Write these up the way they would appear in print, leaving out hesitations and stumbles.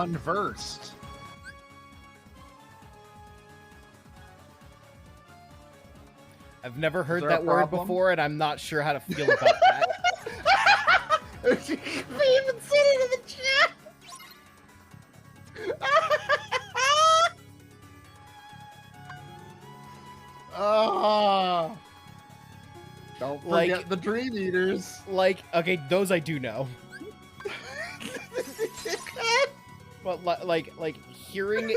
unversed. I've never heard that word before, and I'm not sure how to feel about that. You even said it in the chat. Don't forget the Dream Eaters. Okay, those I do know. But like hearing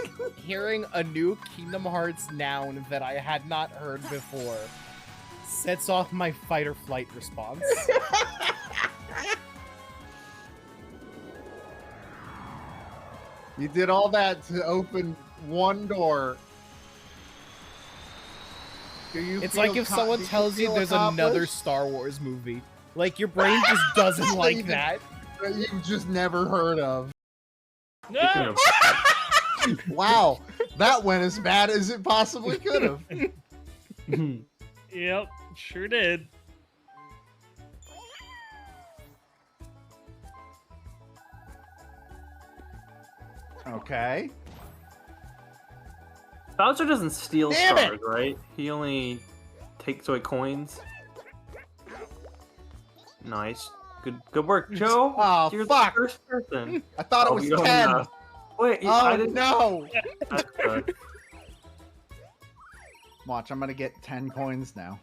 a new Kingdom Hearts noun that I had not heard before sets off my fight or flight response. You did all that to open one door. It's like if someone tells you there's another Star Wars movie. Like, your brain just doesn't like that. That you've just never heard of. No! Wow, that went as bad as it possibly could have. Yep, sure did. Okay. Bowser doesn't steal stars, right? He only takes away coins. Nice. Good work, Joe. Oh, You're fuck. the first person. I thought it was 10. Wait, oh, I didn't no. That's good. Watch, I'm gonna get 10 coins now.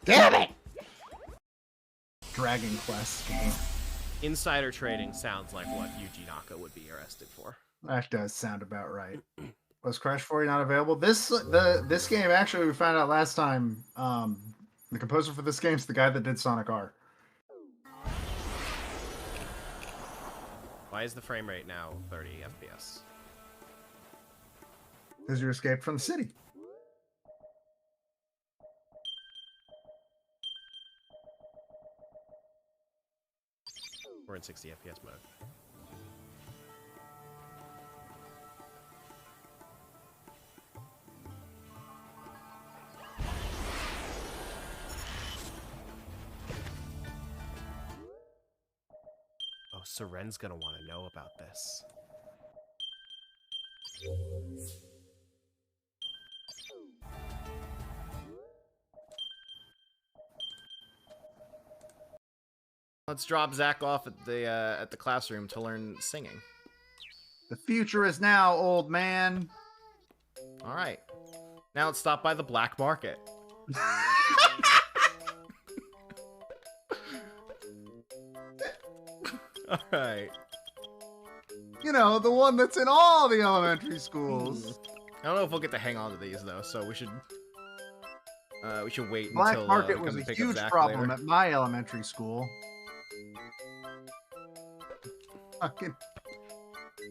Damn it! Dragon Quest game. Insider trading sounds like what Yuji Naka would be arrested for. That does sound about right. Was Crash 40 not available? This game, actually, we found out last time, the composer for this game is the guy that did Sonic R. Why is the frame rate now 30 FPS? Because you escaped from the city. We're in 60 FPS mode. Oh, Seren's gonna want to know about this. Let's drop Zach off at the classroom to learn singing. The future is now, old man. All right. Now let's stop by the black market. All right. You know, the one that's in all the elementary schools. I don't know if we'll get to hang on to these though, so we should wait Black until market we was come a pick huge up Zach problem later. at my elementary school. Fucking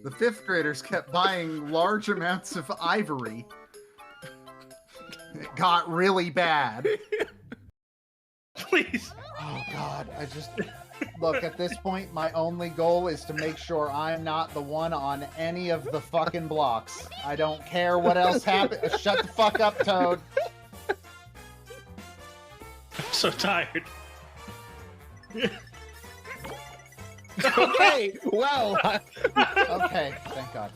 the 5th graders kept buying large amounts of ivory. It got really bad. Please. Oh god, I just look, at this point my only goal is to make sure I'm not the one on any of the fucking blocks. I don't care what else happens. Shut the fuck up, Toad. I'm so tired. Okay, well, okay, thank God.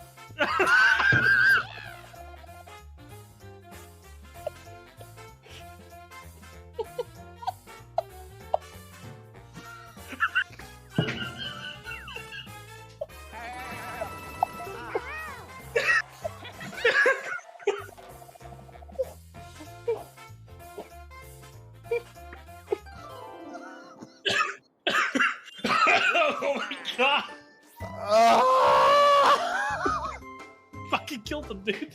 Oh my god! Fucking killed him, dude.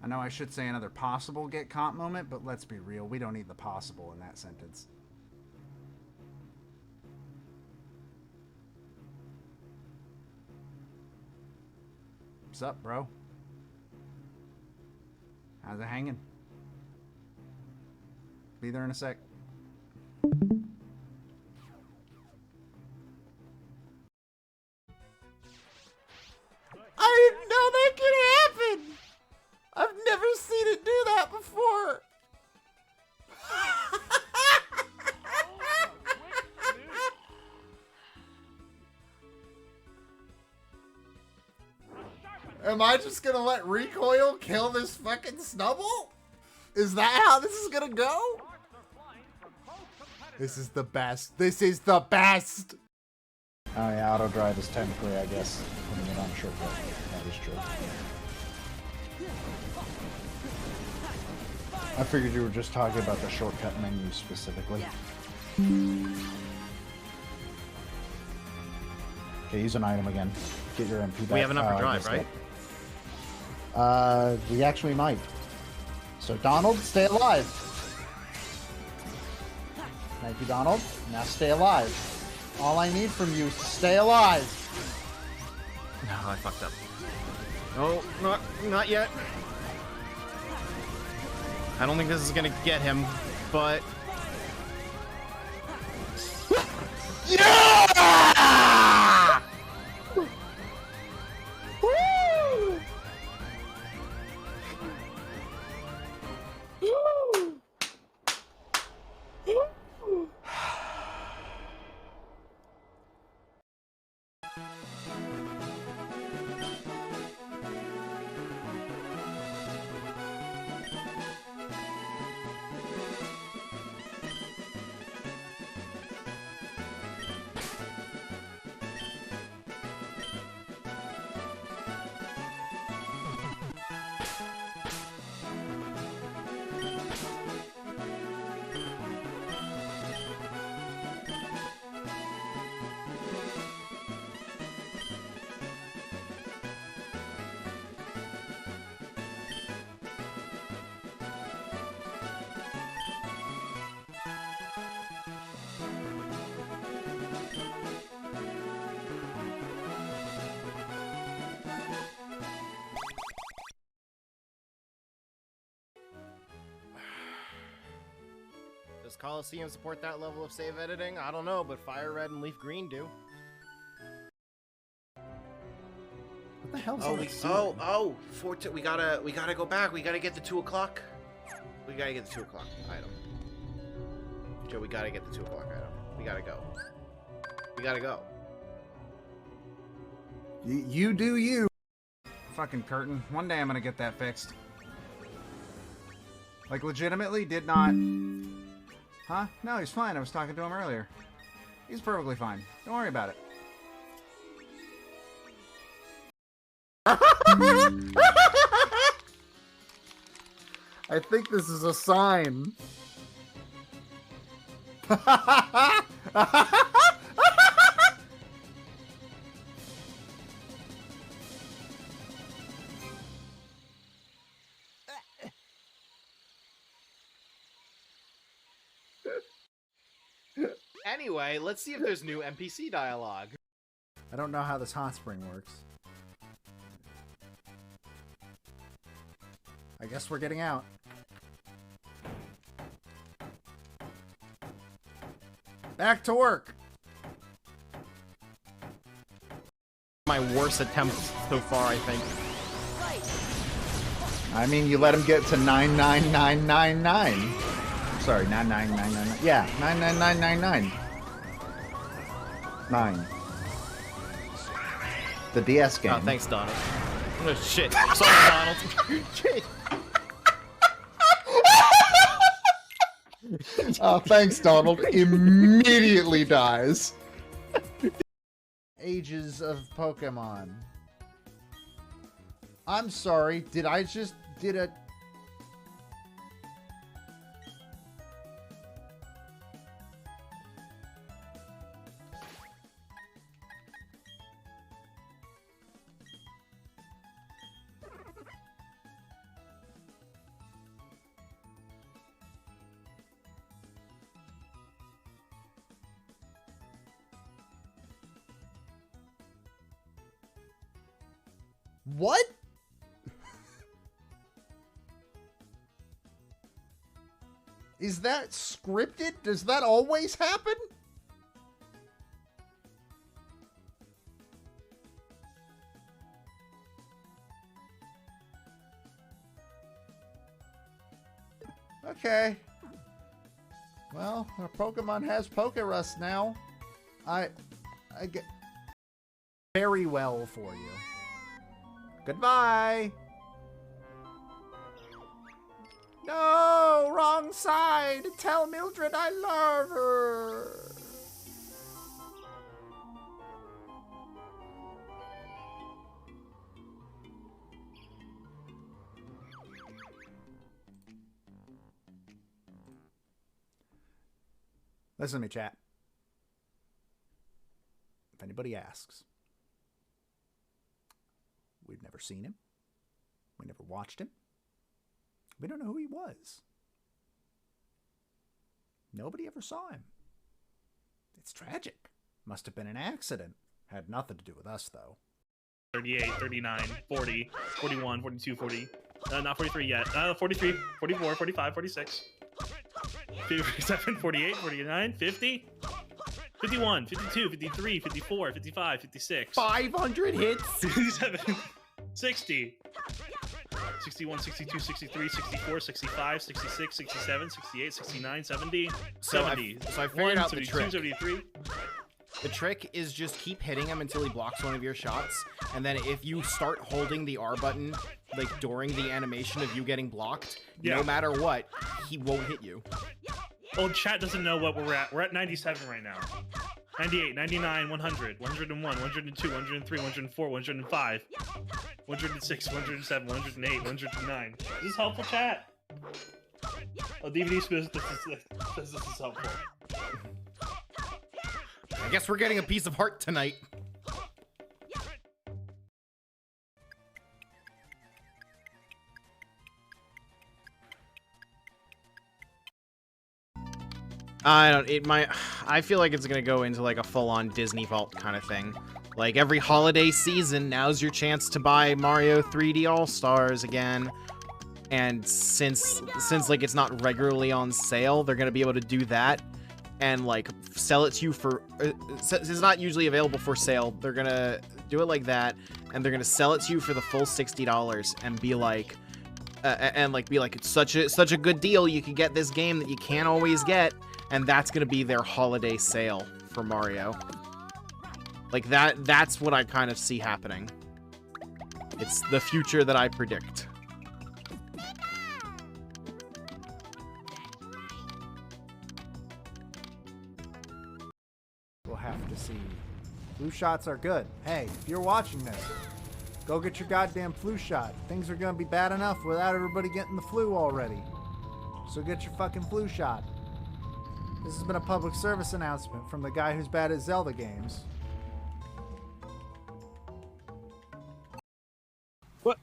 I know I should say another possible get caught moment, but let's be real, we don't need the possible in that sentence. What's up, bro? How's it hanging? Be there in a sec. I didn't know that could happen! I've never seen it do that before! Am I just gonna let recoil kill this fucking Snubble? Is that how this is gonna go? This is the best. This is the best! Oh yeah, auto drive is technically, I guess, putting it on shortcut. That is true. I figured you were just talking about the shortcut menu specifically. Okay, use an item again. Get your MP back. We have an upper drive, right? We actually might. So Donald, stay alive. Thank you, Donald. Now stay alive. All I need from you is to stay alive. No, I fucked up. No, not yet. I don't think this is gonna get him, but... Yeah! Does Coliseum support that level of save editing? I don't know, but Fire Red and Leaf Green do. What the hell's we gotta go back. We gotta get the 2 o'clock. We gotta get the 2 o'clock item. Joe, we gotta get the 2 o'clock item. We gotta go. We gotta go. You do you. Fucking curtain. One day I'm gonna get that fixed. Like, legitimately did not... Huh? No, he's fine. I was talking to him earlier. He's perfectly fine. Don't worry about it. I think this is a sign. Anyway, let's see if there's new NPC dialogue. I don't know how this hot spring works. I guess we're getting out. Back to work. My worst attempt so far, I think. I mean, you let him get to 99999. Sorry, 99999. Yeah, 99999. 9. The DS game. Oh, thanks, Donald. Oh, shit. Sorry, Donald. Shit. Oh, thanks, Donald. Immediately dies. Ages of Pokemon. I'm sorry, did a... What? Is that scripted? Does that always happen? Okay. Well, our Pokemon has Pokerus now. I get Very well for you. Goodbye. No, wrong side. Tell Mildred I love her. Listen to me, chat. If anybody asks, we've never seen him. We never watched him. We don't know who he was. Nobody ever saw him. It's tragic. Must have been an accident. Had nothing to do with us, though. 38, 39, 40, 41, 42, 40. Not 43 yet. 43, 44, 45, 46. 57, 48, 49, 50. 51, 52, 53, 54, 55, 56. 500 hits. 57, 60. 61, 62, 63, 64, 65, 66, 67, 68, 69, 70, 70. So I figured out the 72, trick. 73. The trick is just keep hitting him until he blocks one of your shots, and then if you start holding the R button, like during the animation of you getting blocked, no matter what, he won't hit you. Old chat doesn't know what we're at. We're at 97 right now. 98, 99, 100, 101, 102, 103, 104, 105, 106, 107, 108, 109. Is this helpful, chat? Oh, DVD says this is helpful. I guess we're getting a piece of heart tonight. I feel like it's gonna go into like a full-on Disney Vault kind of thing. Like every holiday season, now's your chance to buy Mario 3D All-Stars again. And since like it's not regularly on sale, they're gonna be able to do that and like sell it to you for since it's not usually available for sale. They're gonna do it like that, and they're gonna sell it to you for the full $60 and be like it's such a good deal. You can get this game that you can't always get, and that's gonna be their holiday sale for Mario. Like that's what I kind of see happening. It's the future that I predict. We'll have to see. Flu shots are good. Hey, if you're watching this, go get your goddamn flu shot. Things are gonna be bad enough without everybody getting the flu already. So get your fucking flu shot. This has been a public service announcement from the guy who's bad at Zelda games. What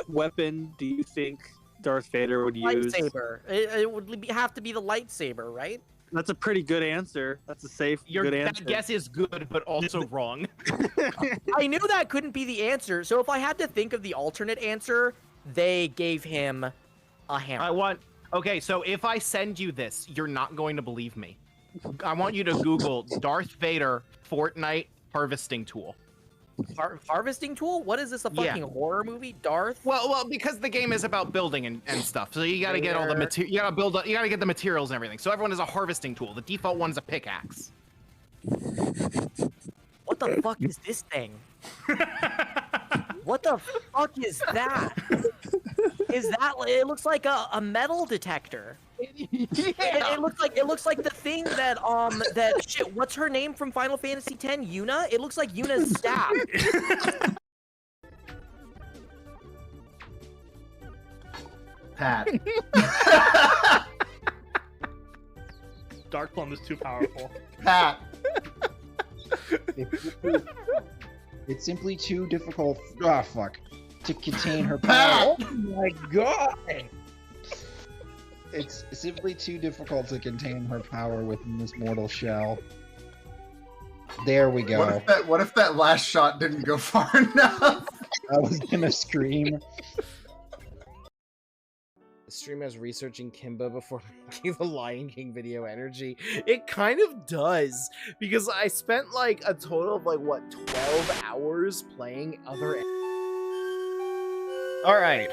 weapon do you think Darth Vader would use? Lightsaber. It would have to be the lightsaber, right? That's a pretty good answer. That's a safe, good answer. That guess is good, but also wrong. I knew that couldn't be the answer, so if I had to think of the alternate answer, they gave him a hammer. Okay, so if I send you this, you're not going to believe me. I want you to Google Darth Vader Fortnite harvesting tool. Harvesting tool? What is this, a fucking horror movie? Darth? Well, because the game is about building and stuff, so you gotta get all the material. You gotta get the materials and everything. So everyone has a harvesting tool. The default one's a pickaxe. What the fuck is this thing? What the fuck is that? It looks like a metal detector. It looks like the thing that shit. What's her name from Final Fantasy X? Yuna. It looks like Yuna's staff. Pat. Dark Plum is too powerful. Pat. It's simply too difficult. Ah, fuck. To contain her power. Oh my god! It's simply too difficult to contain her power within this mortal shell. There we go. What if that last shot didn't go far enough? I was gonna scream. stream as researching Kimba before making the Lion King video energy. It kind of does, because I spent like a total of like, what, 12 hours playing other... Alright.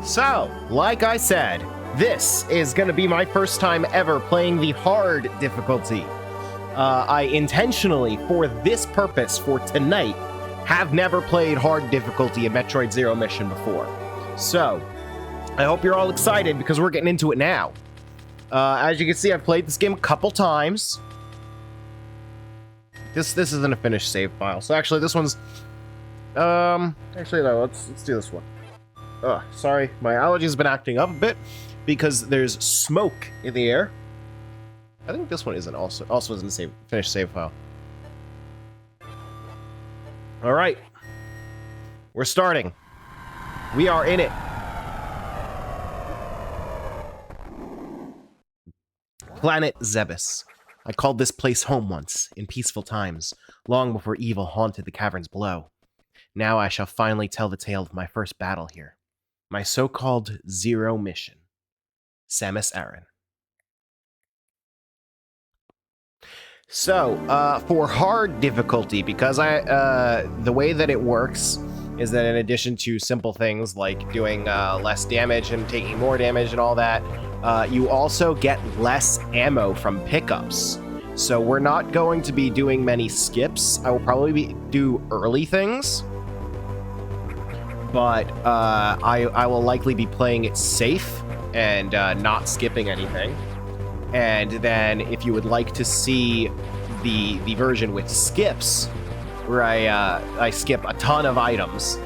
So, like I said, this is gonna be my first time ever playing the hard difficulty. I intentionally, for this purpose, for tonight, have never played hard difficulty in Metroid Zero Mission before. So, I hope you're all excited because we're getting into it now. As you can see, I've played this game a couple times. This isn't a finished save file. So actually, this one's... Actually, no, let's do this one. Sorry, my allergies have been acting up a bit because there's smoke in the air. I think this one isn't also isn't a finished save file. All right, we're starting. We are in it. Planet Zebes. I called this place home once, in peaceful times, long before evil haunted the caverns below. Now I shall finally tell the tale of my first battle here. My so-called Zero Mission. Samus Aran. So, for hard difficulty, because the way that it works is that in addition to simple things like doing less damage and taking more damage and all that, you also get less ammo from pickups. So we're not going to be doing many skips. I will probably do early things, but I will likely be playing it safe and not skipping anything. And then if you would like to see the version with skips, where I skip a ton of items,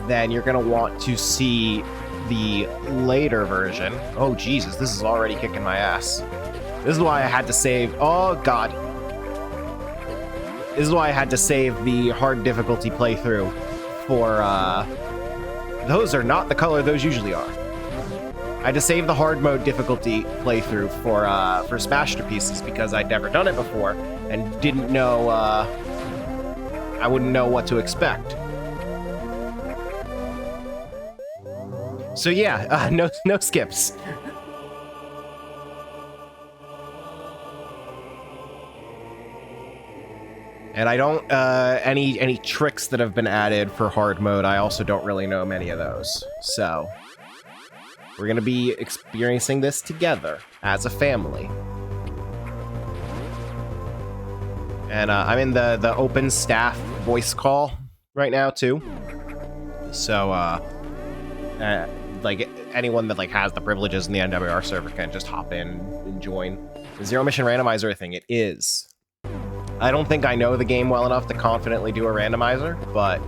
then you're going to want to see the later version. Oh, Jesus, this is already kicking my ass. This is why I had to save... Oh, God. This is why I had to save the hard difficulty playthrough for... Those are not the color those usually are. I had to save the hard mode difficulty playthrough for Smashterpieces because I'd never done it before and didn't know, I wouldn't know what to expect. So yeah, no skips. And I don't, any tricks that have been added for hard mode, I also don't really know many of those, so... We're gonna be experiencing this together, as a family. And I'm in the open staff voice call right now, too. So, like, anyone that, like, has the privileges in the NWR server can just hop in and join. The Zero Mission Randomizer thing, it is. I don't think I know the game well enough to confidently do a randomizer, but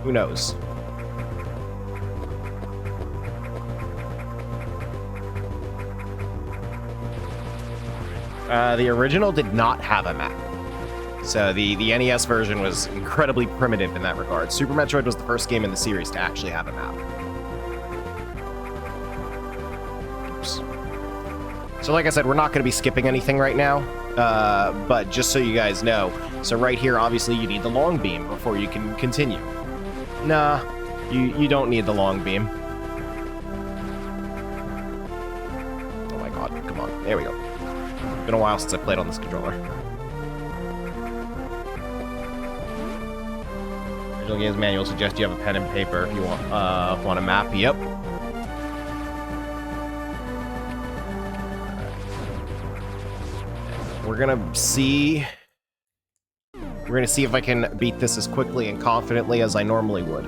who knows? The original did not have a map. So the NES version was incredibly primitive in that regard. Super Metroid was the first game in the series to actually have a map. Oops. So like I said, we're not going to be skipping anything right now, but just so you guys know, so right here, obviously you need the long beam before you can continue. Nah, you don't need the long beam. Oh my god, come on, there we go. Been a while since I played on this controller. Original games manual suggests you have a pen and paper if you want a map. Yep. We're gonna see if I can beat this as quickly and confidently as I normally would.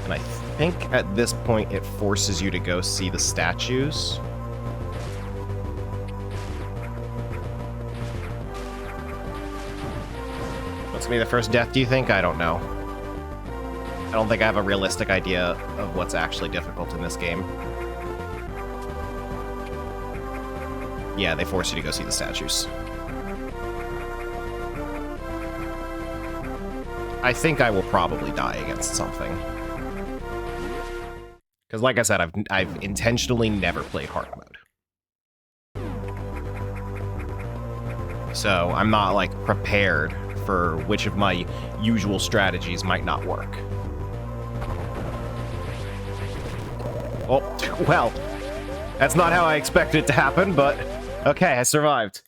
And I think at this point it forces you to go see the statues. What's gonna be the first death, do you think? I don't know. I don't think I have a realistic idea of what's actually difficult in this game. Yeah, they force you to go see the statues. I think I will probably die against something. Because like I said, I've intentionally never played hard mode. So I'm not, like, prepared for which of my usual strategies might not work. Oh, well, that's not how I expected it to happen, but okay, I survived.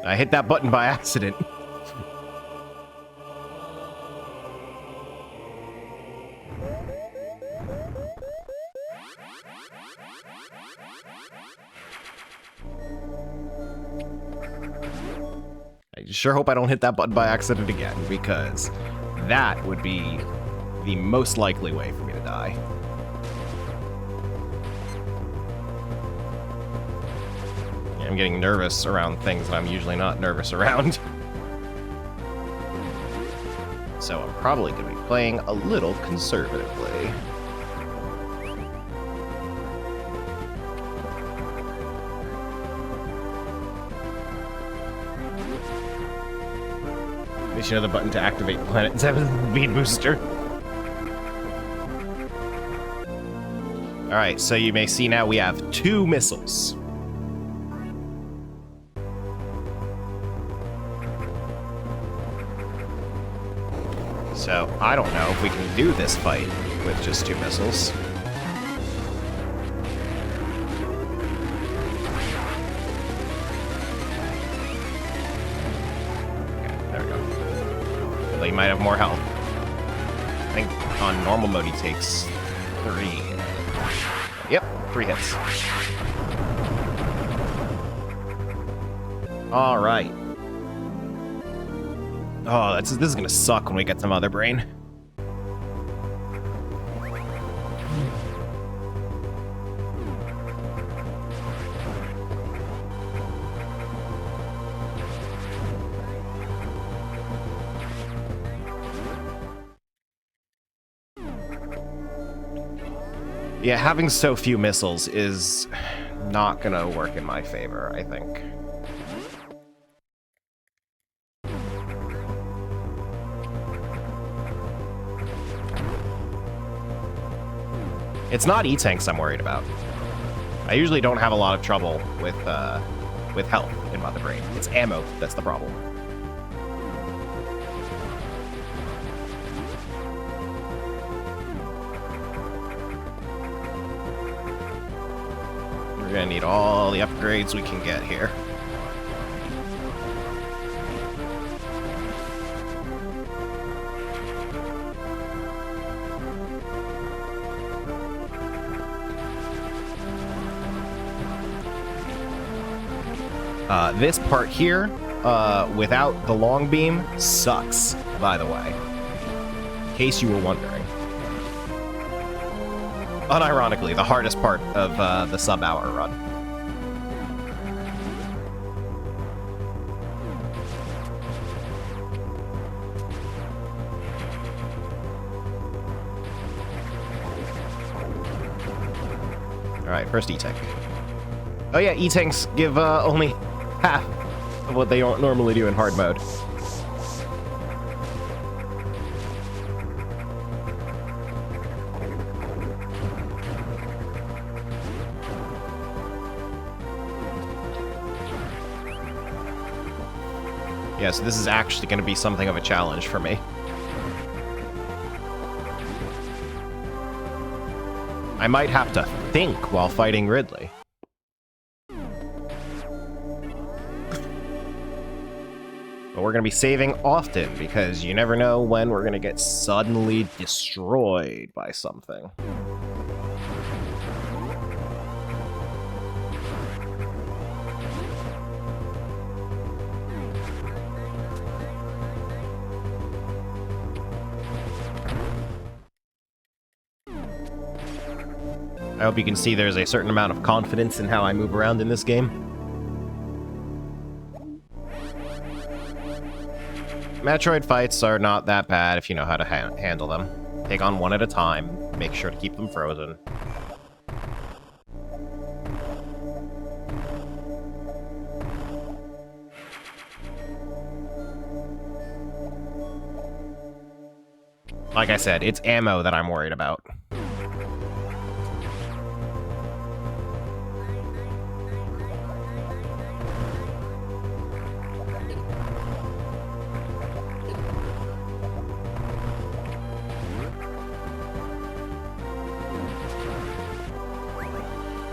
I hit that button by accident. I sure hope I don't hit that button by accident again, because that would be the most likely way for me to die. Yeah, I'm getting nervous around things that I'm usually not nervous around. So I'm probably going to be playing a little conservatively. At least you know the button to activate Planet 7 Speed Booster. Alright, so you may see now we have 2 missiles. So, I don't know if we can do this fight with just 2 missiles. He might have more health. I think on normal mode he takes 3. Yep, 3 hits. Alright. Oh, this is gonna suck when we get to Mother Brain. Yeah, having so few missiles is not gonna work in my favor, I think. It's not E-tanks I'm worried about. I usually don't have a lot of trouble with health in Mother Brain. It's ammo that's the problem. We're gonna need all the upgrades we can get here. This part here, without the long beam, sucks, by the way. In case you were wondering. Unironically, the hardest part of the sub-hour run. Alright, first E-tank. Oh yeah, E-tanks give only half of what they normally do in hard mode. Yeah, so this is actually going to be something of a challenge for me. I might have to think while fighting Ridley. But we're going to be saving often, because you never know when we're going to get suddenly destroyed by something. I hope you can see there's a certain amount of confidence in how I move around in this game. Metroid fights are not that bad if you know how to handle them. Take on one at a time, make sure to keep them frozen. Like I said, it's ammo that I'm worried about.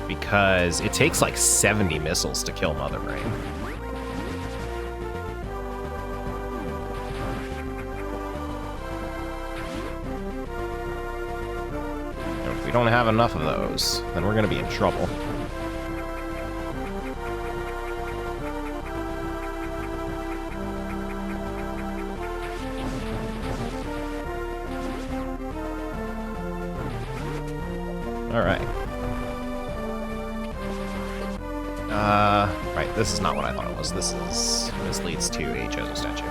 Because it takes like 70 missiles to kill Mother Brain. And if we don't have enough of those, then we're gonna be in trouble. All right. Right, this is not what I thought it was. This leads to a Chozo statue.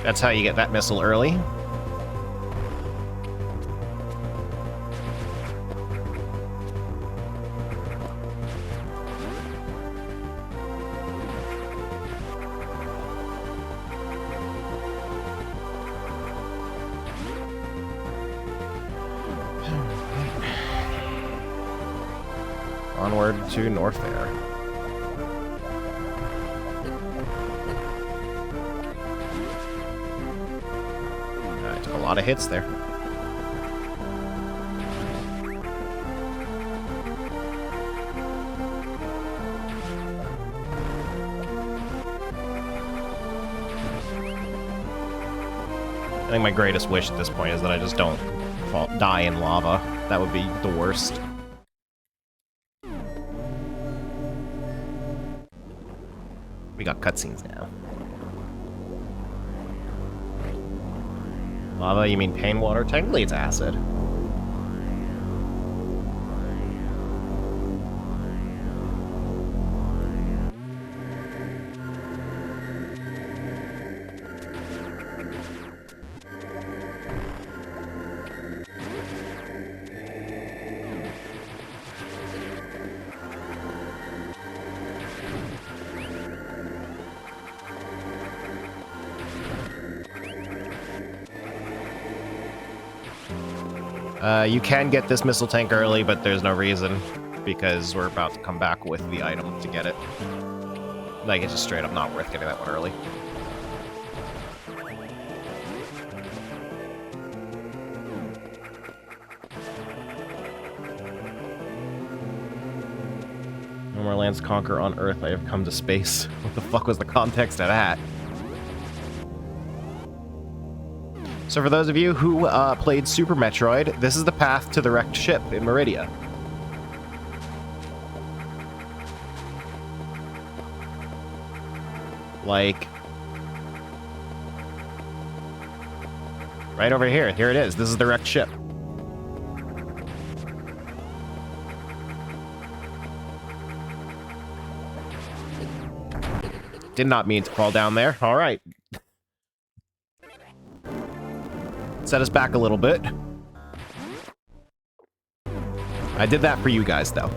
That's how you get that missile early. Onward to North Air. I took a lot of hits there. I think my greatest wish at this point is that I just don't die in lava. That would be the worst. We got cutscenes now. Lava, you mean pain water? Technically it's acid. You can get this missile tank early, but there's no reason, because we're about to come back with the item to get it. Like, it's just straight up not worth getting that one early. No more lands conquer on Earth, I have come to space. What the fuck was the context of that? So for those of you who played Super Metroid, this is the path to the wrecked ship in Meridia. Like, right over here. Here it is. This is the wrecked ship. Did not mean to fall down there. All right. Set us back a little bit. I did that for you guys, though.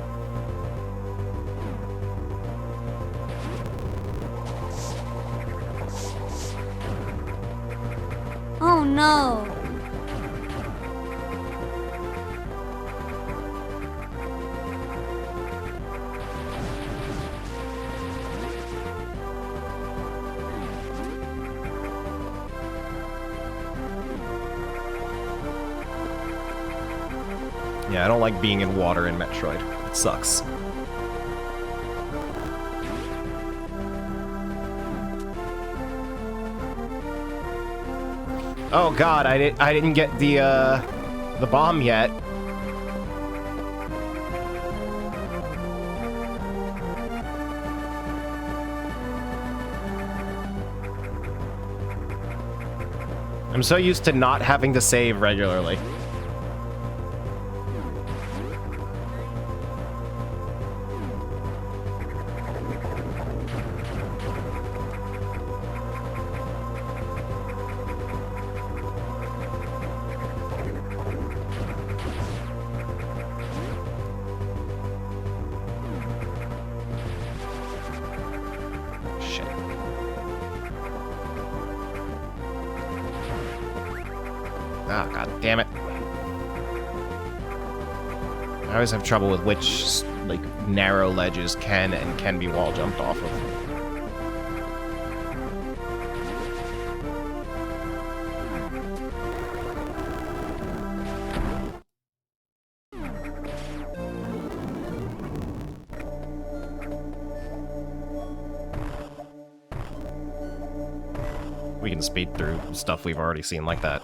Oh no. Yeah, I don't like being in water in Metroid. It sucks. Oh god, I didn't get the bomb yet. I'm so used to not having to save regularly. Ah, god damn it. I always have trouble with which, like, narrow ledges can be wall jumped off of. We can speed through stuff we've already seen like that.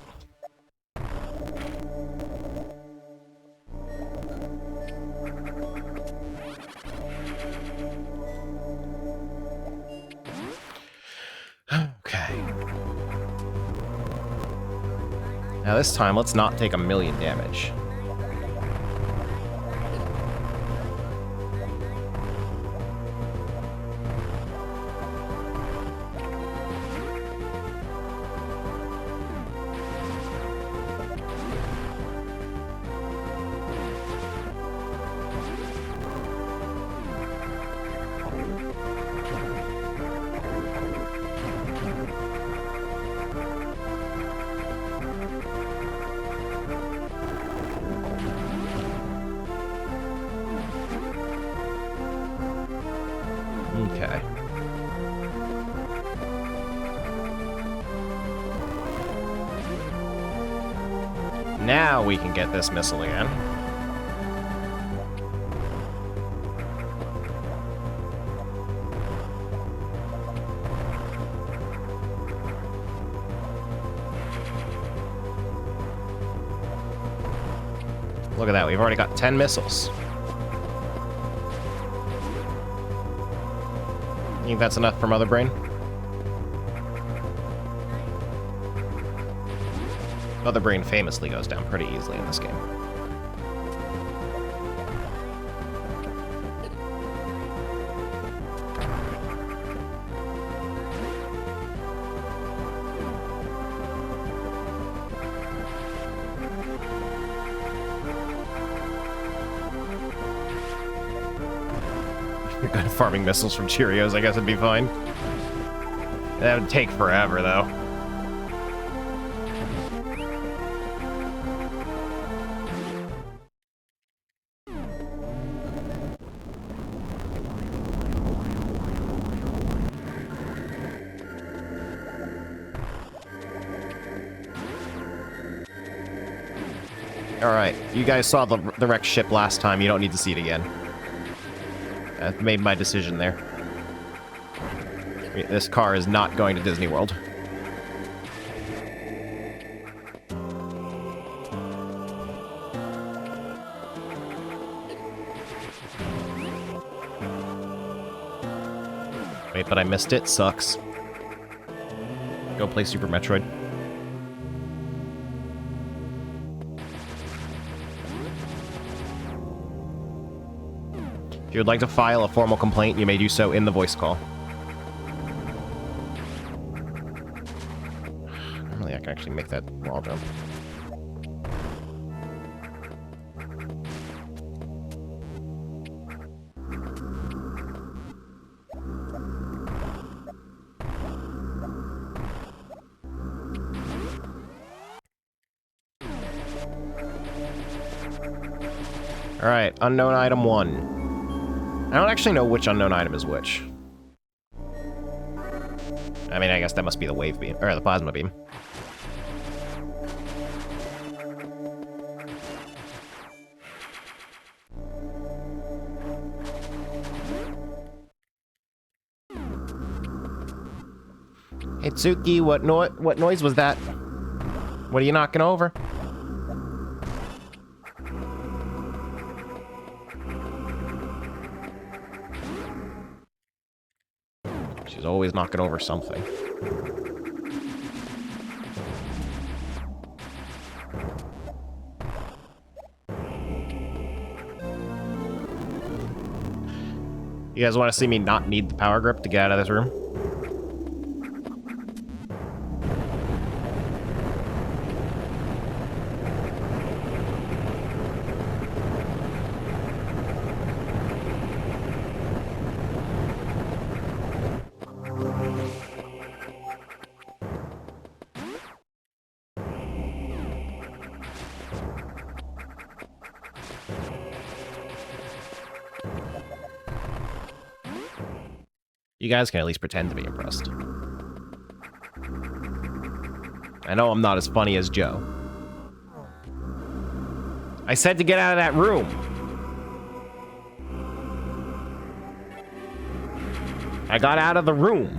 Okay. Now this time, let's not take 1,000,000 damage. Okay. Now we can get this missile again. Look at that, we've already got 10 missiles. You think that's enough for Mother Brain? Mother Brain famously goes down pretty easily in this game. You're good at farming missiles from Cheerios, I guess it'd be fine. That would take forever, though. Alright, you guys saw the wrecked ship last time, you don't need to see it again. I've made my decision there. This car is not going to Disney World. Wait, but I missed it? Sucks. Go play Super Metroid. If you would like to file a formal complaint, you may do so in the voice call. Normally I can actually make that wall jump. Alright, unknown item 1. I don't actually know which unknown item is which. I mean, I guess that must be the wave beam, or the plasma beam. Hey Tsuki, what noise was that? What are you knocking over? She's always knocking over something. You guys want to see me not need the power grip to get out of this room? You guys can at least pretend to be impressed. I know I'm not as funny as Joe. I said to get out of that room. I got out of the room.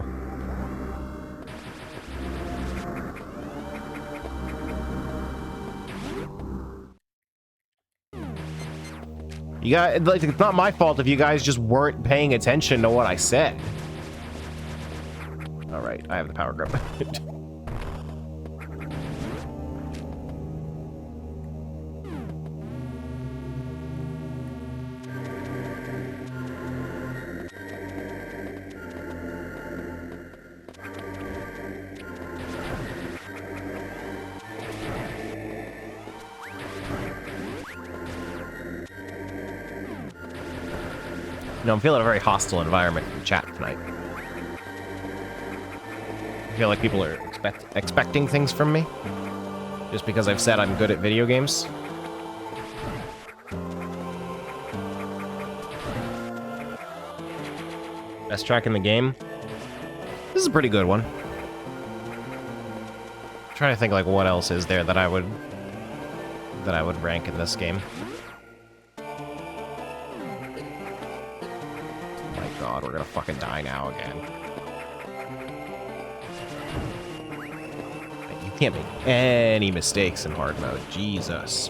You got, like, it's not my fault if you guys just weren't paying attention to what I said. All right, I have the power grip. You know, I'm feeling a very hostile environment in chat tonight. I feel like people are expecting things from me. Just because I've said I'm good at video games. Best track in the game? This is a pretty good one. I'm trying to think like what else is there that I would rank in this game. God, we're gonna fucking die now again. You can't make any mistakes in hard mode. Jesus.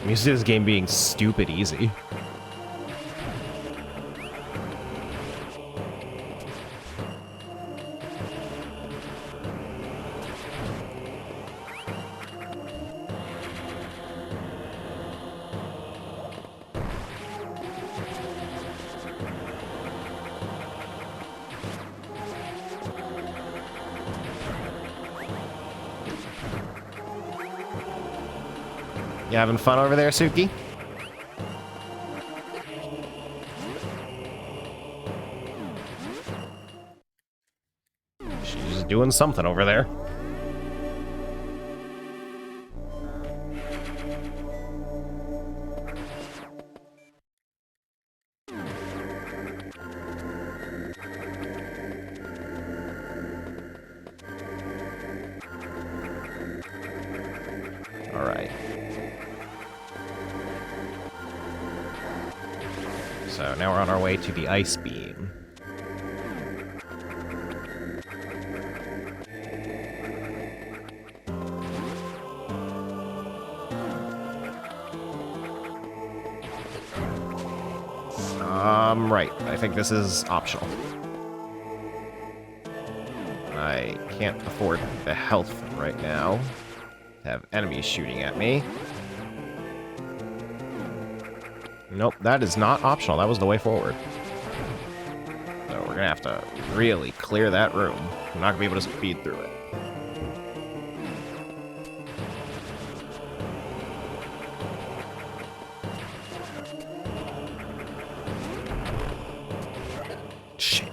I'm used to this game being stupid easy. You having fun over there, Suki? She's doing something over there. All right. So now we're on our way to the ice beam. Right. I think this is optional. I can't afford the health right now. Have enemies shooting at me. Nope, that is not optional. That was the way forward. So we're gonna have to really clear that room. I'm not gonna be able to speed through it. Shit.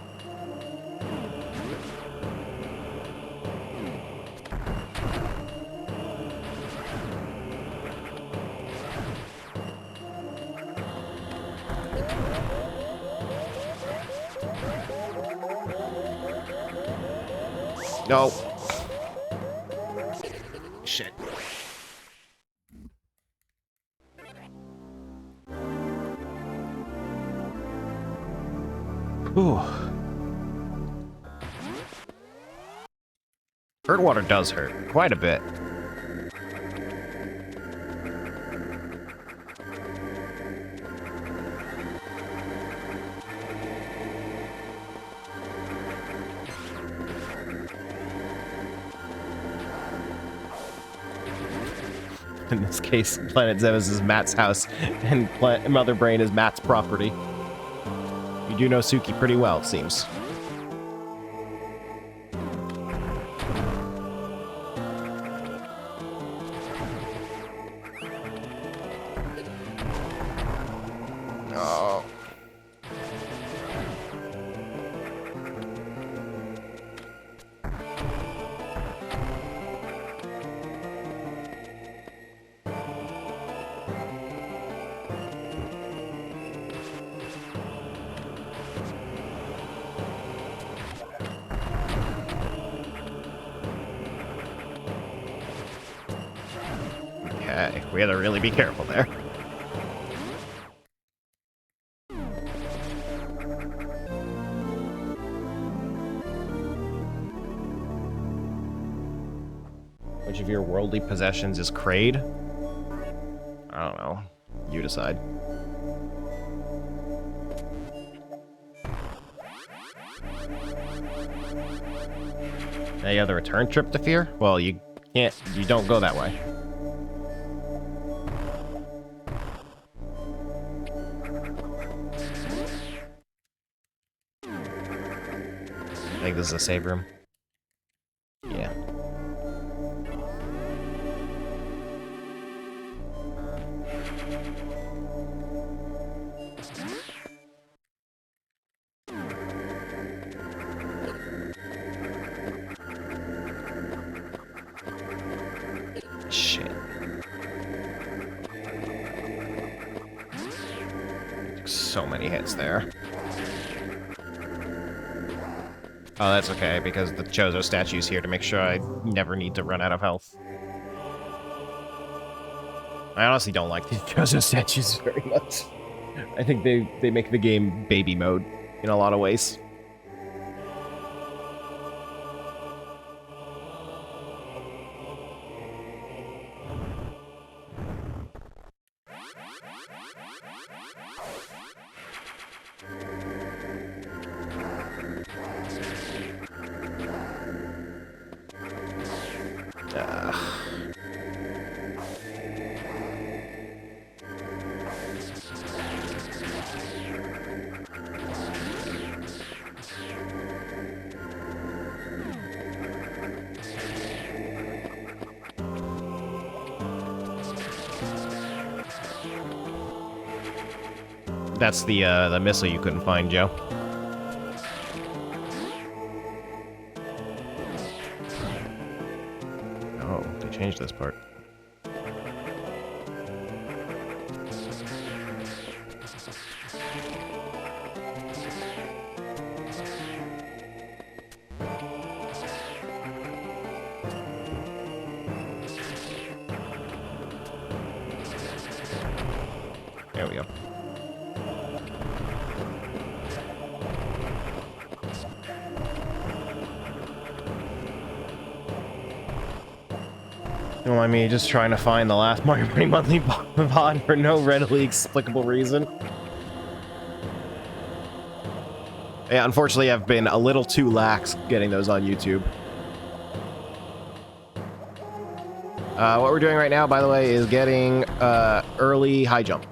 No. Shit. Ooh. Hurt water does hurt quite a bit. In this case, Planet Zemus is Matt's house, and Mother Brain is Matt's property. You do know Suki pretty well, it seems. Oh. We had to really be careful there. Which of your worldly possessions is Kraid? I don't know. You decide. Any other return trip to fear? Well, you can't. You don't go that way. I think this is a save room. Yeah. Shit. So many hits there. Oh, that's okay, because the Chozo statue's here to make sure I never need to run out of health. I honestly don't like these Chozo statues very much. I think they make the game baby mode in a lot of ways. That's the missile you couldn't find, Joe. Oh, they changed this part. There we go. Don't mind me just trying to find the last Mario Party Monthly VOD for no readily explicable reason. Yeah, unfortunately I've been a little too lax getting those on YouTube. What we're doing right now, by the way, is getting early high jump.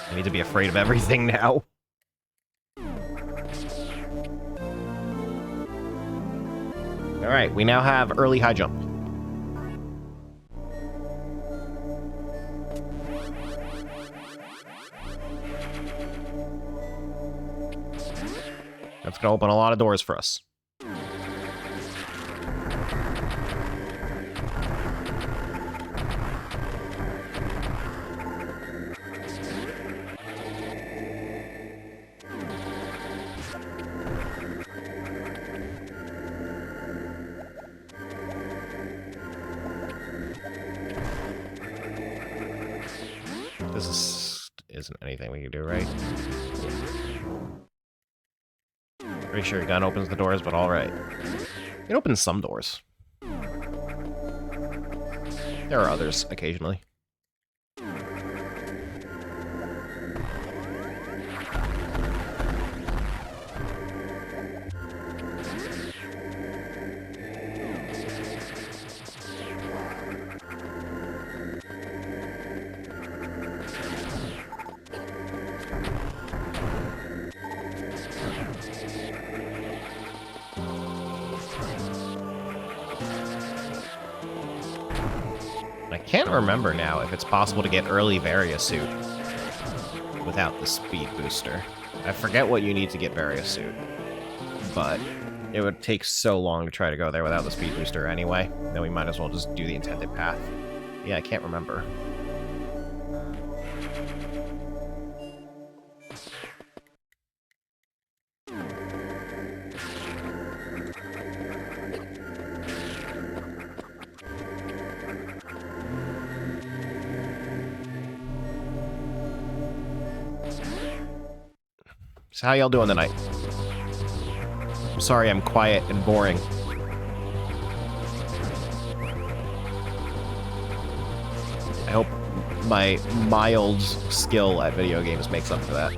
I need to be afraid of everything now. Alright, we now have early high jump. That's gonna open a lot of doors for us. Isn't anything we can do, right? Pretty sure your gun opens the doors, but alright. It opens some doors. There are others occasionally. I can't remember now if it's possible to get early Variasuit without the speed booster. I forget what you need to get Variasuit, but it would take so long to try to go there without the speed booster anyway, then we might as well just do the intended path. Yeah, I can't remember. So how y'all doing tonight? I'm sorry I'm quiet and boring. I hope my mild skill at video games makes up for that.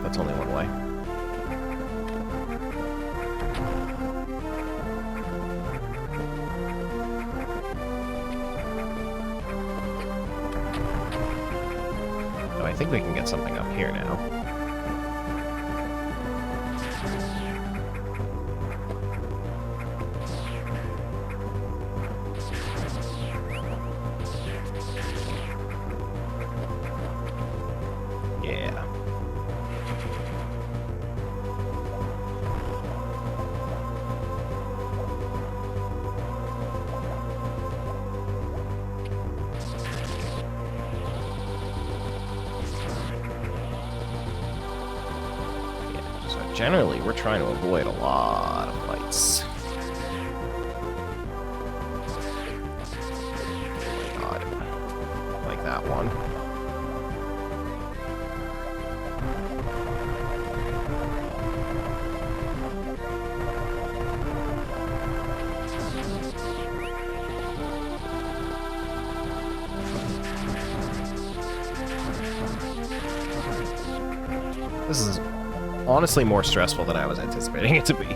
That's only one way. Oh, I think we can get something up here now. Yeah. Generally, we're trying to avoid a lot of fights. Oh my god. Like that one. This is honestly more stressful than I was anticipating it to be.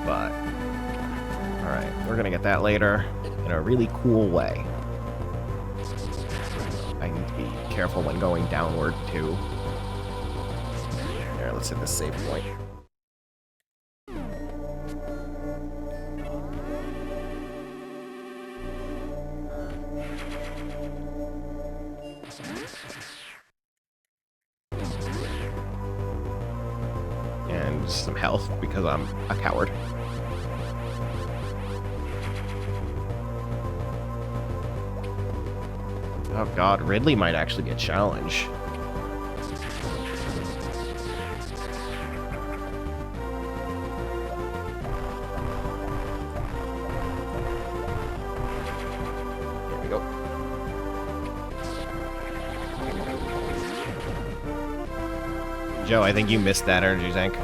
But, alright, we're gonna get that later in a really cool way. I need to be careful when going downward, too. Here, let's hit this save point. Some health because I'm a coward. Oh god, Ridley might actually be a challenge. There we go. Joe, I think you missed that energy tank.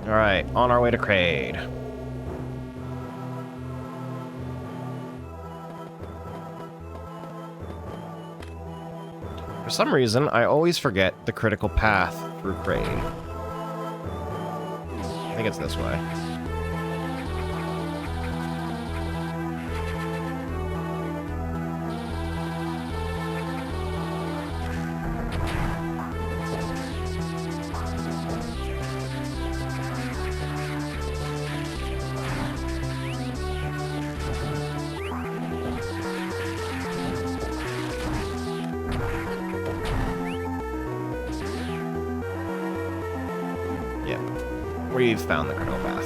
Alright, on our way to Kraid. For some reason, I always forget the critical path through Kraid. I think it's this way. Yep. We've found the critical path.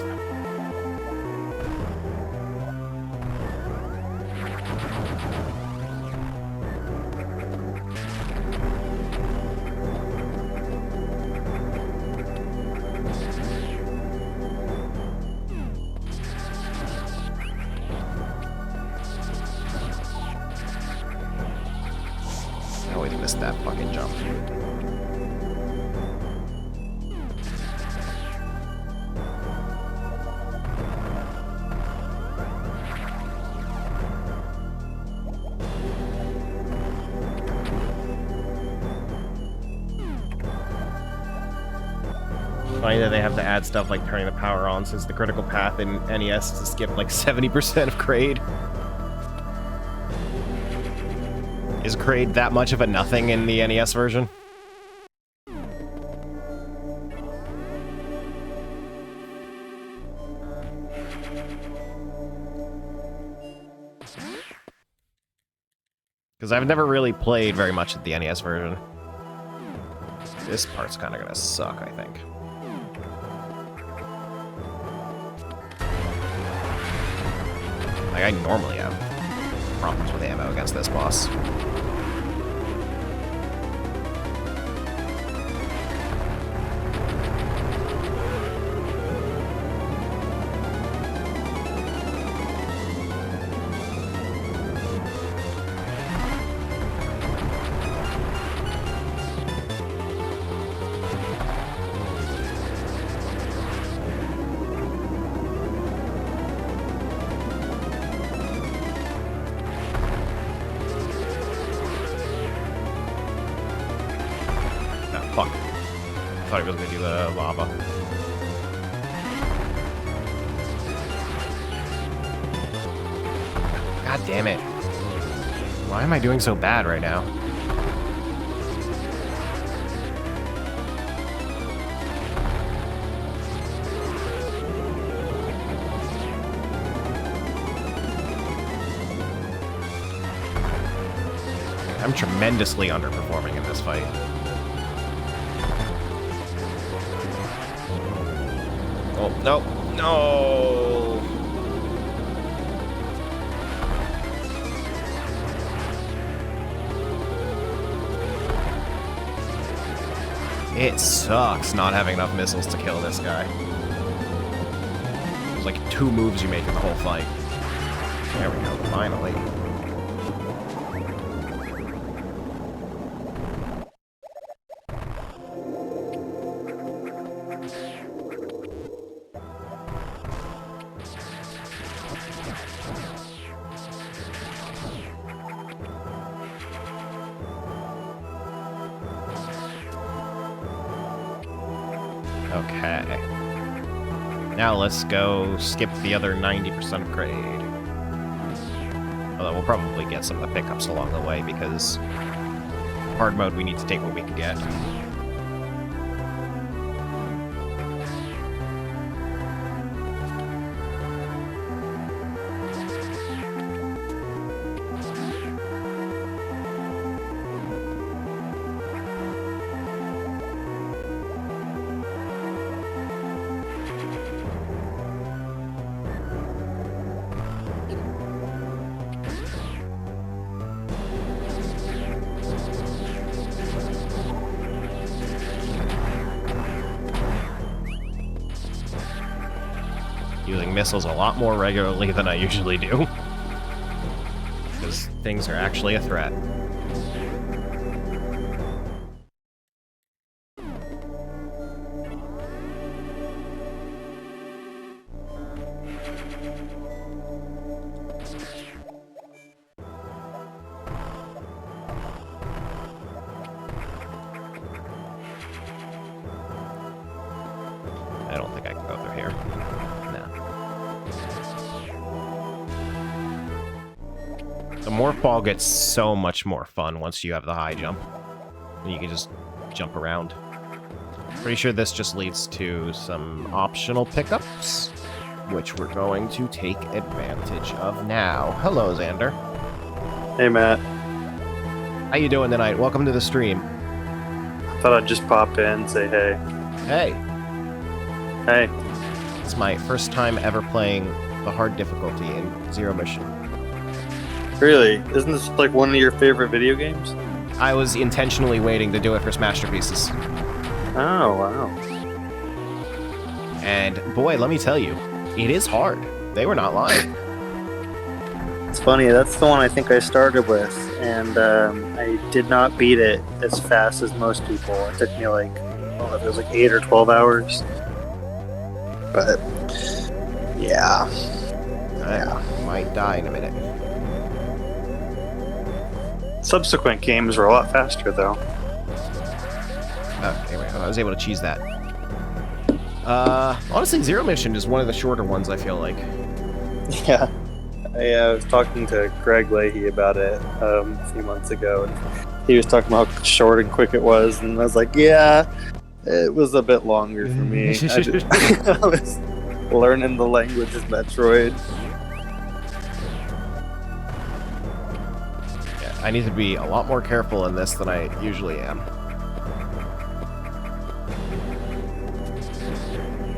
I always miss that fucking jump. Funny that they have to add stuff like turning the power on, since the critical path in NES to skip like 70% of Kraid. Is Kraid that much of a nothing in the NES version? Because I've never really played very much of the NES version. This part's kind of gonna suck, I think. Like, I normally have problems with ammo against this boss. Fuck. I thought he was gonna do the lava. God damn it. Why am I doing so bad right now? I'm tremendously underperforming in this fight. Oh, no, no! It sucks not having enough missiles to kill this guy. There's like 2 moves you make in the whole fight. There we go, finally. Okay. Now let's go skip the other 90% of Kraid. Although we'll probably get some of the pickups along the way, because hard mode we need to take what we can get. Using missiles a lot more regularly than I usually do. Because things are actually a threat. I don't think I can go through here. The morph ball gets so much more fun once you have the high jump. And you can just jump around. Pretty sure this just leads to some optional pickups, which we're going to take advantage of now. Hello, Xander. Hey, Matt. How you doing tonight? Welcome to the stream. Thought I'd just pop in and say hey. Hey. Hey. It's my first time ever playing the hard difficulty in Zero Mission. Really? Isn't this like one of your favorite video games? I was intentionally waiting to do it for Smashterpieces. Oh, wow. And boy, let me tell you, it is hard. They were not lying. It's funny, that's the one I think I started with, and I did not beat it as fast as most people. It took me like, I don't know if it was like 8 or 12 hours. But, yeah. I might die in a minute. Subsequent games were a lot faster, though. Oh, anyway, I was able to cheese that. Honestly, Zero Mission is one of the shorter ones, I feel like. Yeah. I was talking to Greg Leahy about it a few months ago, and he was talking about how short and quick it was, and I was like, yeah, it was a bit longer for me. I was learning the language of Metroid. Yeah, I need to be a lot more careful in this than I usually am.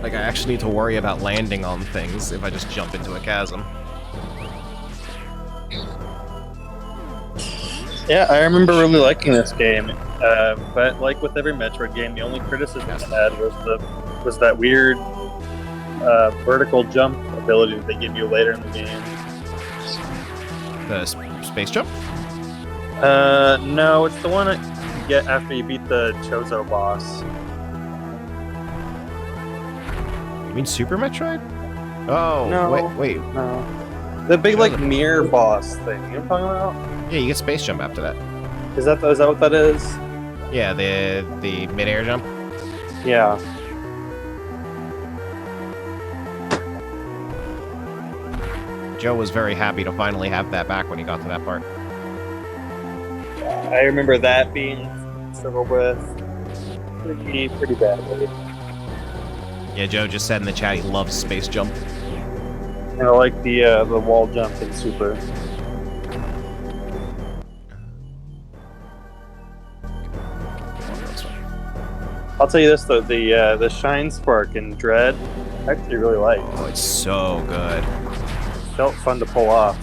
Like, I actually need to worry about landing on things if I just jump into a chasm. Yeah, I remember really liking this game, but like with every Metroid game, the only criticism I had was that weird vertical jump ability that they give you later in the game. The space jump? No, it's the one that you get after you beat the Chozo boss. You mean Super Metroid? Oh, No. wait. No. The big, like, mirror boss thing. You know what I'm talking about? Yeah, you get space jump after that. Is that what that is? Yeah, the mid-air jump. Yeah. Joe was very happy to finally have that back when he got to that part. I remember that being struggled with pretty badly. Yeah, Joe just said in the chat he loves space jump. And I like the wall jump in Super. I'll tell you this though, the Shine Spark in Dread, I actually really like. Oh, it's so good. Felt fun to pull off.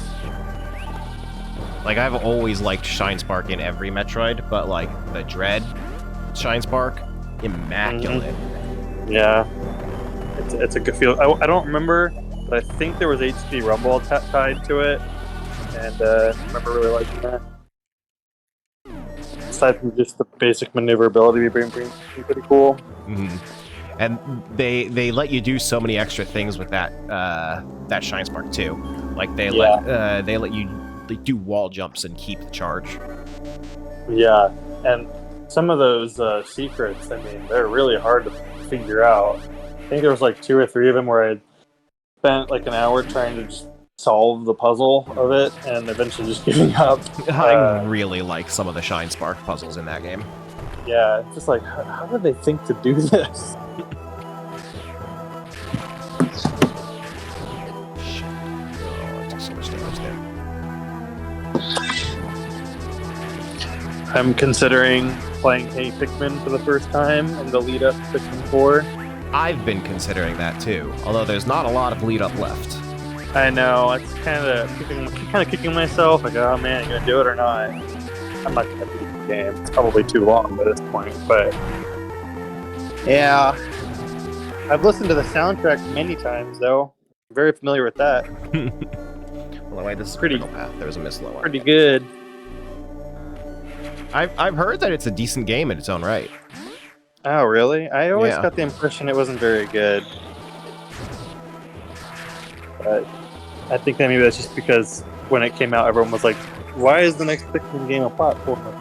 Like, I've always liked Shine Spark in every Metroid, but like the Dread Shine Spark, immaculate. Mm-hmm. Yeah, it's a good feel. I don't remember, but I think there was HD Rumble tied to it, and I remember really liking that. Aside from just the basic maneuverability being pretty cool. Mm-hmm. And they let you do so many extra things with that that Shine Spark too. Like they let you do wall jumps and keep the charge. Yeah, and some of those secrets, I mean, they're really hard to figure out. I think there was like 2 or 3 of them where I spent like an hour trying to just solve the puzzle of it, and eventually just giving up. I really like some of the Shine Spark puzzles in that game. Yeah, it's just like, how did they think to do this? Shit. Oh, I took so much damage there. I'm considering playing Hey Pikmin for the first time in the lead up to Pikmin 4. I've been considering that too, although there's not a lot of lead up left. I know, it's kind of kicking myself, like, oh man, you gonna do it or not? I'm not gonna beat the game. It's probably too long by this point, but yeah. I've listened to the soundtrack many times though. I'm very familiar with that. Well, wait, this is pretty path. There was a miss low one. Pretty good. I've heard that it's a decent game in its own right. Oh really? I always got the impression it wasn't very good. But I think that maybe that's just because when it came out, everyone was like, why is the next Pikmin game a platformer?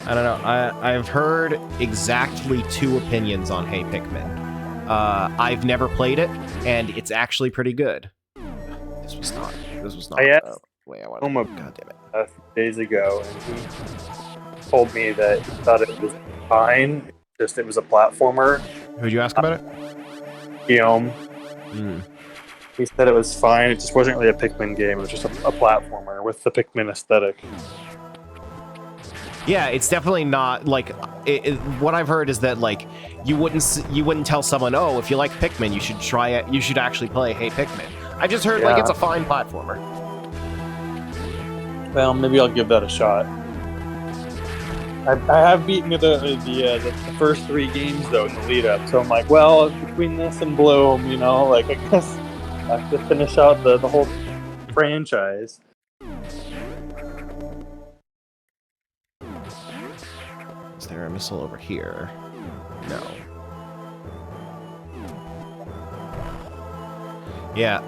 I don't know. I've heard exactly 2 opinions on Hey Pikmin. I've never played it, and it's actually pretty good. This was not I asked the way I wanted. God damn it. A few days ago, and he told me that he thought it was fine, just it was a platformer. Who'd you ask about it? Guillaume. Hmm. He said it was fine, it just wasn't really a Pikmin game, it was just a platformer with the Pikmin aesthetic. Yeah, it's definitely not like what I've heard is that like you wouldn't tell someone, oh, if you like Pikmin, you should try it. You should actually play Hey Pikmin. I just heard like it's a fine platformer. Well, maybe I'll give that a shot. I have beaten the first 3 games though in the lead up, so I'm like, well, between this and Bloom, you know, like I guess I have to finish out the whole franchise. Is there a missile over here? No. Yeah,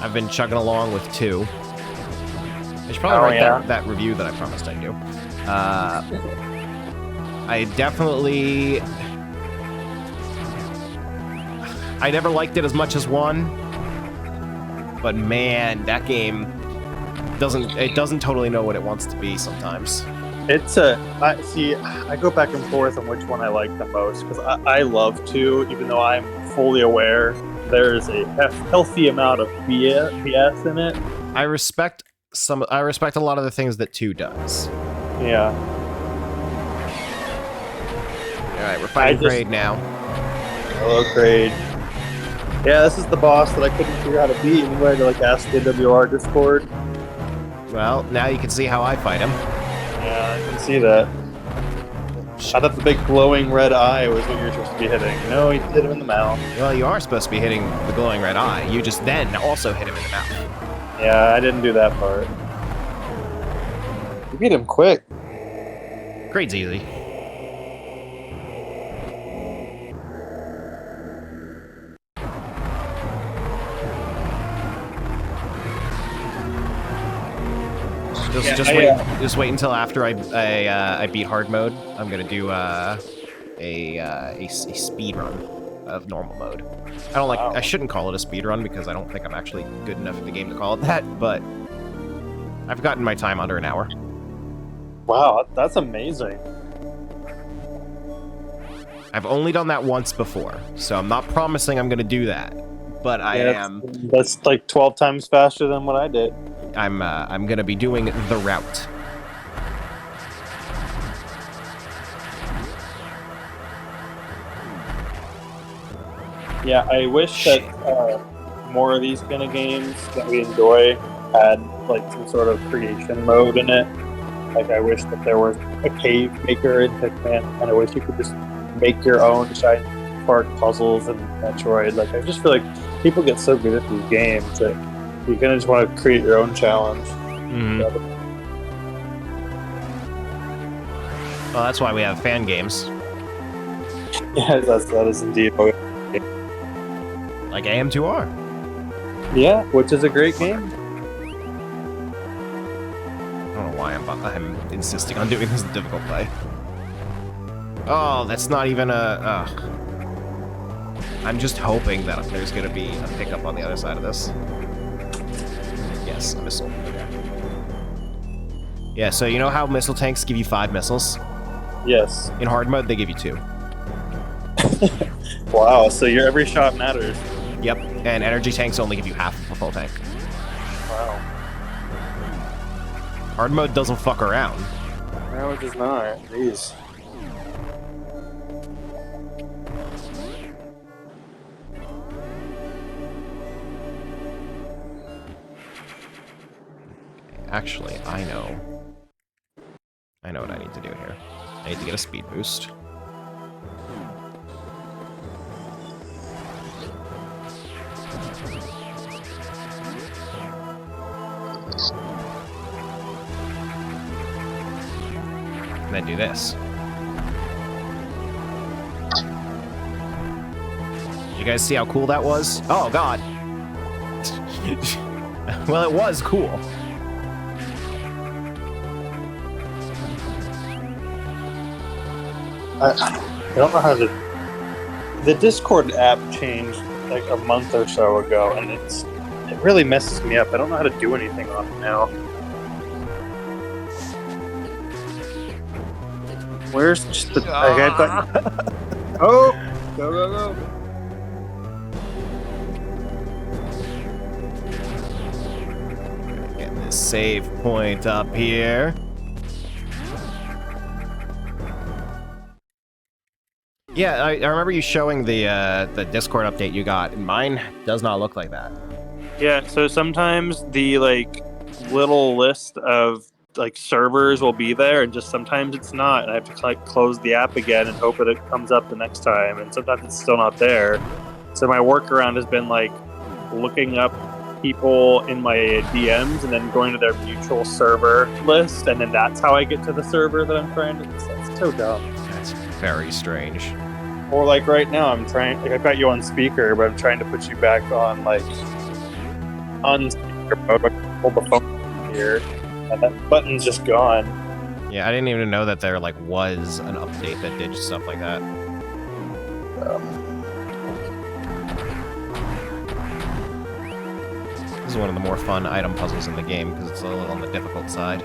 I've been chugging along with 2. I should probably write that review that I promised I'd do. I never liked it as much as 1, but man, that game doesn't totally know what it wants to be sometimes. It's I go back and forth on which one I like the most, because I love 2, even though I'm fully aware there's a healthy amount of BS in it. I respect a lot of the things that 2 does. Yeah. Alright, we're fighting Grade now. Hello, Grade. Yeah, this is the boss that I couldn't figure out how to beat anyway, to like ask the WR Discord. Well, now you can see how I fight him. Yeah, I can see that. I thought the big glowing red eye was what you were supposed to be hitting. No, you hit him in the mouth. Well, you are supposed to be hitting the glowing red eye. You just then also hit him in the mouth. Yeah, I didn't do that part. You beat him quick. Grade's easy. Just wait until after I beat hard mode. I'm gonna do a speed run of normal mode. I shouldn't call it a speed run because I don't think I'm actually good enough at the game to call it that. But I've gotten my time under an hour. Wow, that's amazing. I've only done that once before, so I'm not promising I'm gonna do that. But I am. That's like 12 times faster than what I did. I'm gonna be doing the route. Yeah, I wish that more of these kind of games that we enjoy had like some sort of creation mode in it. Like I wish that there was a cave maker in Pikmin, and I wish you could just make your own shiny park puzzles in Metroid. Like I just feel like people get so good at these games that you kind of just want to create your own challenge. Mm-hmm. Well, that's why we have fan games. Yeah, that is indeed. Like AM2R. Yeah, which is a great game. I don't know why I'm insisting on doing this the difficult way. Oh, that's not even a... I'm just hoping that there's going to be a pickup on the other side of this. Yes, a missile. Yeah, so you know how missile tanks give you 5 missiles? Yes. In hard mode, they give you 2. Wow, so your every shot matters. Yep, and energy tanks only give you half of a full tank. Wow. Hard mode doesn't fuck around. No, it does not. Jeez. Actually, I know what I need to do here. I need to get a speed boost. And then do this. Did you guys see how cool that was? Oh god. Well, it was cool. I don't know how to... The Discord app changed like a month or so ago, and it really messes me up. I don't know how to do anything on it now. Where's just the... Oh! Go, go, go! Get this save point up here. Yeah, I remember you showing the Discord update you got, and mine does not look like that. Yeah, so sometimes the like little list of like servers will be there, and just sometimes it's not, and I have to like close the app again and hope that it comes up the next time, and sometimes it's still not there. So my workaround has been like looking up people in my DMs and then going to their mutual server list, and then that's how I get to the server that I'm trying to. That's so dumb. That's very strange. Or like right now, I'm trying. Like I've got you on speaker, but I'm trying to put you back on like on speaker mode. I can hold the phone here, and that button's just gone. Yeah, I didn't even know that there like was an update that did stuff like that. This is one of the more fun item puzzles in the game because it's a little on the difficult side.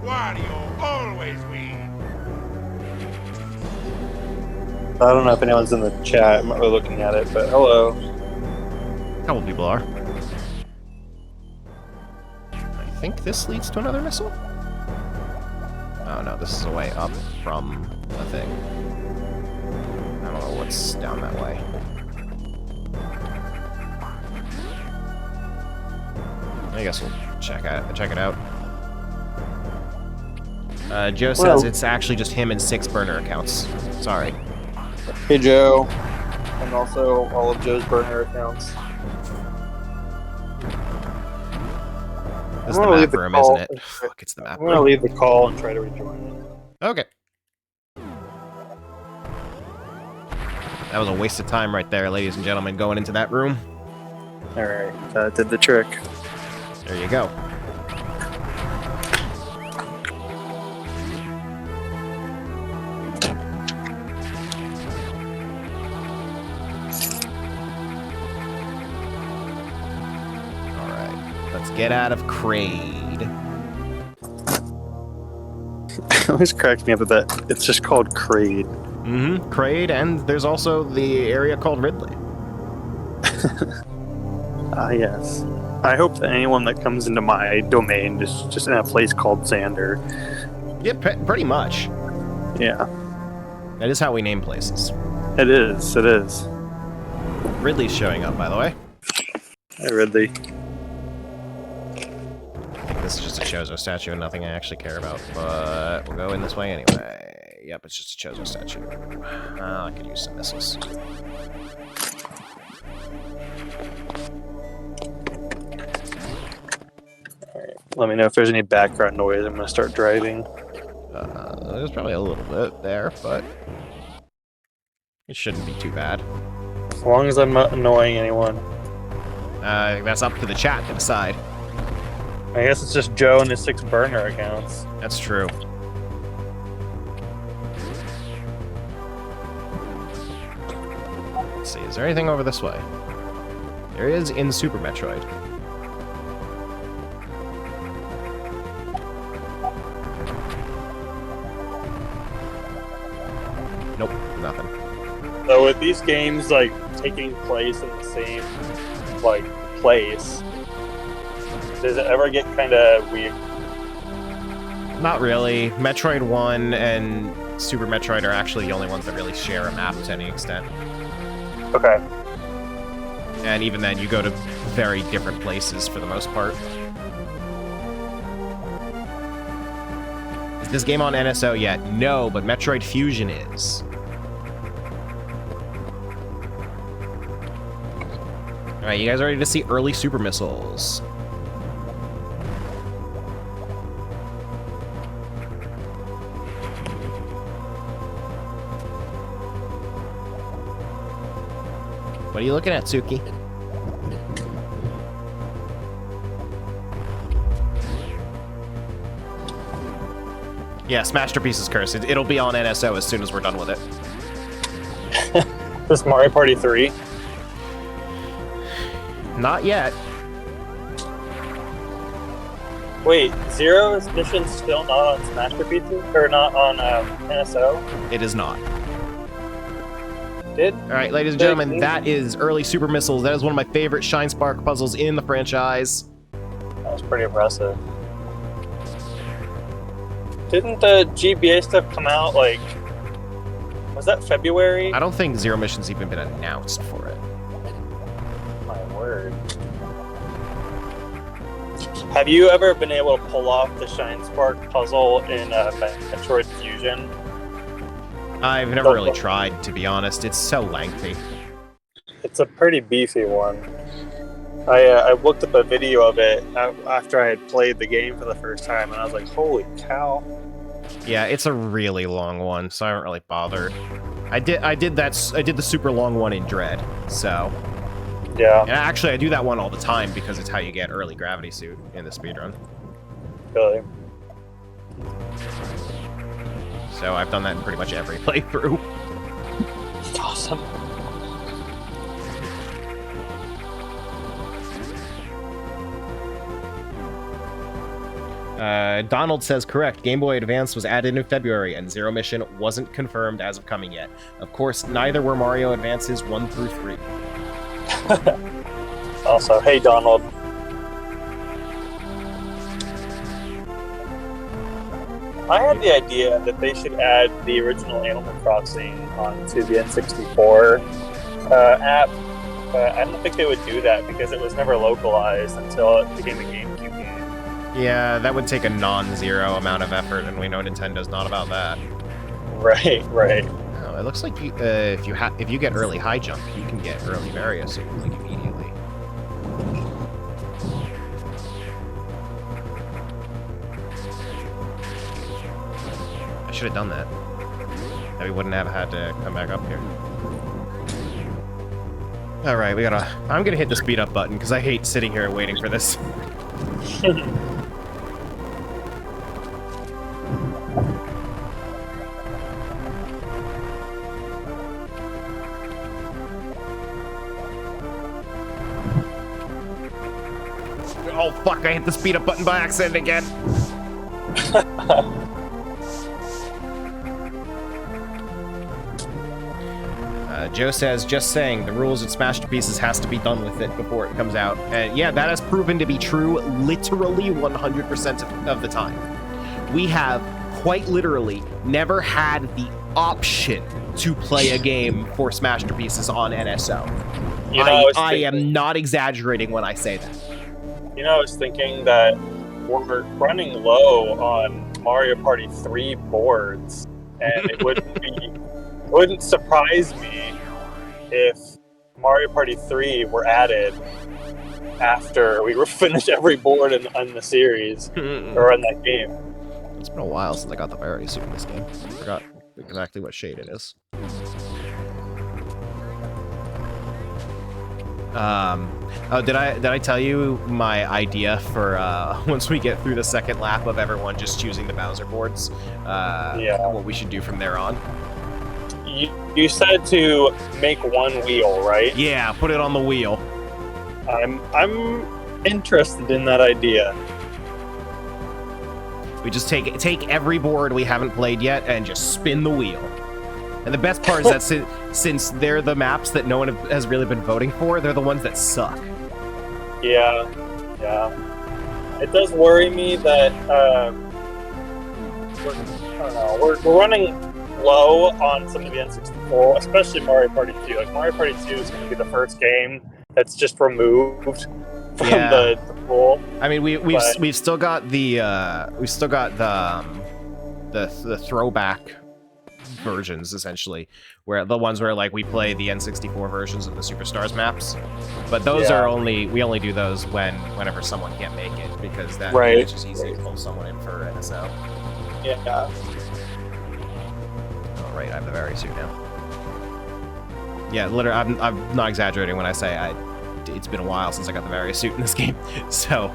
Why do you always win? I don't know if anyone's in the chat. I'm not really looking at it, but hello. A couple people are. I think this leads to another missile? Oh no, this is a way up from the thing. I don't know what's down that way. I guess we'll check it out. Joe says it's actually just him and 6 burner accounts. Sorry. Hey Joe, and also all of Joe's burner accounts. This is the map room, isn't it? Fuck, it's the map room. I'm gonna leave the call and try to rejoin it. Okay. That was a waste of time right there, ladies and gentlemen, going into that room. Alright, that did the trick. There you go. Let's get out of Kraid. It always cracks me up that it's just called Kraid. Mm-hmm. Kraid, and there's also the area called Ridley. Ah, yes. I hope that anyone that comes into my domain is just in a place called Xander. Yeah, pretty much. Yeah. That is how we name places. It is, it is. Ridley's showing up, by the way. Hi, Ridley. This is just a Chozo statue and nothing I actually care about, but we'll go in this way anyway. Yep, it's just a Chozo statue. I could use some missiles. Alright, let me know if there's any background noise. I'm gonna start driving. There's probably a little bit there, but it shouldn't be too bad. As long as I'm not annoying anyone. That's up to the chat to decide. I guess it's just Joe and his 6 burner accounts. That's true. Let's see, is there anything over this way? There is in Super Metroid. Nope, nothing. So with these games like taking place in the same like place, does it ever get kind of weird? Not really. Metroid 1 and Super Metroid are actually the only ones that really share a map to any extent. Okay. And even then, you go to very different places for the most part. Is this game on NSO yet? No, but Metroid Fusion is. Alright, you guys ready to see early super missiles? What are you looking at, Suki? Yeah, Smashterpieces curse. It'll be on NSO as soon as we're done with it. This Mario Party 3? Not yet. Wait, Zero's mission's still not on Smashterpieces? Or not on NSO? It is not. Alright, ladies and gentlemen, that is early super missiles. That is one of my favorite Shine Spark puzzles in the franchise. That was pretty impressive. Didn't the GBA stuff come out like? Was that February? I don't think Zero Mission's even been announced for it. My word. Have you ever been able to pull off the Shine Spark puzzle in Metroid Fusion? I've never really tried, to be honest. It's so lengthy. It's a pretty beefy one. I looked up a video of it after I had played the game for the first time, and I was like, holy cow. Yeah, it's a really long one, so I haven't really bothered. I did the super long one in Dread, so... Yeah. And actually, I do that one all the time because it's how you get early gravity suit in the speedrun. Really? So I've done that in pretty much every playthrough. It's awesome. Donald says correct. Game Boy Advance was added in February, and Zero Mission wasn't confirmed as of coming yet. Of course, neither were Mario Advances 1 through 3. Also, hey Donald. I had the idea that they should add the original Animal Crossing onto the N64 app, but I don't think they would do that because it was never localized until it became a GameCube game. Yeah, that would take a non-zero amount of effort, and we know Nintendo's not about that. Right. Oh, it looks like you, if you get early high jump, you can get early various like immediately. I should have done that. Then we wouldn't have had to come back up here. All right, I'm gonna hit the speed up button because I hate sitting here waiting for this. Oh fuck, I hit the speed up button by accident again. Joe says, just saying, the rules at Smashterpieces has to be done with it before it comes out. And yeah, that has proven to be true literally 100% of the time. We have, quite literally, never had the option to play a game for Smashterpieces on NSO. You know, I am not exaggerating when I say that. You know, I was thinking that we're running low on Mario Party 3 boards, and it wouldn't surprise me if Mario Party 3 were added after we were finished every board in the series or in that game. It's been a while since I got the variety suit in this game. I forgot exactly what shade it is. Oh, did I tell you my idea for once we get through the second lap of everyone just choosing the Bowser boards? Yeah. What we should do from there on? You said to make one wheel, right? Yeah, put it on the wheel. I'm interested in that idea. We just take every board we haven't played yet and just spin the wheel. And the best part is that since they're the maps that no one has really been voting for, they're the ones that suck. Yeah. It does worry me that we're running low on some of the N64, especially Mario Party 2. Like Mario Party 2 is going to be the first game that's just removed from the pool. I mean, we've still got the throwback versions, essentially, where the ones where like we play the N64 versions of the Superstars maps, but those are we only do those whenever someone can't make it, because that it's just easy to pull someone in for NSO. Yeah. Oh right, I have the various suit now. Yeah, literally, I'm not exaggerating when I say it's been a while since I got the various suit in this game, so.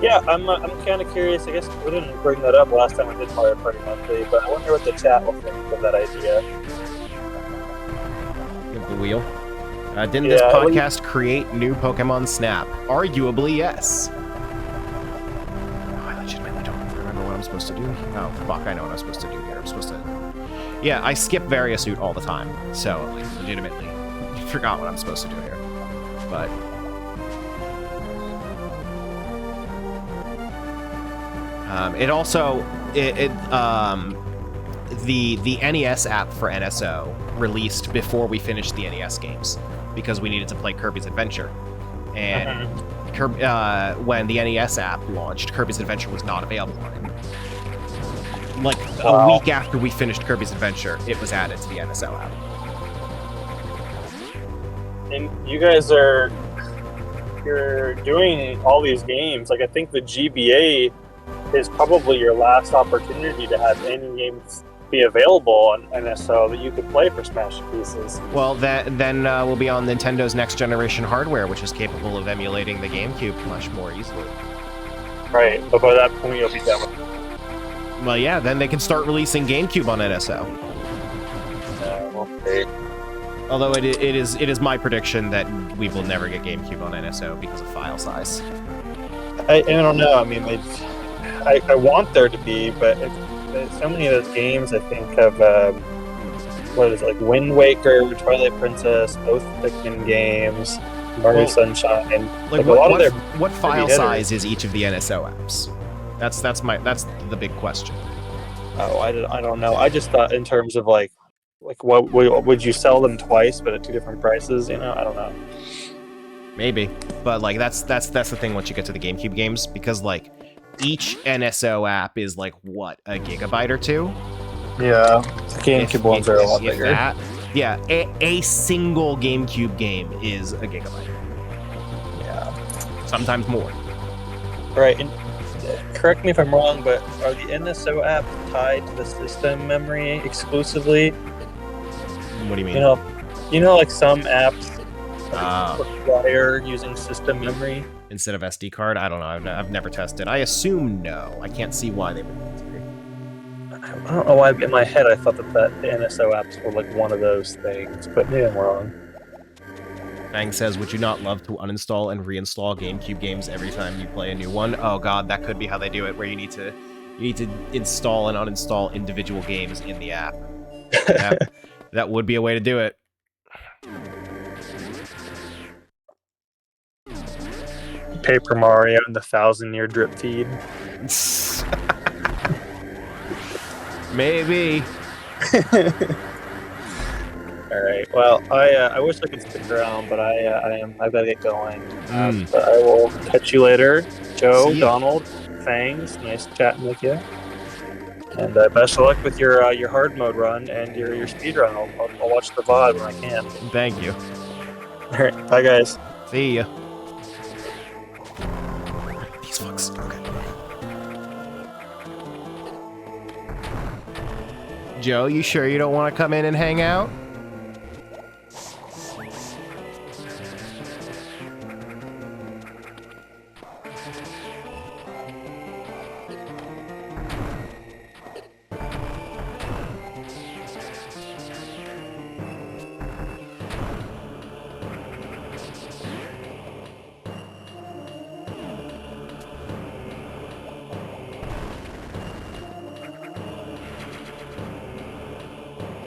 Yeah, I'm kind of curious. I guess we didn't bring that up last time we did Mario Party Monthly, but I wonder what the chat will think of that idea. The wheel. Didn't this podcast create new Pokemon Snap? Arguably, yes. Oh, I legitimately don't remember what I'm supposed to do. Oh, fuck, I know what I'm supposed to do here. I'm supposed to... Yeah, I skip Variasuit all the time, so, like, legitimately, forgot what I'm supposed to do here. But... It also the NES app for NSO released before we finished the NES games because we needed to play Kirby's Adventure, and when the NES app launched, Kirby's Adventure was not available on it. Like a week after we finished Kirby's Adventure, it was added to the NSO app. And you guys you're doing all these games. Like I think the GBA is probably your last opportunity to have any games be available on NSO that you could play for Smashterpieces. Well, then we'll be on Nintendo's next generation hardware, which is capable of emulating the GameCube much more easily. Right, but by that point you'll be done with it. Well, yeah, then they can start releasing GameCube on NSO. Okay. Although it is my prediction that we will never get GameCube on NSO because of file size. I don't know. I mean, I want there to be, but so many of those games I think have what is it, like Wind Waker, Twilight Princess, both Pikmin games, Mario Sunshine. Like a lot of their what file size is each of the NSO apps? That's the big question. Oh, I don't know. I just thought in terms of like what would you sell them twice but at two different prices? You know, I don't know. Maybe, but like that's the thing once you get to the GameCube games, because like each NSO app is like what, a gigabyte or two? Yeah, the GameCube ones are a lot bigger. Yeah, a single GameCube game is a gigabyte. Yeah, sometimes more. Right. And correct me if I'm wrong, but are the NSO apps tied to the system memory exclusively? What do you mean? You know, like some apps require using system memory instead of SD card. I don't know. I've never tested. I assume no. I can't see why they would need to be. I don't know why in my head I thought that the NSO apps were like one of those things, but maybe I'm wrong. Bang says, would you not love to uninstall and reinstall GameCube games every time you play a new one? Oh god, that could be how they do it, where you need to install and uninstall individual games in the app. That would be a way to do it. Paper Mario and the 1,000-year drip feed. Maybe. All right. Well, I wish I could stick around, but I've got to get going. But I will catch you later, Joe, Donald, Fangs. Nice chatting with you. And best of luck with your hard mode run and your speed run. I'll watch the VOD when I can. Thank you. All right. Bye, guys. See ya. These fucks. Okay. Joe, you sure you don't want to come in and hang out?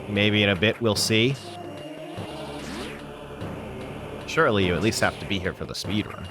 Maybe in a bit we'll see. Surely you at least have to be here for the speedrun.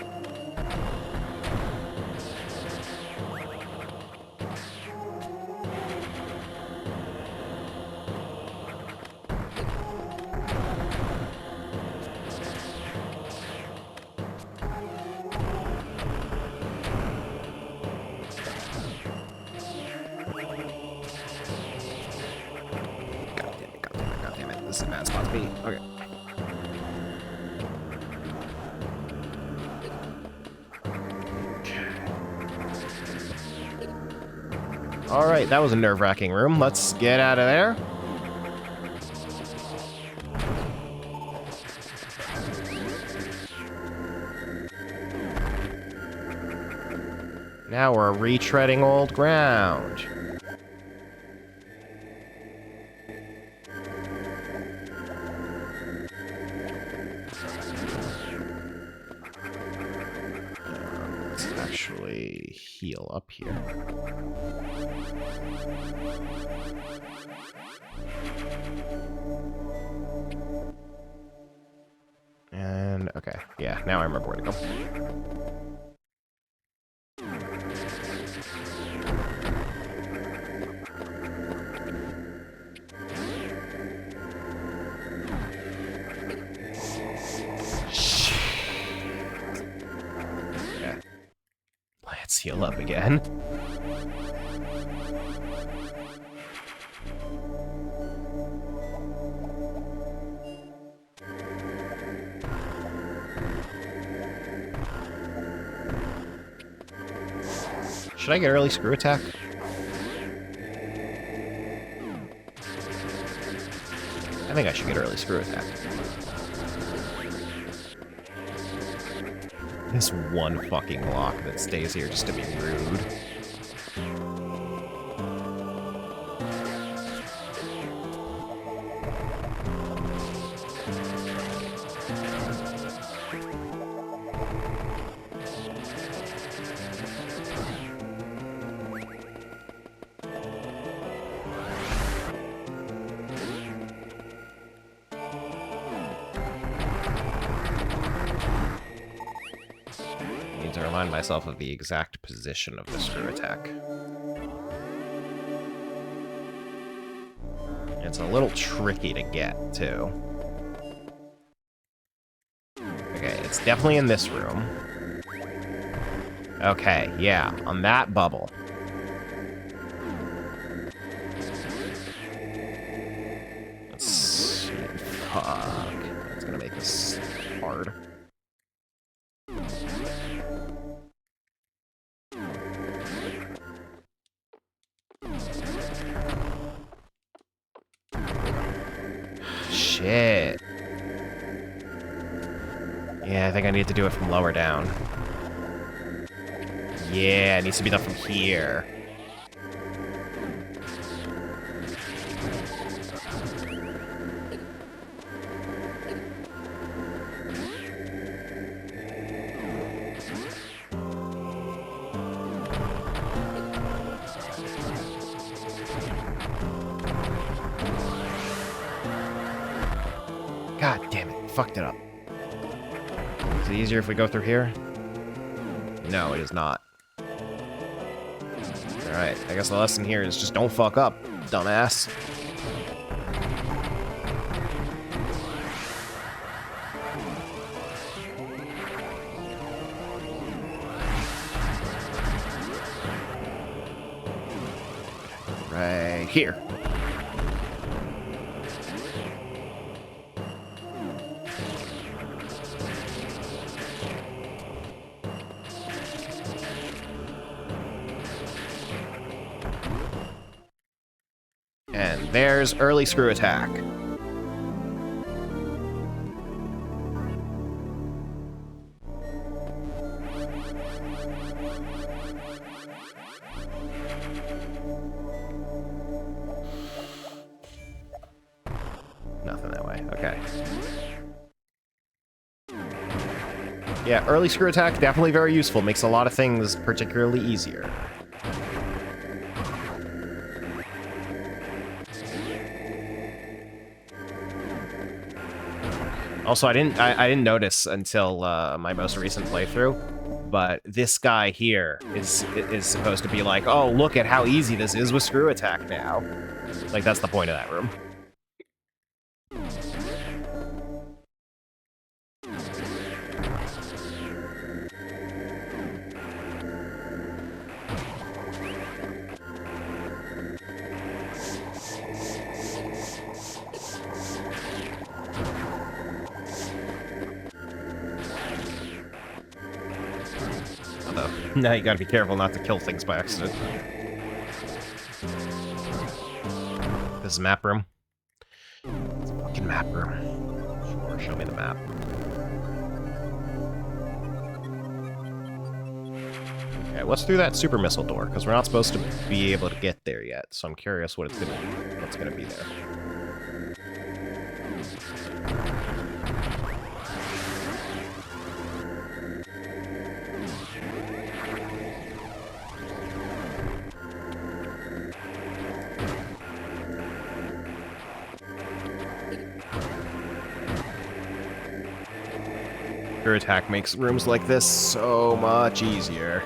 This is a bad spot to be. Okay. Alright, that was a nerve-wracking room. Let's get out of there. Now we're retreading old ground. Actually heal up here. And okay, yeah, now I remember where to go. heal up again. Should I get early screw attack? I think I should get early screw attack. This one fucking block that stays here just to be rude. Myself of the exact position of the screw attack. It's a little tricky to get, too. Okay, it's definitely in this room. Okay, yeah, on that bubble. Let's see. Fuck. That's gonna make this hard. Shit. Yeah, I think I need to do it from lower down. Yeah, it needs to be done from here. God damn it, fucked it up. Is it easier if we go through here? No, it is not. Alright, I guess the lesson here is just don't fuck up, dumbass. Right here. And there's early screw attack. Nothing that way. Okay. Yeah, early screw attack, definitely very useful. Makes a lot of things particularly easier. Also, I didn't notice until my most recent playthrough, but this guy here is supposed to be like, oh, look at how easy this is with screw attack now. Like, that's the point of that room. Now you gotta be careful not to kill things by accident. This is map room. It's a fucking map room. Sure, show me the map. Okay, what's through that super missile door? Because we're not supposed to be able to get there yet, so I'm curious what's gonna be there. Your attack makes rooms like this so much easier.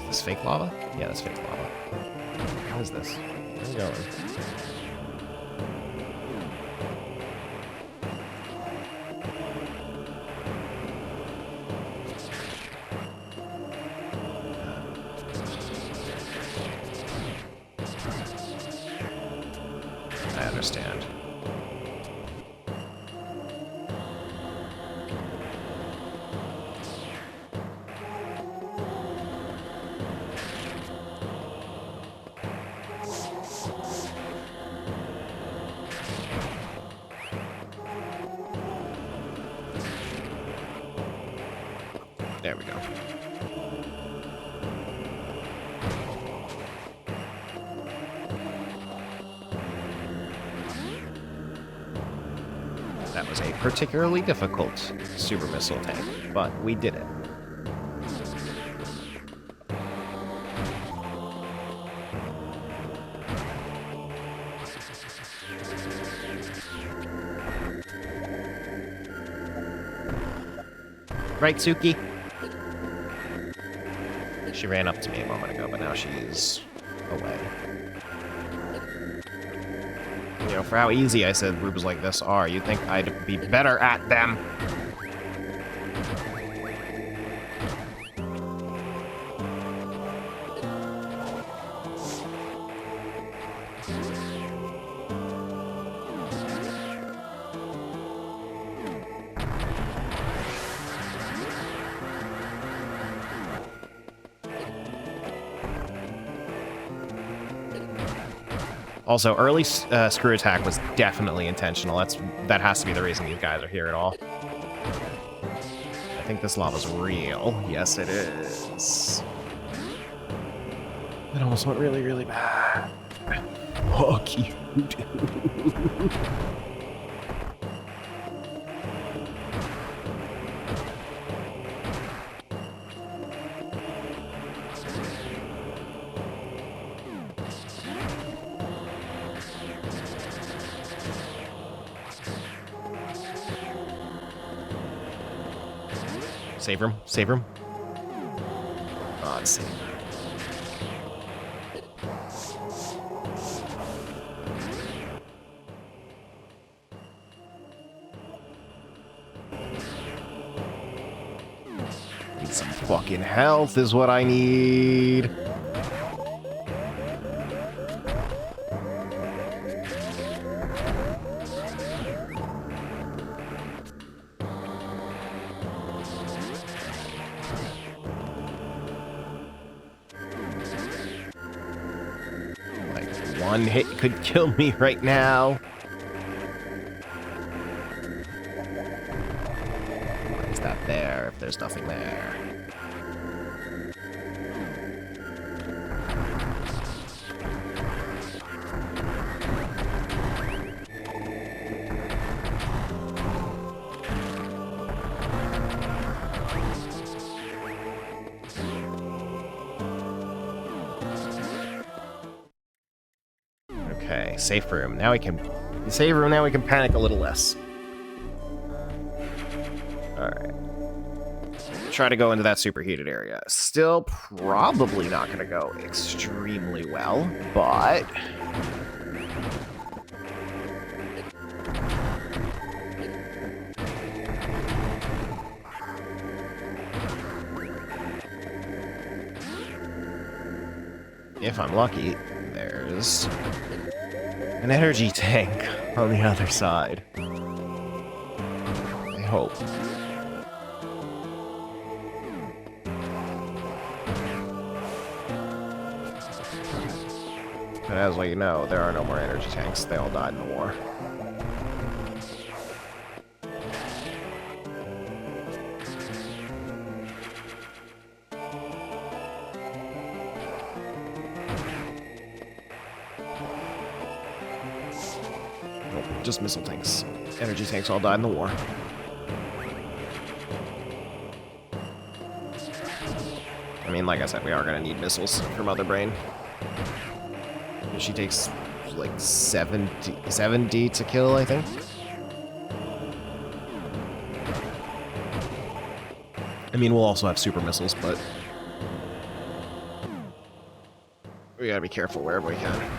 This fake lava? Yeah, that's fake lava. How is this? Where are we going? I understand. There we go. That was a particularly difficult super missile tank, but we did it. Right, Suki? She ran up to me a moment ago, but now she's away. You know, for how easy I said rubes like this are, you'd think I'd be better at them. Also, early screw attack was definitely intentional. That has to be the reason these guys are here at all. I think this lava's real. Yes, it is. It almost went really, really bad. Fuck you, dude. Save room, save room. Oh, let's see. Need some fucking health is what I need. One hit could kill me right now. Why is that there if there's nothing there? Okay, safe room. Now we can save room. Now we can panic a little less. All right. Try to go into that superheated area. Still probably not going to go extremely well, but if I'm lucky, there's an energy tank on the other side. I hope. But as well, you know, there are no more energy tanks. They all died in the war. Just missile tanks. Energy tanks all died in the war. I mean, like I said, we are going to need missiles for Mother Brain. She takes, like, 70 to kill, I think. I mean, we'll also have super missiles, but gotta be careful wherever we can.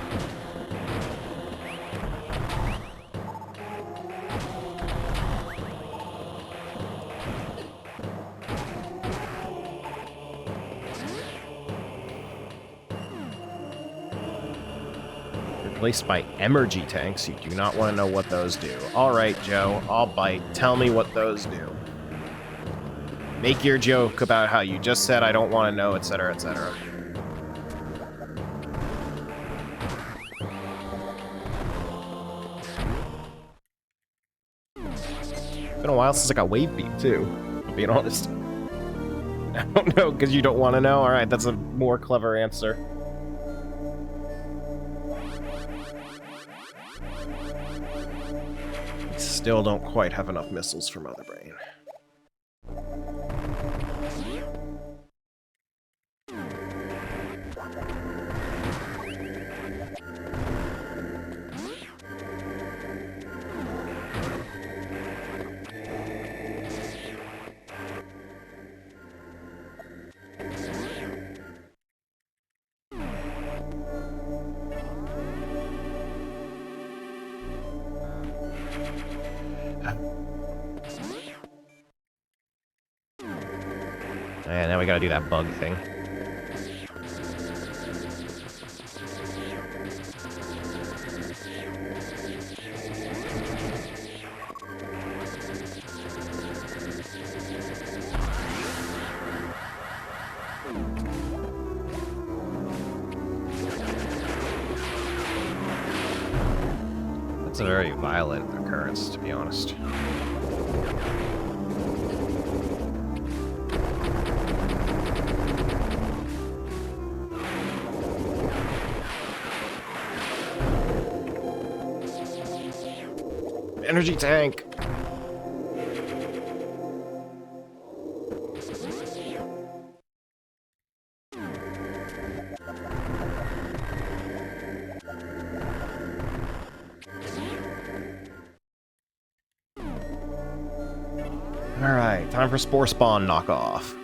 Replaced by energy tanks. You do not want to know what those do. Alright, Joe, I'll bite. Tell me what those do. Make your joke about how you just said I don't want to know, etc., etc. It's been a while since I got wave beat, too, if I'm being honest. I don't know, because you don't want to know? Alright, that's a more clever answer. Still don't quite have enough missiles for Mother Brain. And now we gotta do that bug thing. That's a very violent occurrence, to be honest. Energy tank! Alright, time for Spore Spawn knockoff.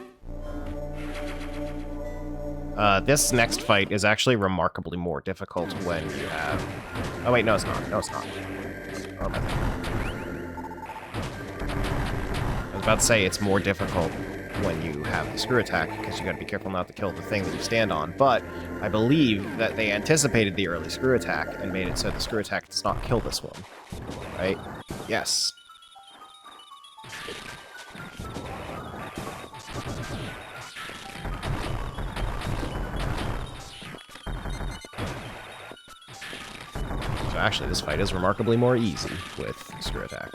This next fight is actually remarkably more difficult when you have... Oh wait, no it's not. No it's not. Oh, I was about to say it's more difficult when you have the screw attack, because you gotta be careful not to kill the thing that you stand on, but I believe that they anticipated the early screw attack and made it so the screw attack does not kill this one. Right? Yes. So actually, this fight is remarkably more easy with screw attack.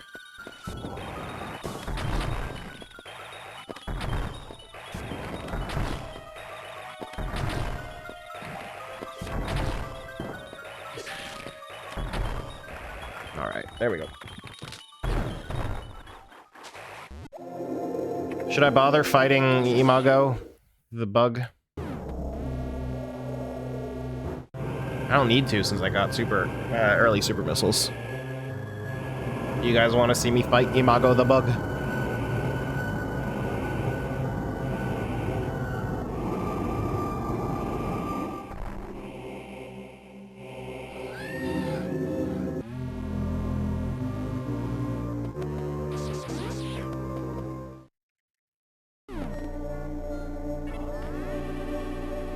Alright, there we go. Should I bother fighting Imago, the bug? I don't need to since I got early super missiles. You guys want to see me fight Imago the bug?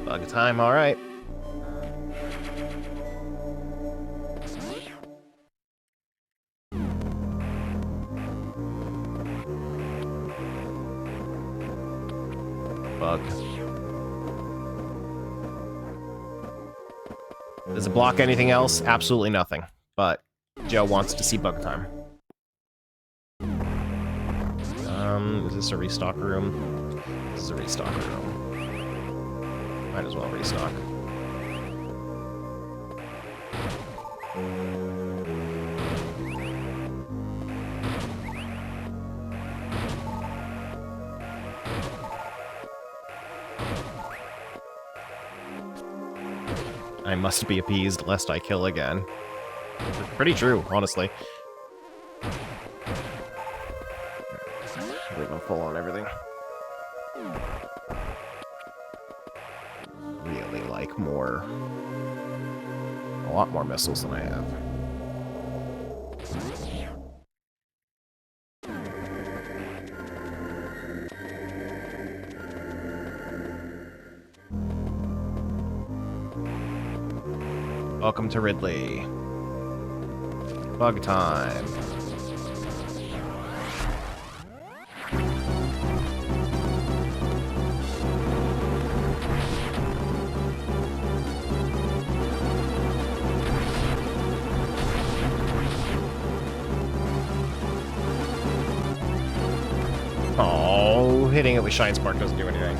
Bug time, alright. Bug. Does it block anything else? Absolutely nothing. But Joe wants to see bug time. Is this a restock room? This is a restock room. Might as well restock. I must be appeased lest I kill again. Pretty true, honestly. We're gonna full on everything. Really light. like more... a lot more missiles than I have. Welcome to Ridley. Bug time. Oh, hitting it with Shine Spark doesn't do anything.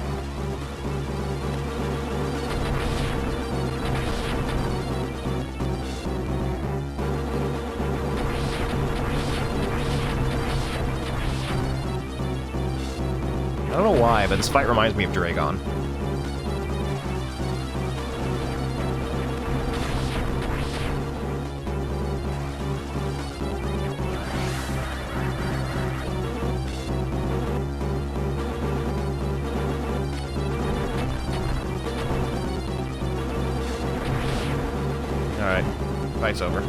I don't know why, but this fight reminds me of Dragon. Alright, fight's over.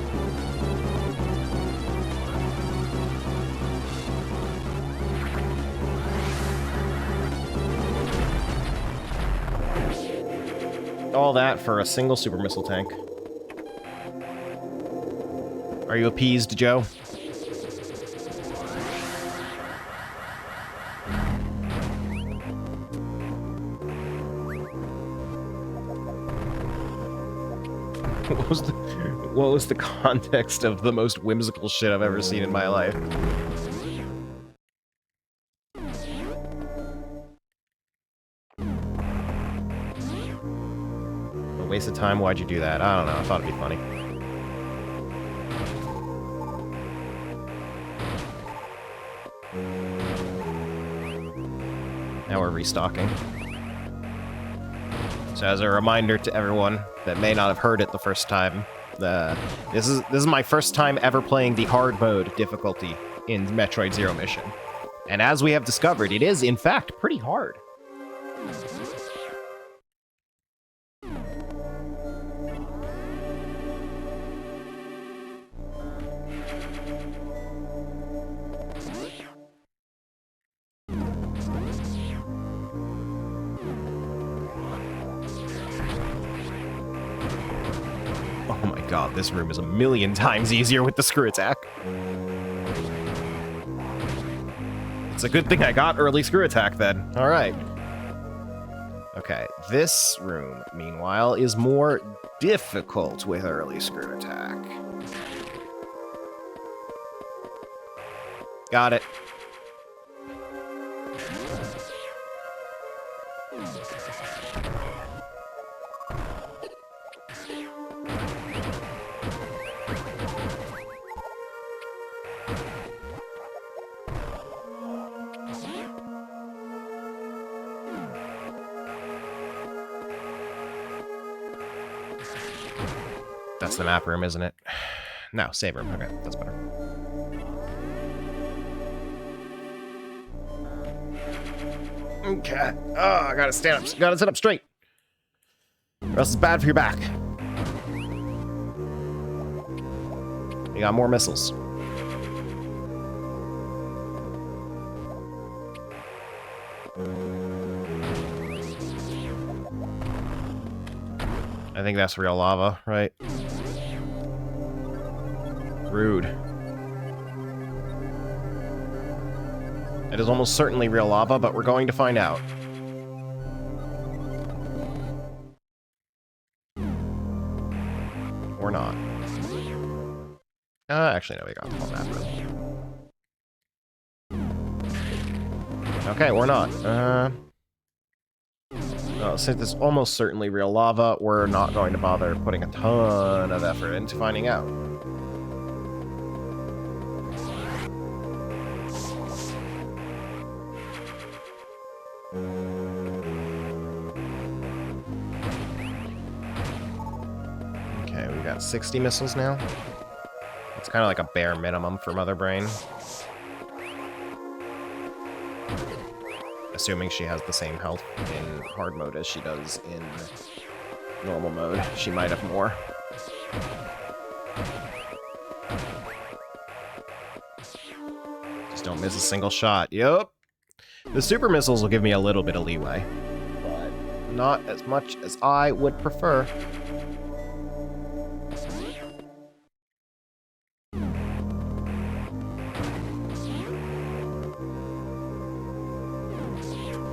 All that for a single super missile tank. Are you appeased, Joe? What was the context of the most whimsical shit I've ever seen in my life? A waste of time, why'd you do that? I don't know, I thought it'd be funny. Now we're restocking. So as a reminder to everyone that may not have heard it the first time, this is my first time ever playing the hard mode difficulty in Metroid Zero Mission. And as we have discovered, it is, in fact, pretty hard. Oh my god, this room is a million times easier with the screw attack. It's a good thing I got early screw attack then. Alright. Okay, this room, meanwhile, is more difficult with early screw attack. Got it. That's the map room, isn't it? No, save room. Okay, that's better. Okay. Oh, I gotta stand up. Gotta sit up straight. Or else it's bad for your back. You got more missiles. I think that's real lava, right? Rude. It is almost certainly real lava, but we're going to find out. Or not. Actually, no, we got the whole map room. Okay, we're not. Since it's almost certainly real lava, we're not going to bother putting a ton of effort into finding out. Okay, we got 60 missiles now. It's kind of like a bare minimum for Mother Brain. Assuming she has the same health in hard mode as she does in normal mode. She might have more. Just don't miss a single shot. Yup. The super missiles will give me a little bit of leeway, but not as much as I would prefer.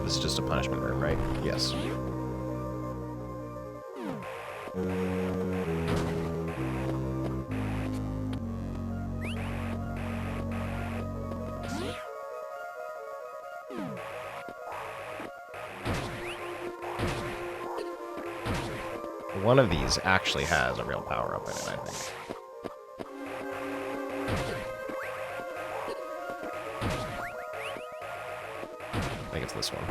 This is just a punishment room, right? Yes. One of these actually has a real power-up in it, I think. I think it's this one.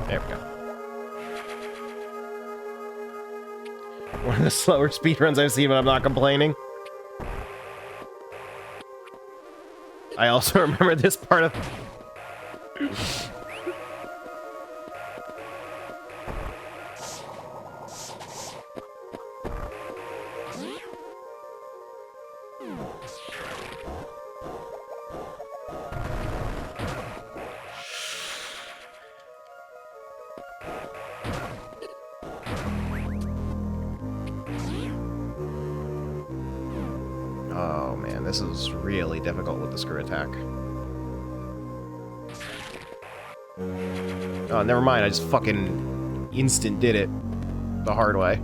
There we go. One of the slower speedruns I've seen, but I'm not complaining. I also remember this part of... Oh man, this is really difficult with the screw attack. Oh, never mind, I just fucking instant did it the hard way.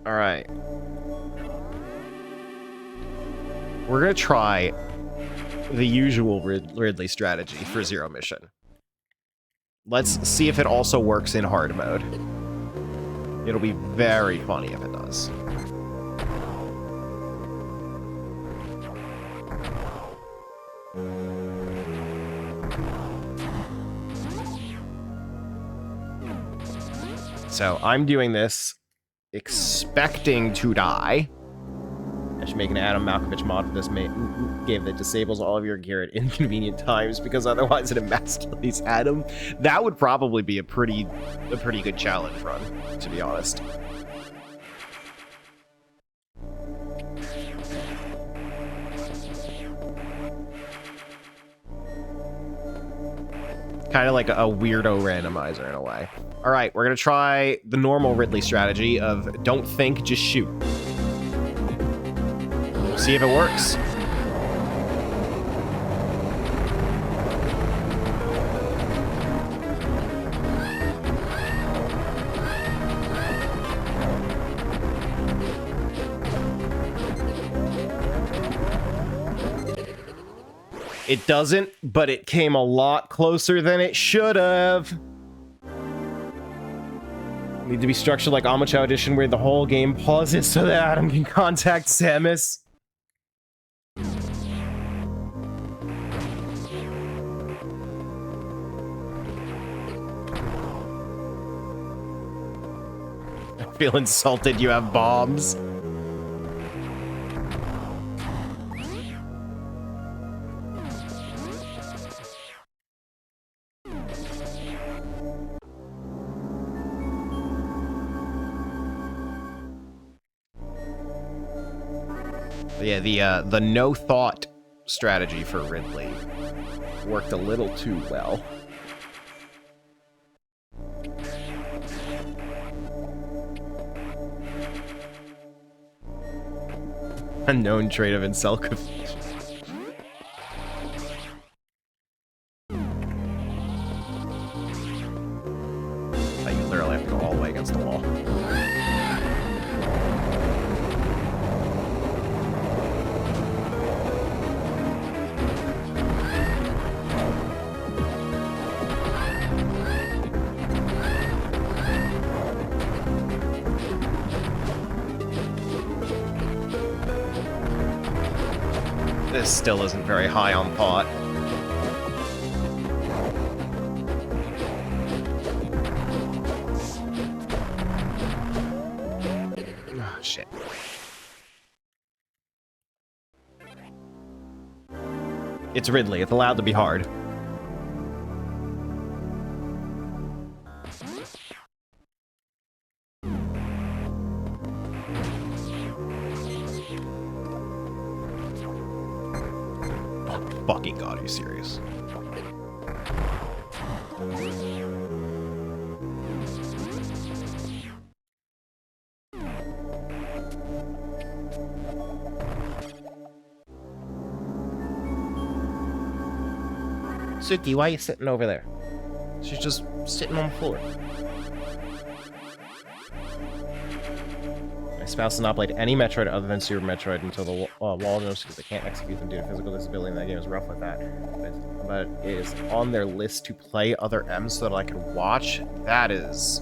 Alright. We're gonna try the usual Ridley strategy for Zero Mission. Let's see if it also works in hard mode. It'll be very funny if it does. So I'm doing this expecting to die. I should make an Adam Malkovich mod for this game that disables all of your gear at inconvenient times because otherwise it emasculates Adam. That would probably be a pretty good challenge run, to be honest. Kind of like a weirdo randomizer in a way. All right, we're gonna try the normal Ridley strategy of don't think, just shoot. See if it works. It doesn't, but it came a lot closer than it should have. Need to be structured like Amateur Edition where the whole game pauses so that Adam can contact Samus. I feel insulted you have bombs. Yeah, the no thought strategy for Ridley worked a little too well. A known trait of Inselkovich. You literally have to go all the way against the wall. This still isn't very high on pot. Oh, shit. It's Ridley. It's allowed to be hard. Fucking god, are you serious? Suki, why are you sitting over there? She's just sitting on the floor. My spouse has not played any Metroid other than Super Metroid until the wall notice because they can't execute them due to physical disability, and that game is rough with that. But it is on their list to play other M's so that I can watch. That is...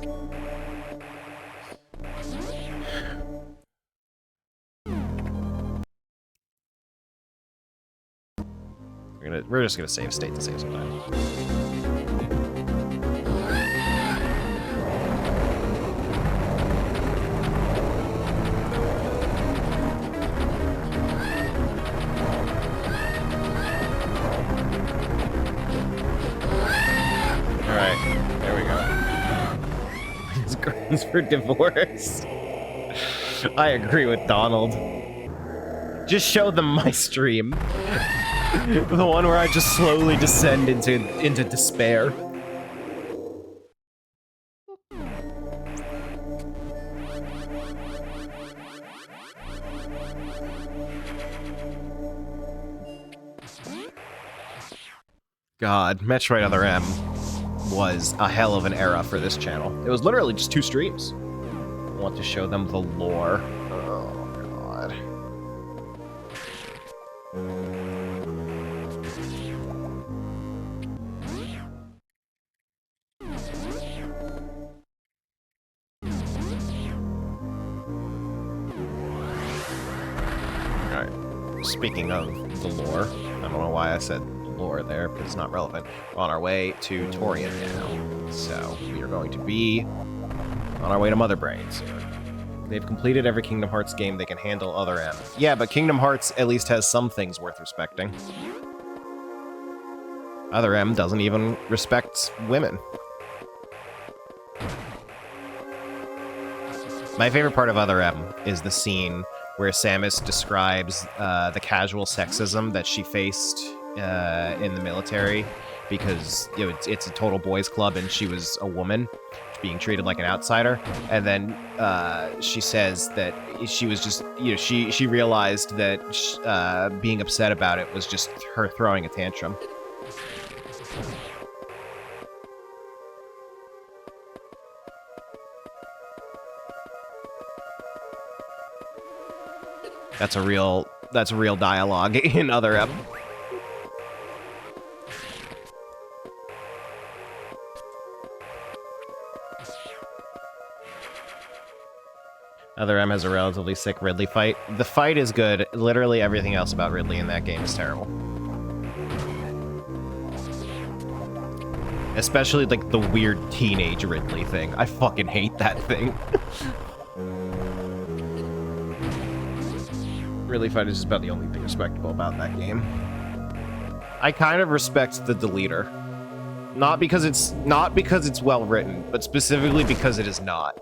We're just gonna save state to save some time. Alright, there we go. His grounds for divorce. I agree with Donald. Just show them my stream. The one where I just slowly descend into despair. God, Metroid Other M was a hell of an era for this channel. It was literally just 2 streams. I want to show them the lore. Oh, God. Speaking of the lore, I don't know why I said lore there, because it's not relevant. We're on our way to Torian now, so we are going to be on our way to Mother Brain soon. They've completed every Kingdom Hearts game they can handle Other M. Yeah, but Kingdom Hearts at least has some things worth respecting. Other M doesn't even respect women. My favorite part of Other M is the scene where Samus describes the casual sexism that she faced in the military because it's a total boys club and she was a woman being treated like an outsider. And then she says that she was just, she realized that being upset about it was just her throwing a tantrum. That's a real dialogue in Other M. Other M has a relatively sick Ridley fight. The fight is good. Literally everything else about Ridley in that game is terrible. Especially like the weird teenage Ridley thing. I fucking hate that thing. Ridley fight is just about the only thing respectable about that game. I kind of respect the deleter. Not because it's well written, but specifically because it is not.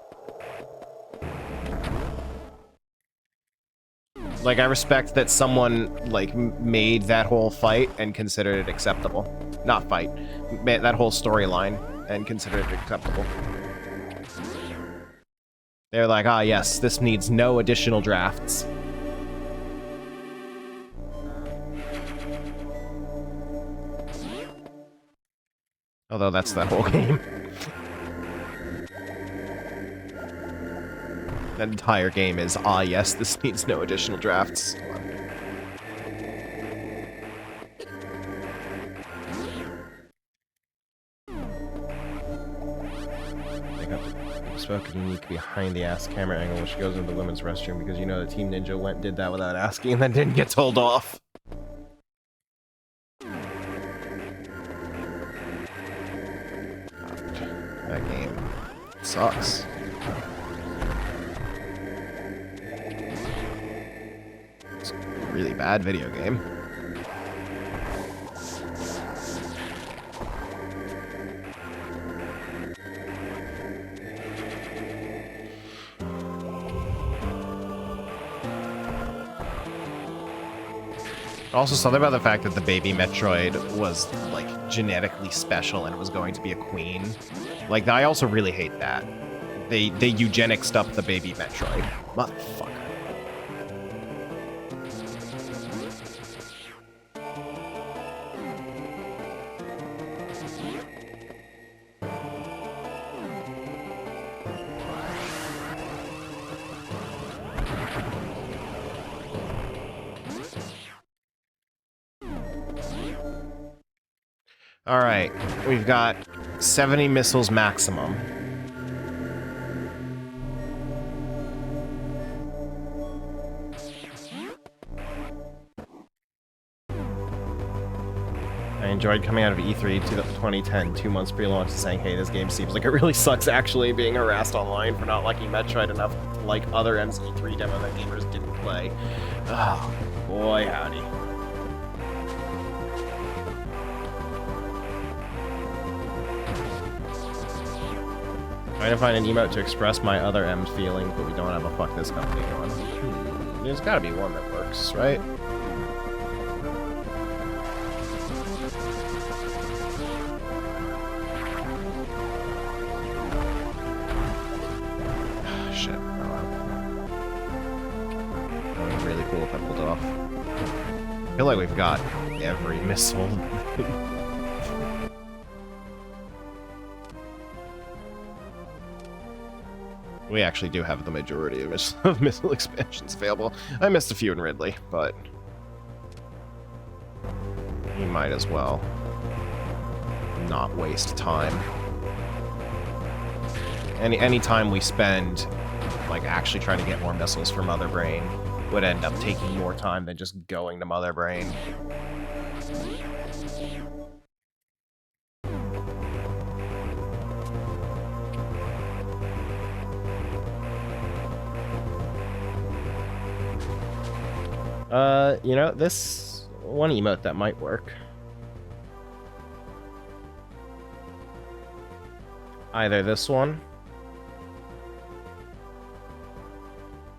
Like, I respect that someone, like, made that whole fight and considered it acceptable. Not fight. That whole storyline and considered it acceptable. They're like, ah, yes, this needs no additional drafts. Although that's that whole game. That entire game is, ah yes, this needs no additional drafts. Spoken unique behind the ass camera angle which goes into the women's restroom because you know the Team Ninja did that without asking and then didn't get told off. sucks. It's a really bad video game. Also, something about the fact that the baby Metroid was, like, genetically special and was going to be a queen. Like, I also really hate that. They eugenicsed up the baby Metroid. Motherfucker. Alright, we've got 70 missiles maximum. I enjoyed coming out of E3 2010, 2 months pre-launch, saying, hey, this game seems like it really sucks actually, being harassed online for not liking Metroid enough to like other MCE3 demo that gamers didn't play. Oh, boy howdy. Trying to find an emote to express my other M's feelings, but we don't have a fuck this company going. There's gotta be one that works, right? Shit. Oh, well. That would be really cool if I pulled it off. I feel like we've got every missile. We actually do have the majority of missile expansions available. I missed a few in Ridley, but you might as well not waste time. Any time we spend like actually trying to get more missiles for Mother Brain would end up taking more time than just going to Mother Brain. You know, this one emote that might work. Either this one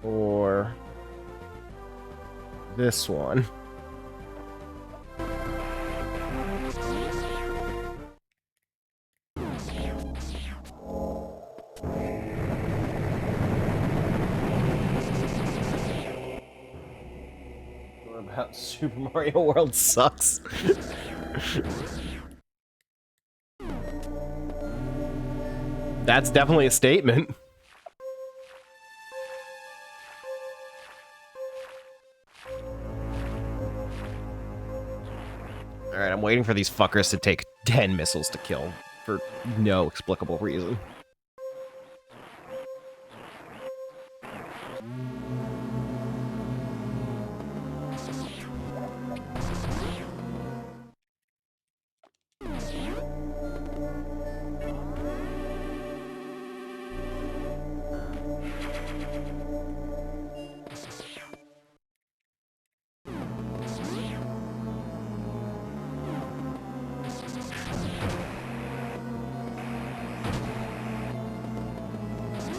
or this one. Super Mario World sucks. That's definitely a statement. Alright, I'm waiting for these fuckers to take 10 missiles to kill for no explicable reason.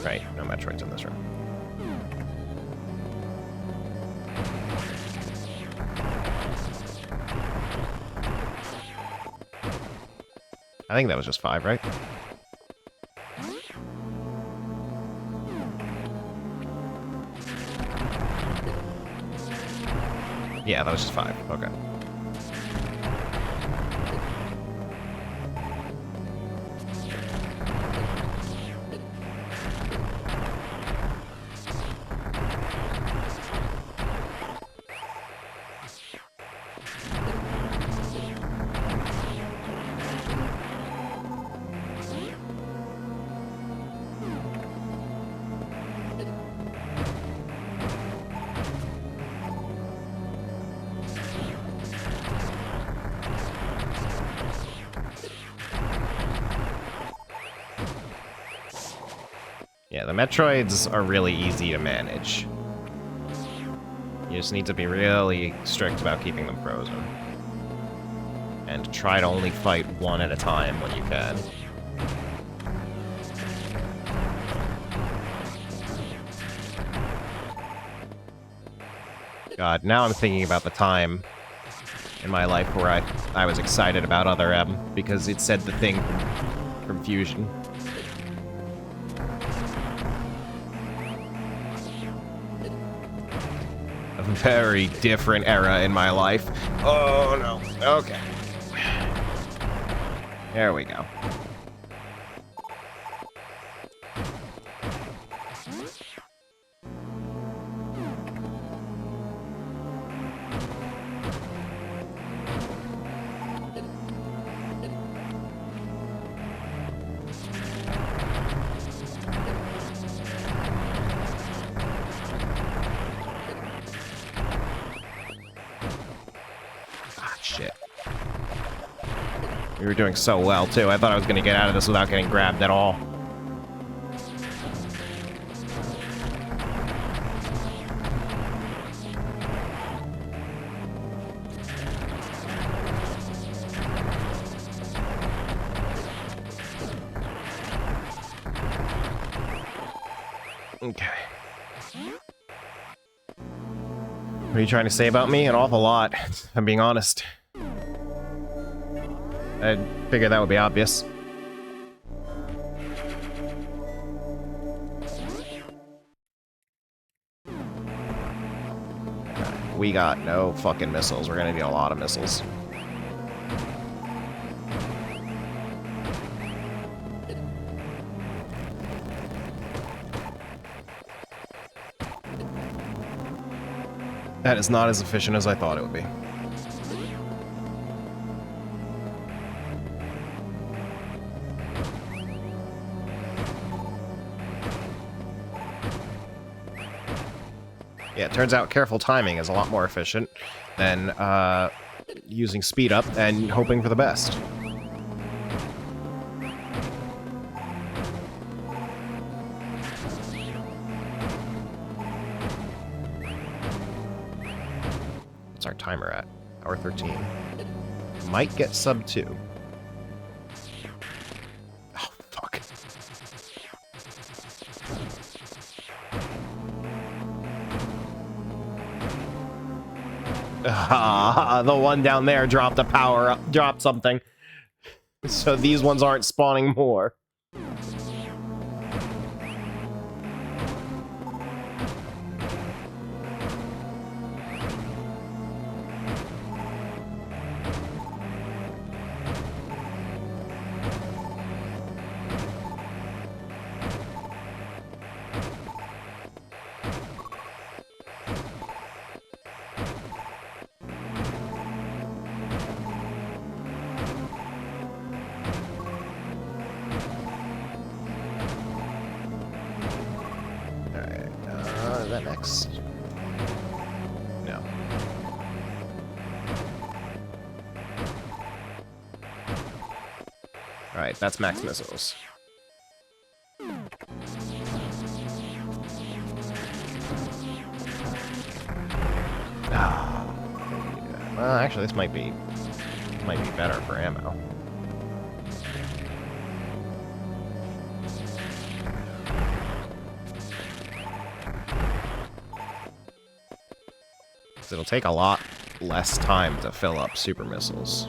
Right, no Metroids in this room. I think that was just 5, right? Yeah, that was just 5. Okay. Yeah, the Metroids are really easy to manage. You just need to be really strict about keeping them frozen. And try to only fight one at a time when you can. God, now I'm thinking about the time in my life where I was excited about Other M because it said the thing from Fusion. A very different era in my life. Oh no. Okay. There we go. Shit. We were doing so well, too. I thought I was going to get out of this without getting grabbed at all. Okay. What are you trying to say about me? An awful lot, if I'm being honest. I figured that would be obvious. We got no fucking missiles. We're gonna need a lot of missiles. That is not as efficient as I thought it would be. Yeah, it turns out careful timing is a lot more efficient than using speed up and hoping for the best. What's our timer at? Hour 13. Might get sub 2. Oh, fuck. The one down there dropped a power up, dropped something. So these ones aren't spawning more. Next. No. Alright, that's max missiles. Well, actually, this might be better for ammo. It'll take a lot less time to fill up super missiles.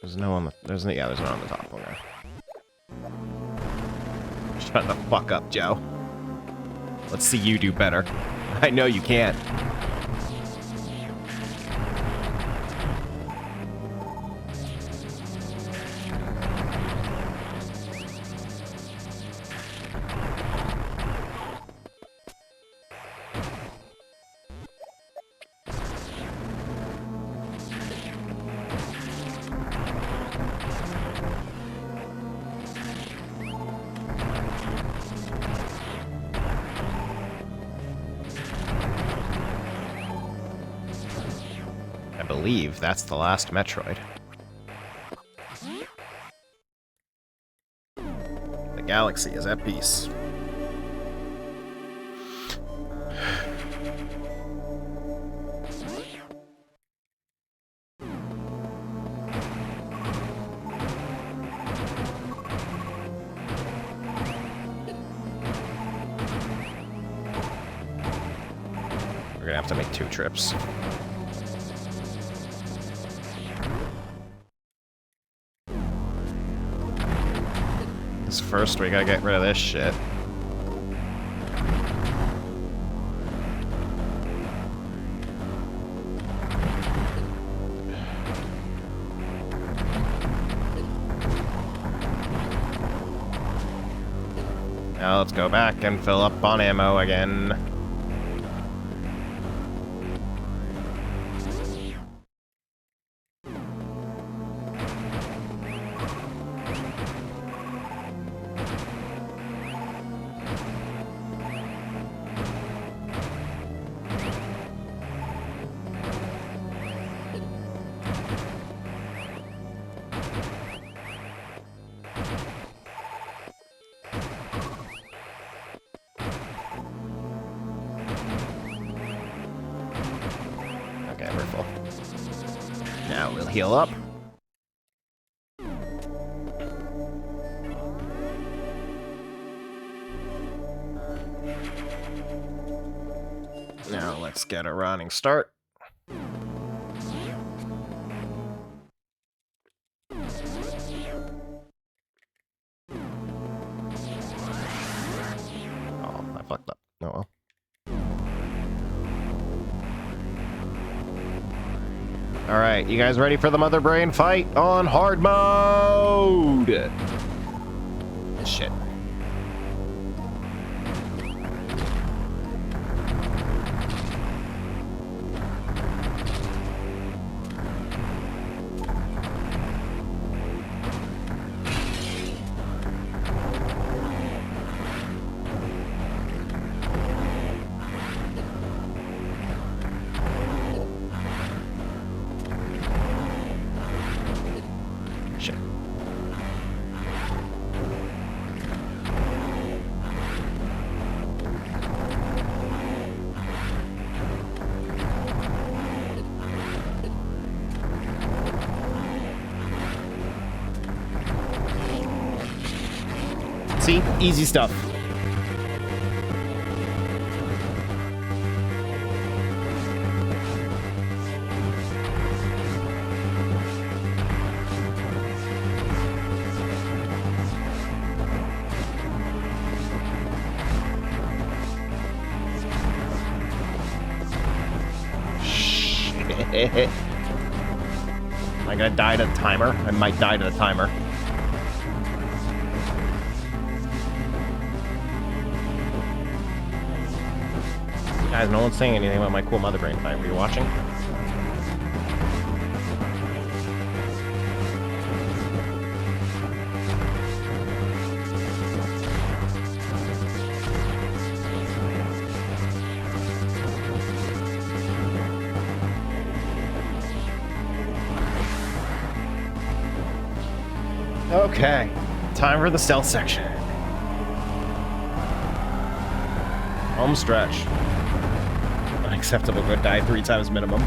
There's no on the... There's no on the top. Okay. Shut the fuck up, Joe. Let's see you do better. I know you can't. I believe that's the last Metroid. The galaxy is at peace. We're gonna have to make 2 trips. First, we gotta get rid of this shit. Now let's go back and fill up on ammo again. Okay, we're full. Now we'll heal up. Now let's get a running start. Oh, I fucked up. Oh well. Alright, you guys ready for the Mother Brain fight on hard mode? Shit. Shit. See? Easy stuff. Am I gonna die to the timer? I might die to the timer. Guys, no one's saying anything about my cool Mother Brain fight. Were you watching? Okay, time for the stealth section. Home stretch. Unacceptable, good die 3 times minimum.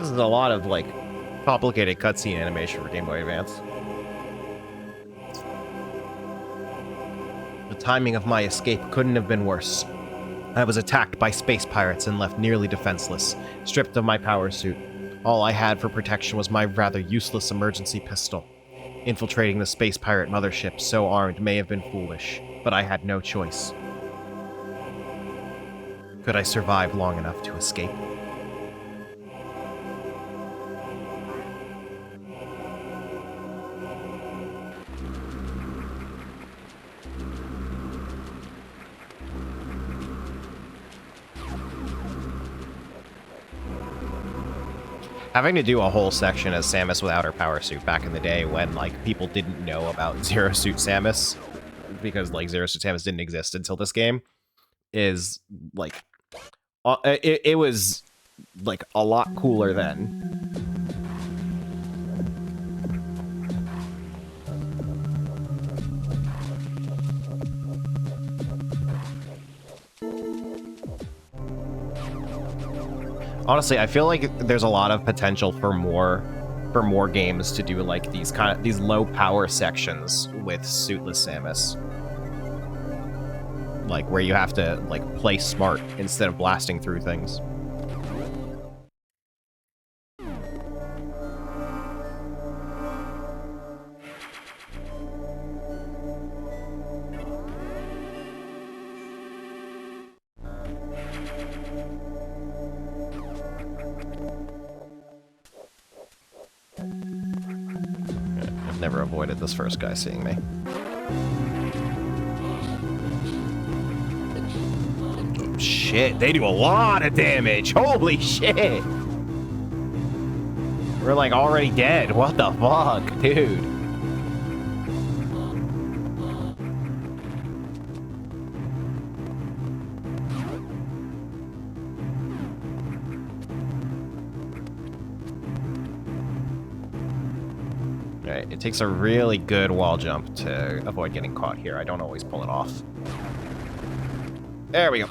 This is a lot of, like, complicated cutscene animation for Game Boy Advance. The timing of my escape couldn't have been worse. I was attacked by space pirates and left nearly defenseless, stripped of my power suit. All I had for protection was my rather useless emergency pistol. Infiltrating the space pirate mothership so armed may have been foolish, but I had no choice. Could I survive long enough to escape? Having to do a whole section as Samus without her power suit back in the day when, like, people didn't know about Zero Suit Samus, because, like, Zero Suit Samus didn't exist until this game, is, like, it was, like, a lot cooler then. Honestly, I feel like there's a lot of potential for more games to do like these low power sections with suitless Samus. Like where you have to like play smart instead of blasting through things. Never avoided this first guy seeing me. Oh, shit, they do a lot of damage. Holy shit. We're like already dead. What the fuck, dude? It takes a really good wall jump to avoid getting caught here. I don't always pull it off. There we go.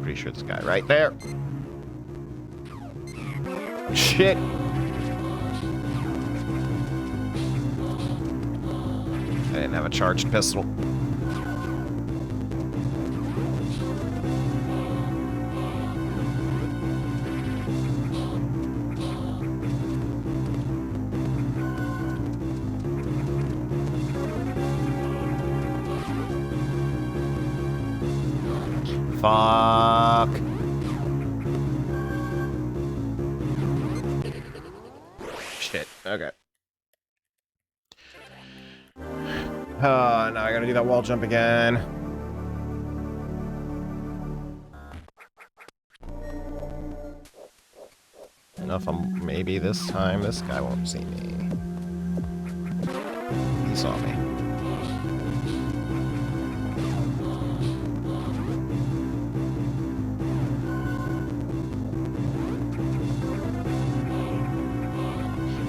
Pretty sure this guy right there. Shit. I didn't have a charged pistol. Fuck. Shit. Okay. Now I gotta do that wall jump again. Enough. Maybe this time this guy won't see me. He saw me.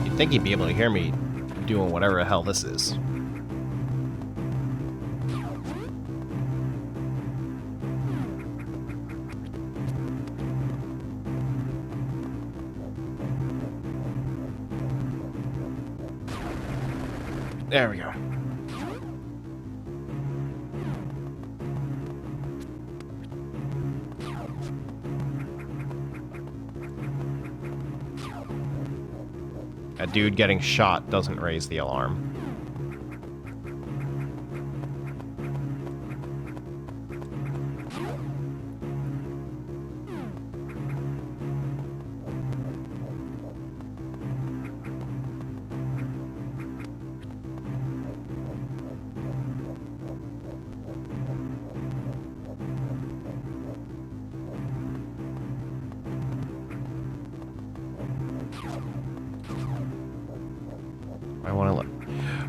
I think he'd be able to hear me doing whatever the hell this is. There we go. A dude getting shot doesn't raise the alarm. I want to look.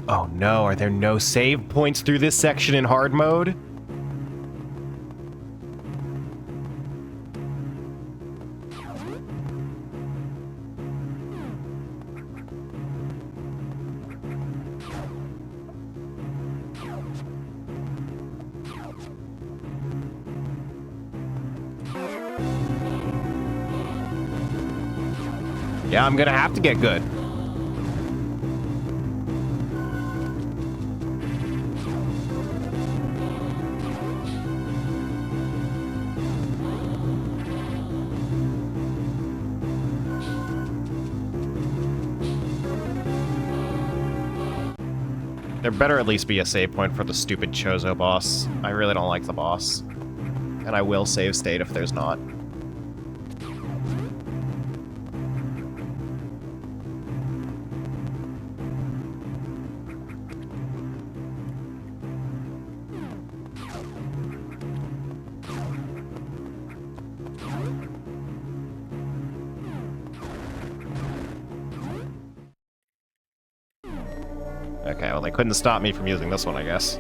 Oh no, are there no save points through this section in hard mode? Yeah, I'm gonna have to get good. There better at least be a save point for the stupid Chozo boss. I really don't like the boss. And I will save state if there's not. Okay, well, they couldn't stop me from using this one, I guess.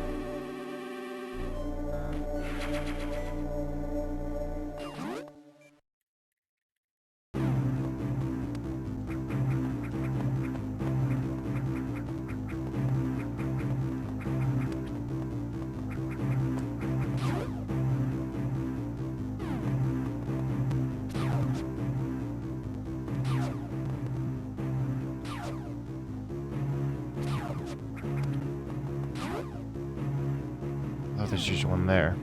Oh, there's usually one there.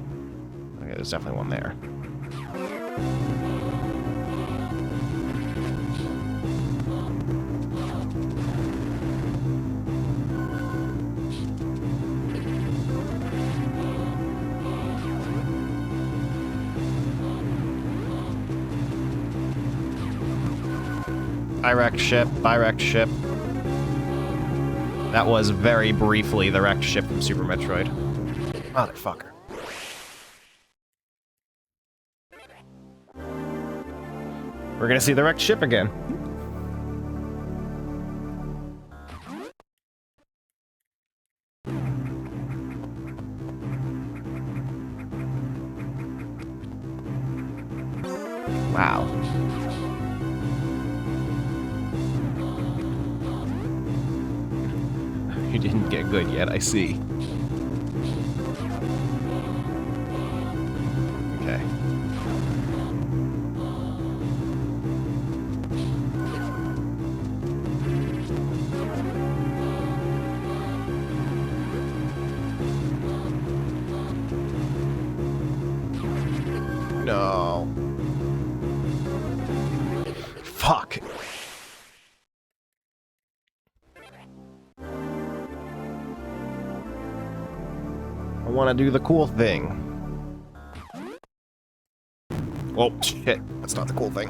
Okay, there's definitely one there. I wrecked ship, I wrecked ship. That was very briefly the wrecked ship from Super Metroid. Motherfucker. We're gonna see the wrecked ship again. Wow. You didn't get good yet, I see. Okay. No. Fuck. I want to do the cool thing. Oh, shit. That's not the cool thing.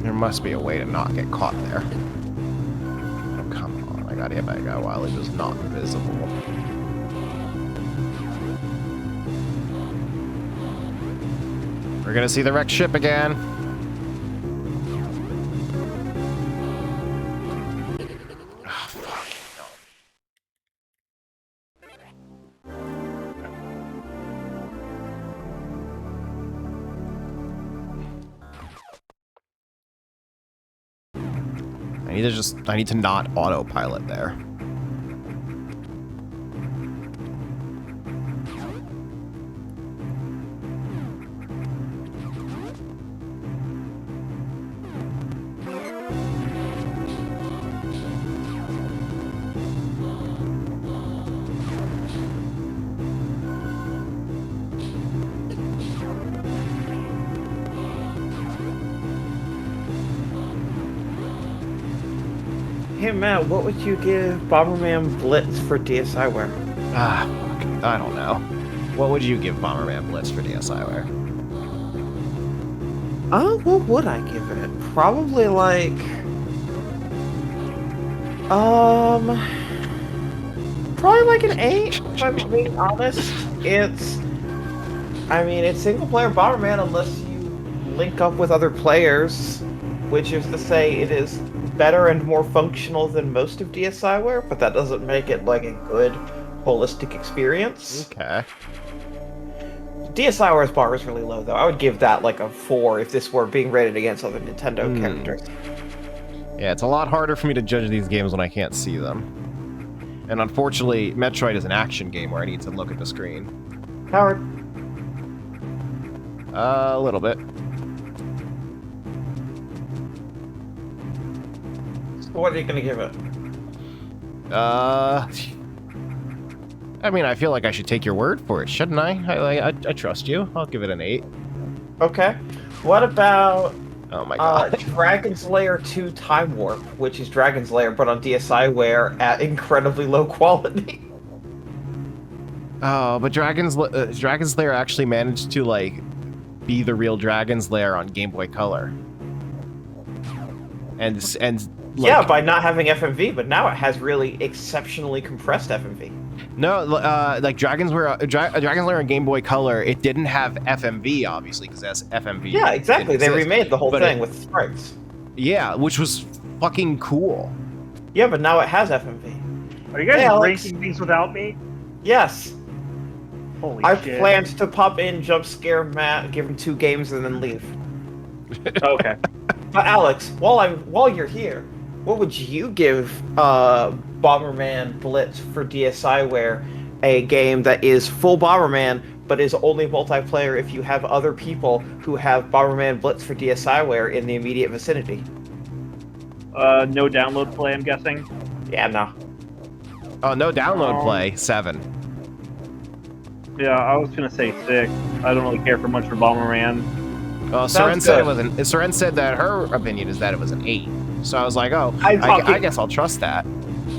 There must be a way to not get caught there. Oh, come on. I gotta hit that guy while he was not visible. We're gonna see the wrecked ship again. Oh, fuck. I need to not autopilot there. Hey Matt, what would you give Bomberman Blitz for DSiWare? Ah, fuck. I don't know. What would you give Bomberman Blitz for DSiWare? What would I give it? Probably like... Probably like an 8, if I'm being honest. It's single-player Bomberman unless you link up with other players, which is to say it is better and more functional than most of DSiWare, but that doesn't make it like a good holistic experience. Okay. DSiWare's bar is really low, though. I would give that like a 4 if this were being rated against other Nintendo characters. Yeah, it's a lot harder for me to judge these games when I can't see them. And unfortunately, Metroid is an action game where I need to look at the screen. Howard? A little bit. So what are you gonna give it? I mean, I feel like I should take your word for it, shouldn't I? I trust you. I'll give it an 8. Okay. What about Oh my god. Dragon's Lair 2 Time Warp, which is Dragon's Lair but on DSiWare at incredibly low quality? Oh, but Dragon's Lair actually managed to like be the real Dragon's Lair on Game Boy Color. And like, yeah, by not having FMV, but now it has really exceptionally compressed FMV. No, like Dragon's Lair on Game Boy Color, it didn't have FMV obviously because that's FMV. Yeah, exactly. They remade the whole thing with sprites. Yeah, which was fucking cool. Yeah, but now it has FMV. Are you guys Hey, ranking things without me? Yes. Holy I shit. planned to pop in, jump scare Matt, give him 2 games, and then leave. Okay. But Alex, while you're here, what would you give Bomberman Blitz for DSiWare, a game that is full Bomberman, but is only multiplayer if you have other people who have Bomberman Blitz for DSiWare in the immediate vicinity? No download play, I'm guessing? Yeah, no. Oh, no download play, 7. Yeah, I was gonna say 6. I don't really care for much for Bomberman. Seren said it was an. Seren said that her opinion is that it was an 8. So I was like, oh, I guess I'll trust that.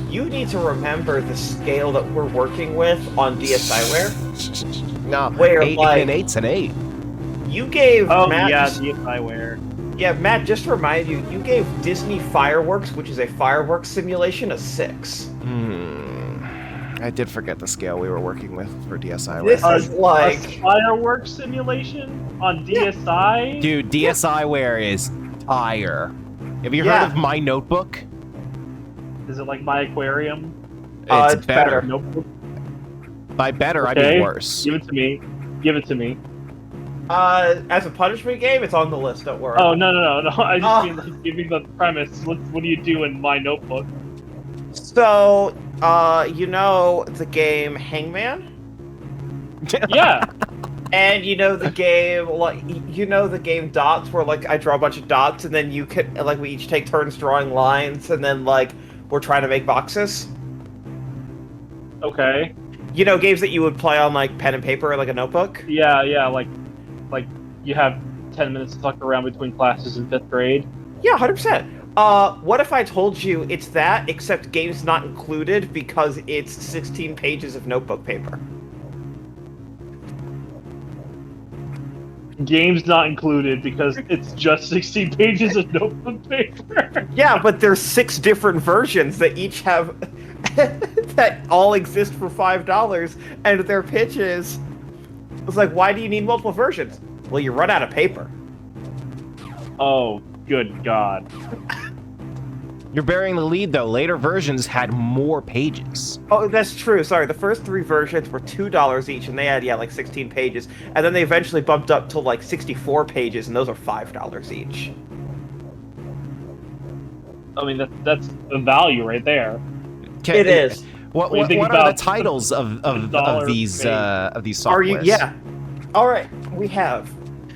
You need to remember the scale that we're working with on DSiWare. No, where 8 like and an 8's an 8. You gave Matt. Yeah, DSiWare. Yeah, Matt. Just to remind you, you gave Disney Fireworks, which is a fireworks simulation, a 6. I did forget the scale we were working with for DSiWare. This is like a fireworks simulation on DSi. Dude, DSiWare is tire. Have you heard of My Notebook? Is it like My Aquarium? It's better. Notebook. By better, I mean worse. Give it to me. Give it to me. As a punishment game, it's on the list. Don't worry. Oh no. I just mean like, give me the premise. What do you do in My Notebook? So, you know the game Hangman? Yeah. And you know the game, like, you know the game Dots, where like I draw a bunch of dots, and then you can like we each take turns drawing lines, and then like we're trying to make boxes. Okay. You know games that you would play on like pen and paper, or, like a notebook. Yeah, like you have 10 minutes to fuck around between classes in 5th grade. Yeah, 100%. What if I told you it's that, except games not included because it's 16 pages of notebook paper? Games not included because it's just 16 pages of notebook paper. Yeah, but there's 6 different versions that each have that all exist for $5, and their pitch is it's like, why do you need multiple versions? Well, you run out of paper. Oh, good God. You're burying the lead, though. Later versions had more pages. Oh, that's true. Sorry, the first 3 versions were $2 each, and they had, like 16 pages. And then they eventually bumped up to, like, 64 pages, and those are $5 each. I mean, that's a value right there. It is. What are the titles of these softwares? Are you? Yeah. All right, we have.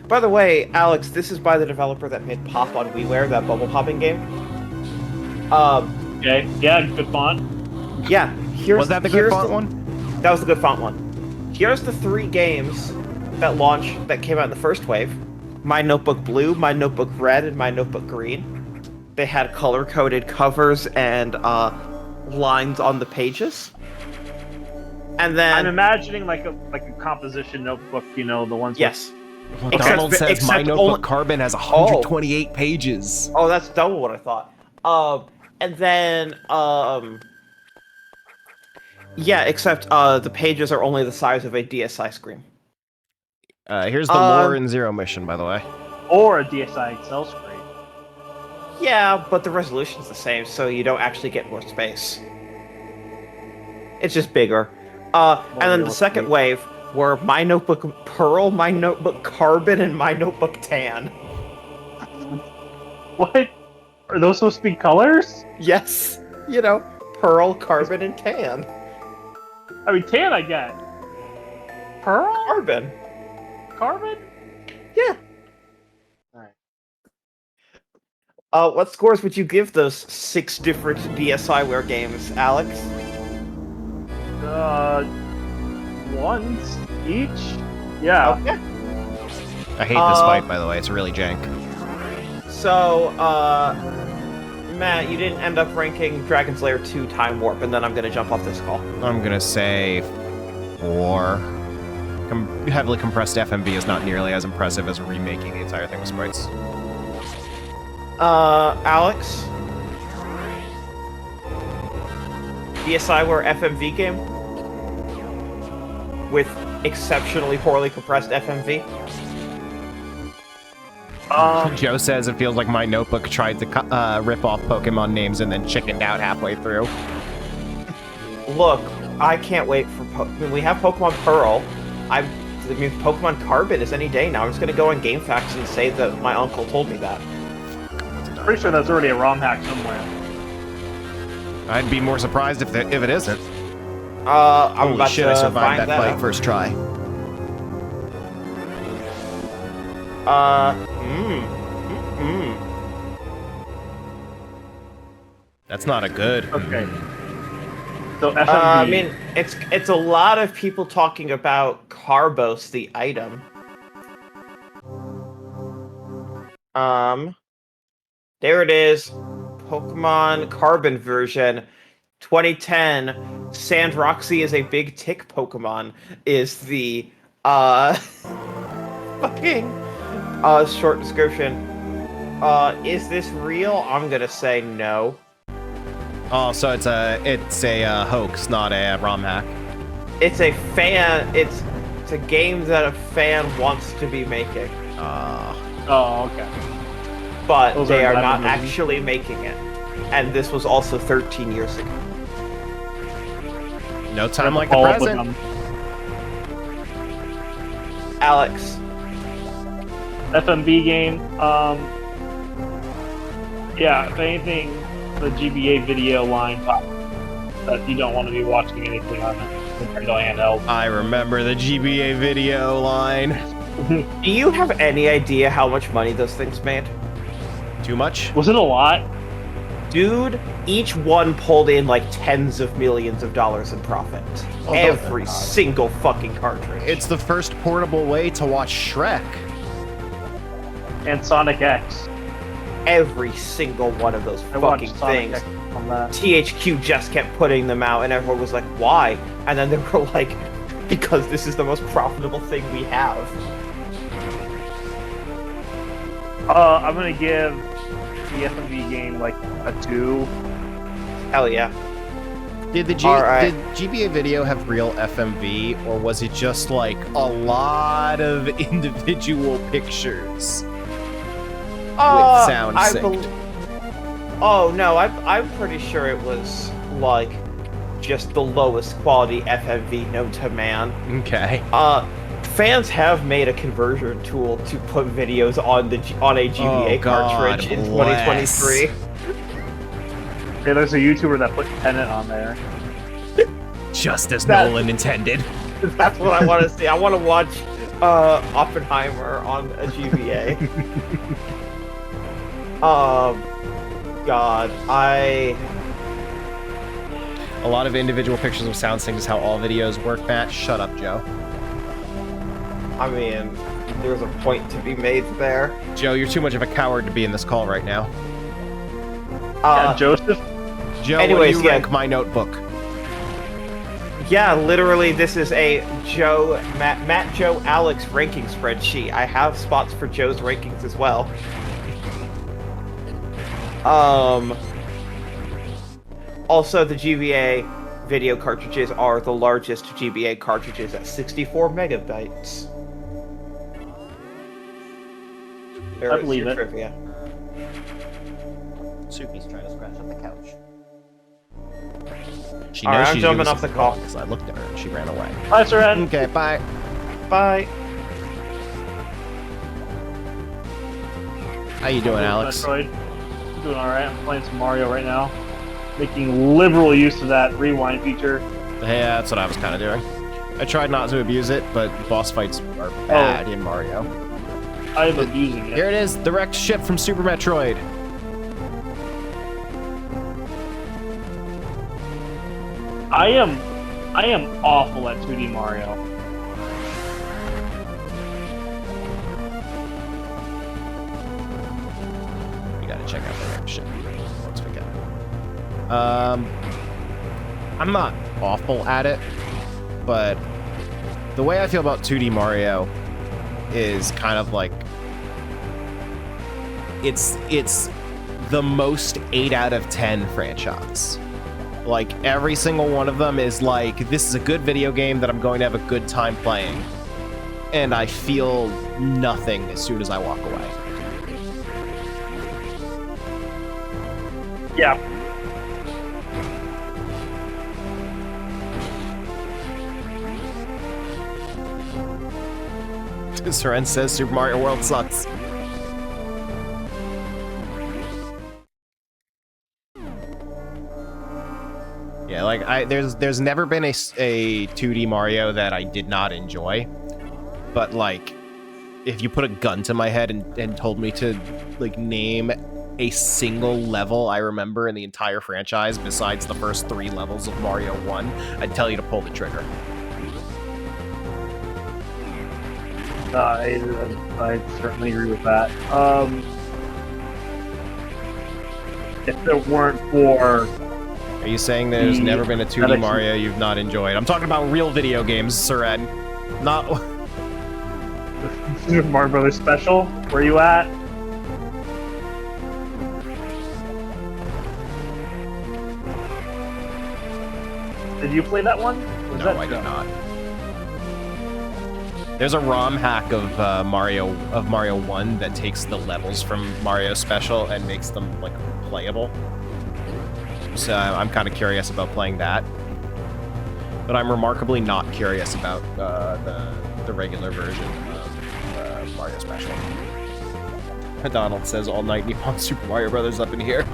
By the way, Alex, this is by the developer that made Pop on WiiWare, that bubble popping game. Okay. Yeah, good font. Yeah. Was that the good font one? That was the good font one. Here's the 3 games that came out in the first wave: My Notebook Blue, My Notebook Red, and My Notebook Green. They had color-coded covers and lines on the pages. And then I'm imagining like a composition notebook, you know, the ones. Yes. Well, Donald says My Notebook Carbon has 128 pages. Oh, that's double what I thought. And then yeah, except the pages are only the size of a DSi screen. Here's the lore in Zero Mission, by the way. Or a DSi Excel screen. Yeah, but the resolution's the same, so you don't actually get more space. It's just bigger. And then the second wave, were My Notebook Pearl, My Notebook Carbon, and My Notebook Tan. What? Are those supposed to be colors? Yes, you know, Pearl, Carbon, and Tan. I mean, tan I get. Pearl? Carbon. Carbon? Yeah. Alright. What scores would you give those 6 different DSiWare games, Alex? Ones each? Yeah. Okay. I hate this fight, by the way. It's really jank. So, Matt, you didn't end up ranking Dragon's Lair 2 Time Warp, and then I'm gonna jump off this call. I'm gonna say 4. Heavily compressed FMV is not nearly as impressive as remaking the entire thing with sprites. Alex? DSiWare FMV game? With exceptionally poorly compressed FMV? Joe says it feels like My Notebook tried to rip off Pokemon names and then chickened out halfway through. Look, I can't wait for we have Pokemon Pearl. I mean, Pokemon Carbon is any day now. I'm just gonna go on GameFAQs and say that my uncle told me that. Pretty sure that's already a ROM hack somewhere. I'd be more surprised if it isn't. I'm Holy about shit, to I survived find that fight out. first try. That's not a good. Okay. So FMV. I mean, it's a lot of people talking about Carbos, the item. There it is. Pokemon Carbon version. 2010. Sandroxy is a big tick Pokemon. Is the fucking short description. Is this real? I'm gonna say no. Oh, so it's a hoax, not a ROM hack. It's a fan. It's a game that a fan wants to be making. Oh, okay. But Those they are are not movies. actually making it. And this was also 13 years ago. No time like the Follow up with present. them. Alex. FMV game. Yeah, if anything, the GBA video line that you don't want to be watching anything on Nintendo handheld. I remember the GBA video line. Do you have any idea how much money those things made? Too much? Was it a lot? Dude, each one pulled in like tens of millions of dollars in profit. Oh, Every single fucking cartridge. It's the first portable way to watch Shrek. And Sonic X. Every single one of those I watched fucking Sonic things. X on that. THQ just kept putting them out, and everyone was like, why? And then they were like, because this is the most profitable thing we have. I'm gonna give the FMV game like a 2. Hell yeah. Did the Alright. did GBA video have real FMV, or was it just like a lot of individual pictures with sound synced? Oh no, I'm pretty sure it was like just the lowest quality FMV known to man. Okay. Fans have made a conversion tool to put videos on a GBA cartridge in 2023. Yeah, there's a YouTuber that put Tenet on there. Just as Nolan intended. That's what I want to see. I want to watch Oppenheimer on a GBA. God, A lot of individual pictures of sound sync is how all videos work, Matt. Shut up, Joe. I mean, there's a point to be made there. Joe, you're too much of a coward to be in this call right now. Yeah, Joseph? Joe, anyways, what do you yeah. rank My Notebook? Yeah, literally, this is a Matt, Joe, Alex ranking spreadsheet. I have spots for Joe's rankings as well. Also, the GBA video cartridges are the largest GBA cartridges at 64 megabytes. There I is believe your it. Trivia. Soupy's trying to scratch up the couch. She All right, knows I'm she's jumping doing off the something call. wrong because I looked at her and she ran away. Bye, Sir Ed. Okay, bye. Bye. How you doing, Alex? Metroid. I'm doing alright. I'm playing some Mario right now. Making liberal use of that rewind feature. Yeah, that's what I was kind of doing. I tried not to abuse it, but boss fights are bad in Mario. I'm abusing it. Here it is, the wrecked ship from Super Metroid. I am awful at 2D Mario. We gotta check out the wrecked ship once we get it. I'm not awful at it, but the way I feel about 2D Mario is kind of like it's the most 8 out of 10 franchise. Like, every single one of them is like, this is a good video game that I'm going to have a good time playing. And I feel nothing as soon as I walk away. Yeah. Seren says Super Mario World sucks. Yeah, like there's never been a 2D Mario that I did not enjoy, but like if you put a gun to my head and told me to like name a single level I remember in the entire franchise besides the first 3 levels of Mario 1, I'd tell you to pull the trigger. I certainly agree with that. If it weren't for... Are you saying there's never been a 2D Mario you've not enjoyed? I'm talking about real video games, Seren. Not... Super Mario Brothers Special? Where you at? Did you play that one? No, I did not. There's a ROM hack of Mario 1 that takes the levels from Mario Special and makes them like playable. So I'm kind of curious about playing that, but I'm remarkably not curious about the regular version of Mario Special. Donald says all night Nippon Super Mario Brothers up in here.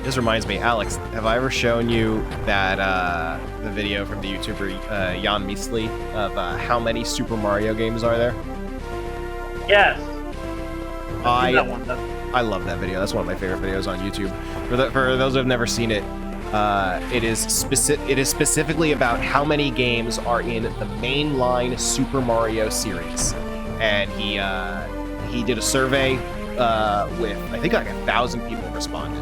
This reminds me, Alex, have I ever shown you that the video from the YouTuber Jan Misli of how many Super Mario games are there? Yes. I love that video. That's one of my favorite videos on YouTube. For those who have never seen it, it is specifically about how many games are in the mainline Super Mario series, and he did a survey with I think like 1,000 people responded,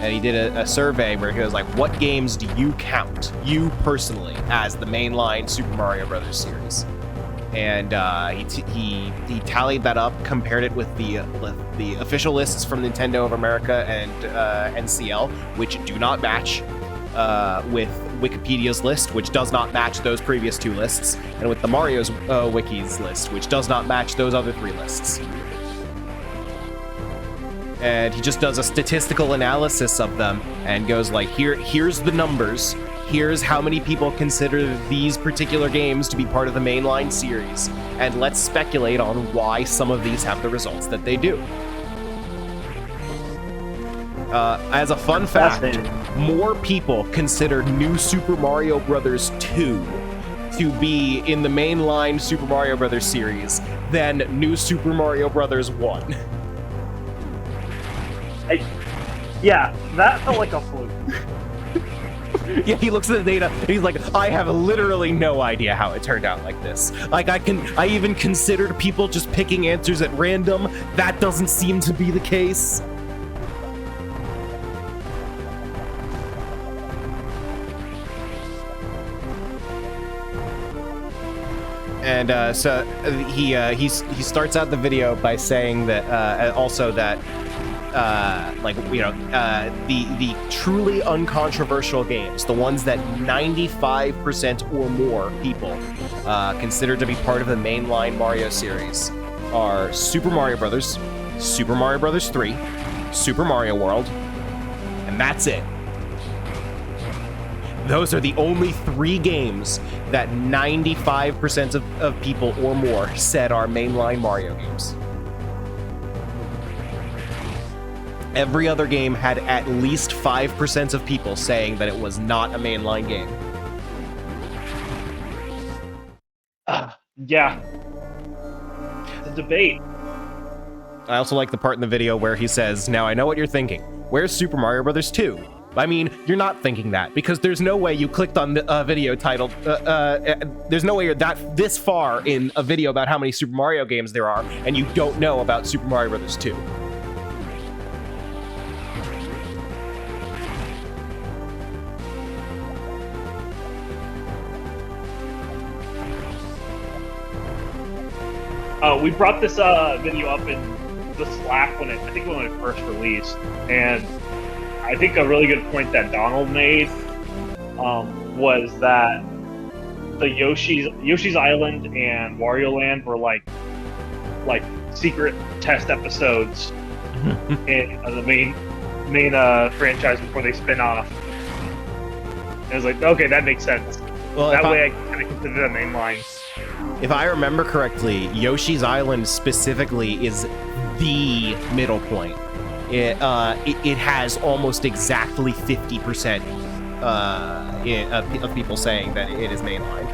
and he did a survey where he was like, "What games do you count, you personally, as the mainline Super Mario Brothers series?" And he tallied that up, compared it with the official lists from Nintendo of America and NCL, which do not match with Wikipedia's list, which does not match those previous 2 lists, and with the Mario's Wiki's list, which does not match those other 3 lists. And he just does a statistical analysis of them and goes like, here's the numbers. Here's how many people consider these particular games to be part of the mainline series, and let's speculate on why some of these have the results that they do. As a fun fact, more people consider New Super Mario Bros. 2 to be in the mainline Super Mario Bros. Series than New Super Mario Bros. 1. Yeah, that felt like a fluke. Yeah, he looks at the data and he's like, I have literally no idea how it turned out like this. Like, I even considered people just picking answers at random. That doesn't seem to be the case. And so he starts out the video by saying that also that like, you know, the truly uncontroversial games, the ones that 95% or more people consider to be part of the mainline Mario series, are Super Mario Brothers, Super Mario Brothers 3, Super Mario World, and that's it. Those are the only 3 games that 95% of people or more said are mainline Mario games. Every other game had at least 5% of people saying that it was not a mainline game. Yeah. The debate. I also like the part in the video where he says, "Now I know what you're thinking. Where's Super Mario Bros. 2? I mean, you're not thinking that, because there's no way you clicked on the video titled, there's no way you're this far in a video about how many Super Mario games there are, and you don't know about Super Mario Bros. 2. We brought this video up in the Slack when I think when it first released, and I think a really good point that Donald made was that the Yoshi's Island and Wario Land were like secret test episodes in the main franchise before they spin off. And I was like, okay, that makes sense. Well, that way I kind of consider the main line. If I remember correctly, Yoshi's Island specifically is the middle point. It has almost exactly 50% of people saying that it is mainline.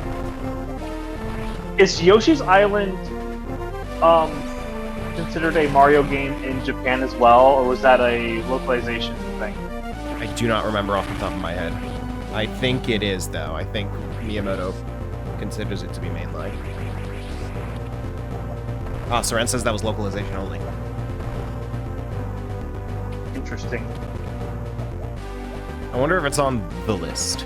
Is Yoshi's Island considered a Mario game in Japan as well, or was that a localization thing? I do not remember off the top of my head. I think it is, though. I think Miyamoto considers it to be mainline. Seren says that was localization only. Interesting. I wonder if it's on the list.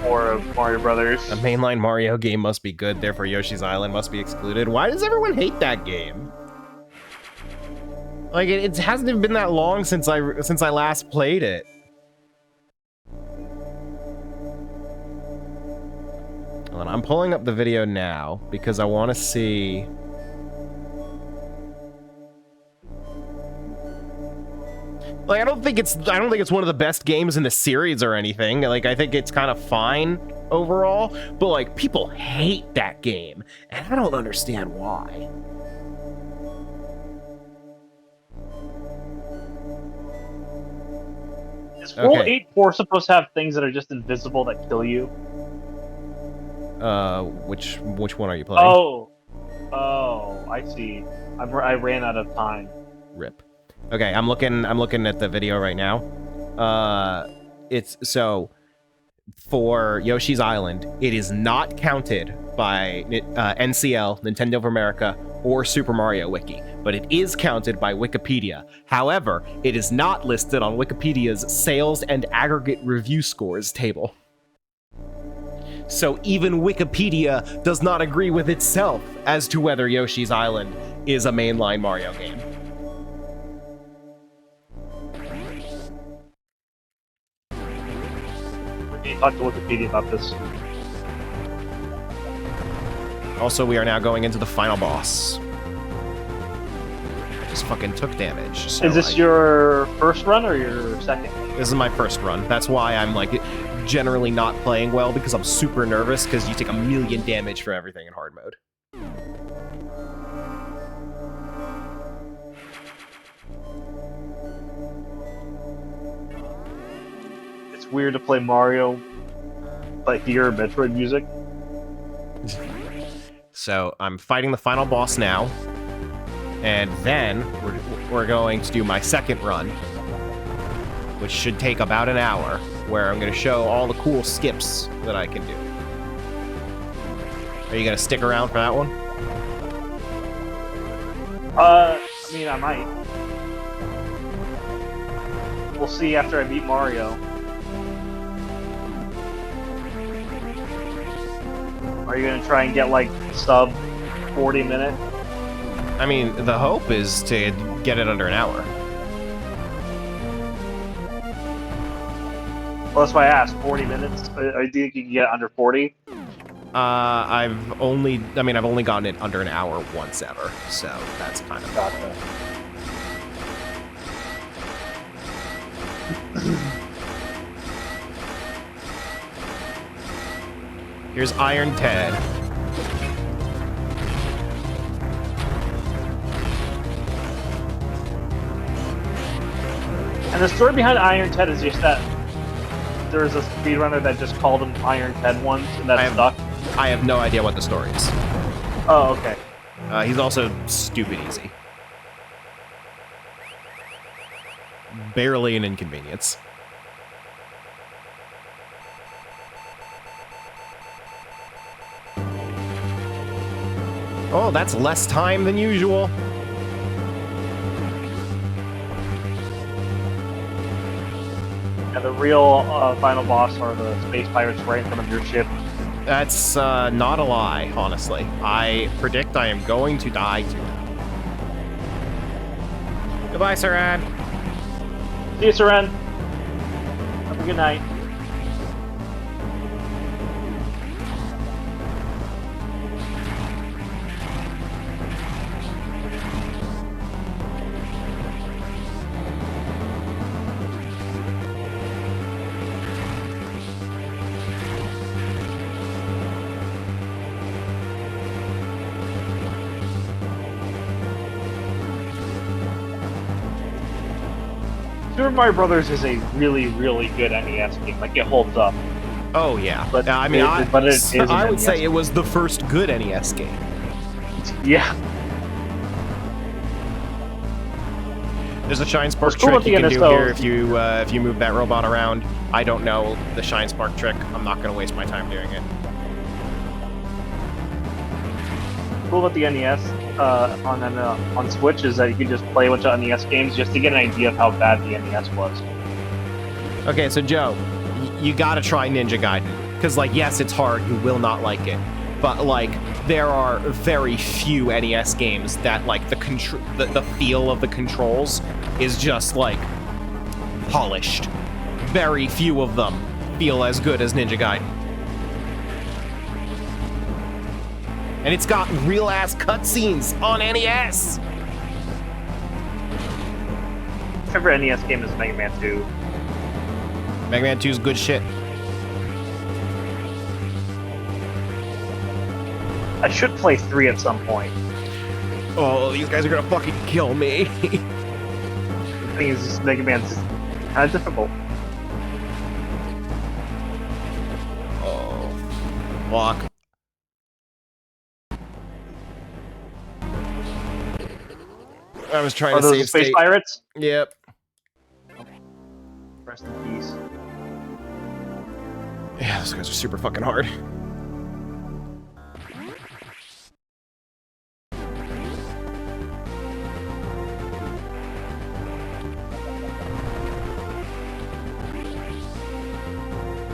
More of Mario Brothers. A mainline Mario game must be good, therefore Yoshi's Island must be excluded. Why does everyone hate that game? Like, it hasn't even been that long since I last played it. Hold on, I'm pulling up the video now because I want to see. Like, I don't think it's one of the best games in the series or anything. Like, I think it's kind of fine overall, but like, people hate that game, and I don't understand why. Is World 8-4 supposed to have things that are just invisible that kill you? Which one are you playing? Oh, I see. I ran out of time. Rip. Okay, I'm looking at the video right now. It's so for Yoshi's Island, it is not counted by NCL, Nintendo of America, or Super Mario Wiki, but it is counted by Wikipedia. However, it is not listed on Wikipedia's sales and aggregate review scores table. So even Wikipedia does not agree with itself as to whether Yoshi's Island is a mainline Mario game. We need to talk to Wikipedia about this. Also, we are now going into the final boss. Just fucking took damage. So is this your first run or your second? This is my first run. That's why I'm like generally not playing well, because I'm super nervous because you take 1,000,000 damage for everything in hard mode. It's weird to play Mario, but hear Metroid music. So I'm fighting the final boss now, and then we're going to do my second run, which should take about an hour, where I'm going to show all the cool skips that I can do. Are you going to stick around for that one? I mean, I might. We'll see after I beat Mario. Are you gonna try and get like sub 40 minute? I mean, the hope is to get it under an hour. Well, that's why I asked. 40 minutes? Do you think you can get under 40? I've only gotten it under an hour once ever, so that's kind of Gotcha. Here's Iron Ted. And the story behind Iron Ted is just that there's a speedrunner that just called him Iron Ted once, and that stuck. I have no idea what the story is. Oh, okay. He's also stupid easy. Barely an inconvenience. Oh, that's less time than usual. And the real final boss are the space pirates right in front of your ship. That's not a lie, honestly. I predict I am going to die to them. Goodbye, Saran. See you, Saran. Have a good night. Super Mario Brothers is a really, really good NES game. Like, it holds up. Oh yeah, But I mean, it is an I would NES say it was the first good NES game. Yeah. There's a Shine Spark What's cool trick with the you can NES, do though, here if you move that robot around. I don't know the Shine Spark trick. I'm not going to waste my time doing it. Cool about the NES on Switch is that you can just play a bunch of NES games just to get an idea of how bad the NES was. Okay, so Joe, you gotta try Ninja Gaiden. Because, like, yes, it's hard, you will not like it. But, like, there are very few NES games that, like, the feel of the controls is just, like, polished. Very few of them feel as good as Ninja Gaiden. And it's got real-ass cutscenes on NES! My favorite NES game is Mega Man 2. Mega Man 2 is good shit. I should play 3 at some point. Oh, these guys are gonna fucking kill me. The thing is, just Mega Man's kind of difficult. Oh, fuck. I was trying Are to those save the Space state. Pirates? Yep. Rest in peace. Yeah, those guys are super fucking hard.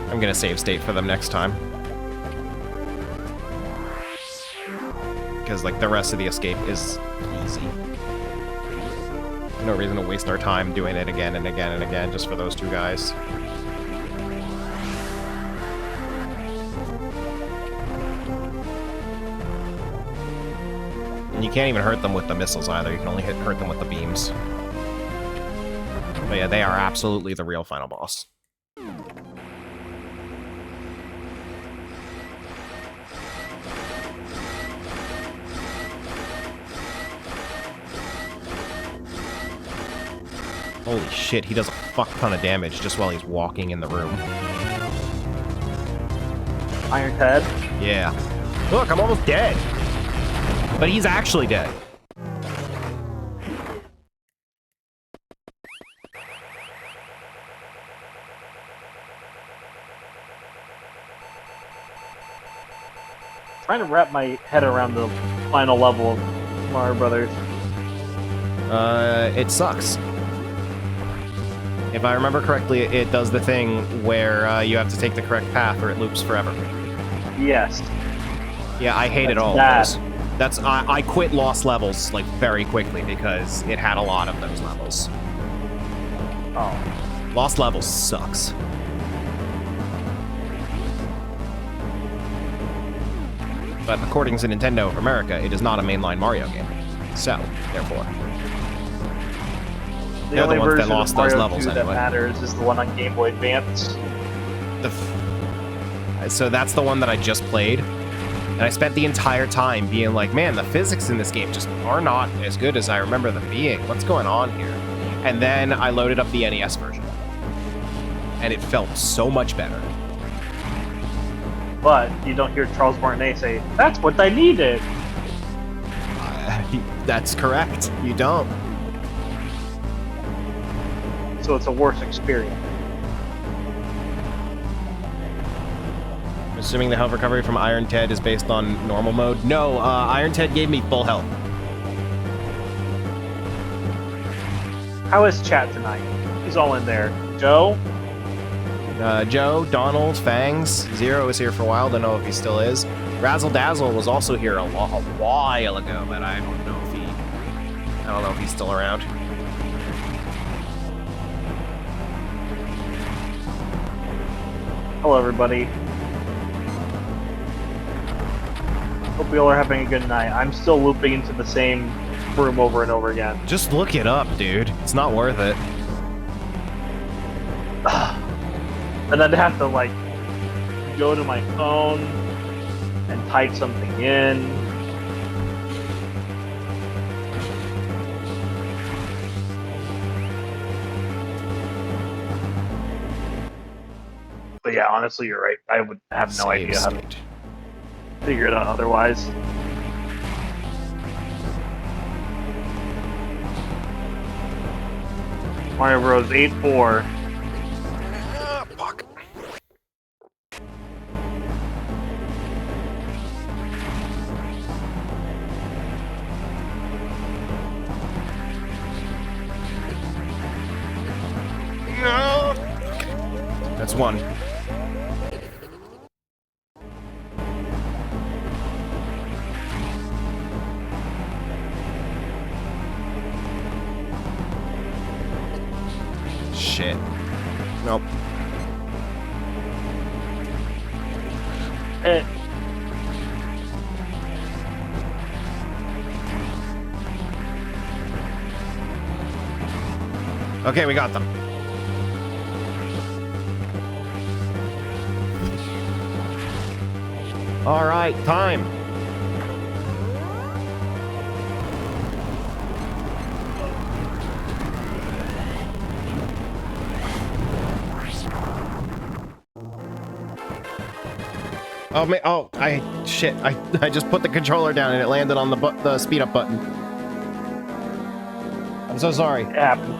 I'm gonna save state for them next time. Because, like, the rest of the escape is easy. No reason to waste our time doing it again and again and again just for those two guys. And you can't even hurt them with the missiles either, you can only hurt them with the beams. But yeah, they are absolutely the real final boss. Holy shit, he does a fuck ton of damage just while he's walking in the room. Iron Ted? Yeah. Look, I'm almost dead. But he's actually dead. Trying to wrap my head around the final level of Mario Brothers. It sucks. If I remember correctly, it does the thing where you have to take the correct path or it loops forever. Yes. Yeah, I hated all of those. I quit Lost Levels, like, very quickly because it had a lot of those levels. Oh. Lost Levels sucks. But according to Nintendo of America, it is not a mainline Mario game. So, therefore. The They're only the ones that version lost of Mario those levels 2 that anyway. matters is the one on Game Boy Advance. So that's the one that I just played. And I spent the entire time being like, man, the physics in this game just are not as good as I remember them being. What's going on here? And then I loaded up the NES version. And it felt so much better. But you don't hear Charles Martinet say, "That's what I needed." That's correct. You don't. So it's a worse experience. Assuming the health recovery from Iron Ted is based on normal mode. No, Iron Ted gave me full health. How is chat tonight? Who's all in there? Joe? Joe, Donald, Fangs, Zero was here for a while. Don't know if he still is. Razzle Dazzle was also here a while ago, but I don't know if he's still around. Hello, everybody. Hope you all are having a good night. I'm still looping into the same room over and over again. Just look it up, dude. It's not worth it. And I'd have to, like, go to my phone and type something in. But yeah, honestly, you're right. I would have no idea how to figure it out otherwise. Mario Bros. 8-4. Fuck. No. That's one. Shit. Nope. Okay, we got them. All right, time. Oh, shit. I just put the controller down and it landed on the speed up button. I'm so sorry. It happened.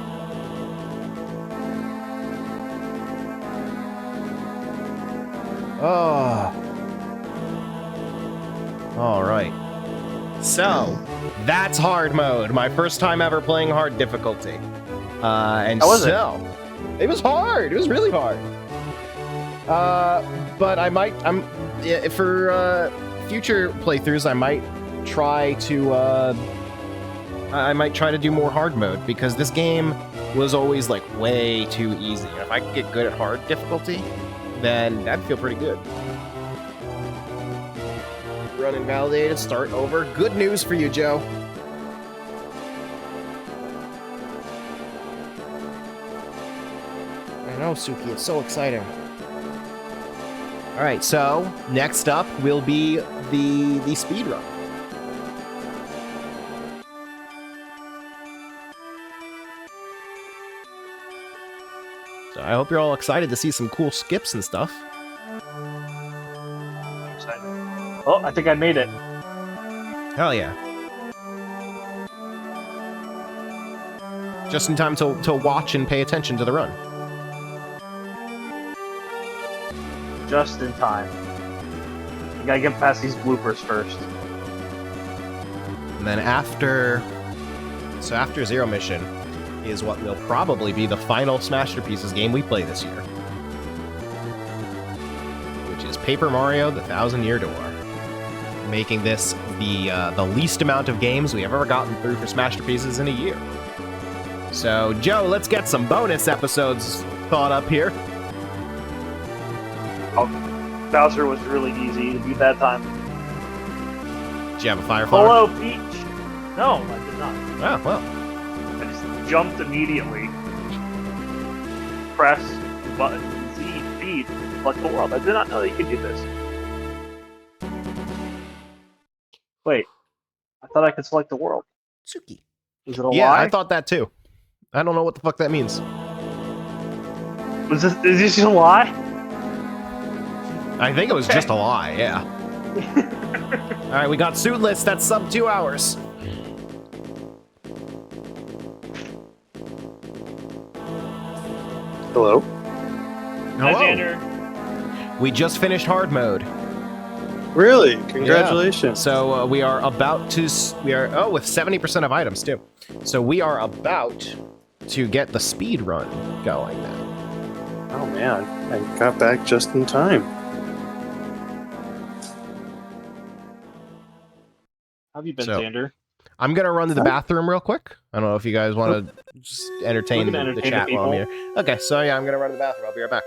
Oh. All right. So, that's hard mode. My first time ever playing hard difficulty. And How was it? It was hard. It was really hard. But for future playthroughs, I might try to do more hard mode because this game was always like way too easy. And if I could get good at hard difficulty, then that'd feel pretty good. Run invalidated, start over. Good news for you, Joe. I know, Suki, it's so exciting. Alright, so next up will be the speed run. So I hope you're all excited to see some cool skips and stuff. Oh, I think I made it. Hell yeah. Just in time to watch and pay attention to the run. Just in time. You gotta get past these bloopers first. And then after Zero Mission is what will probably be the final Smashterpieces game we play this year. Which is Paper Mario: The Thousand-Year Door. Making this the least amount of games we have ever gotten through for Smashterpieces in a year. So, Joe, let's get some bonus episodes thought up here. Oh, Bowser was really easy to beat that time. you have a fire flower? Hello, Peach. No, I did not. Oh, well. I just jumped immediately. Press button Z, feed, select the world. I did not know that you could do this. Wait, I thought I could select the world. Tsuki. Was it a Yeah, lie? I thought that too. I don't know what the fuck that means. Is this a lie? I think it was just a lie, yeah. Alright, we got suit list. That's sub 2 hours. Hello? Hello. Xander. We just finished hard mode. Really? Congratulations. Yeah. So we are about to... with 70% of items, too. So we are about to get the speed run going now. Oh, man. I got back just in time. How have you been, So, Xander? I'm going to run to the bathroom real quick. I don't know if you guys want to just entertain the chat while I'm here. Okay, so yeah, I'm going to run to the bathroom. I'll be right back.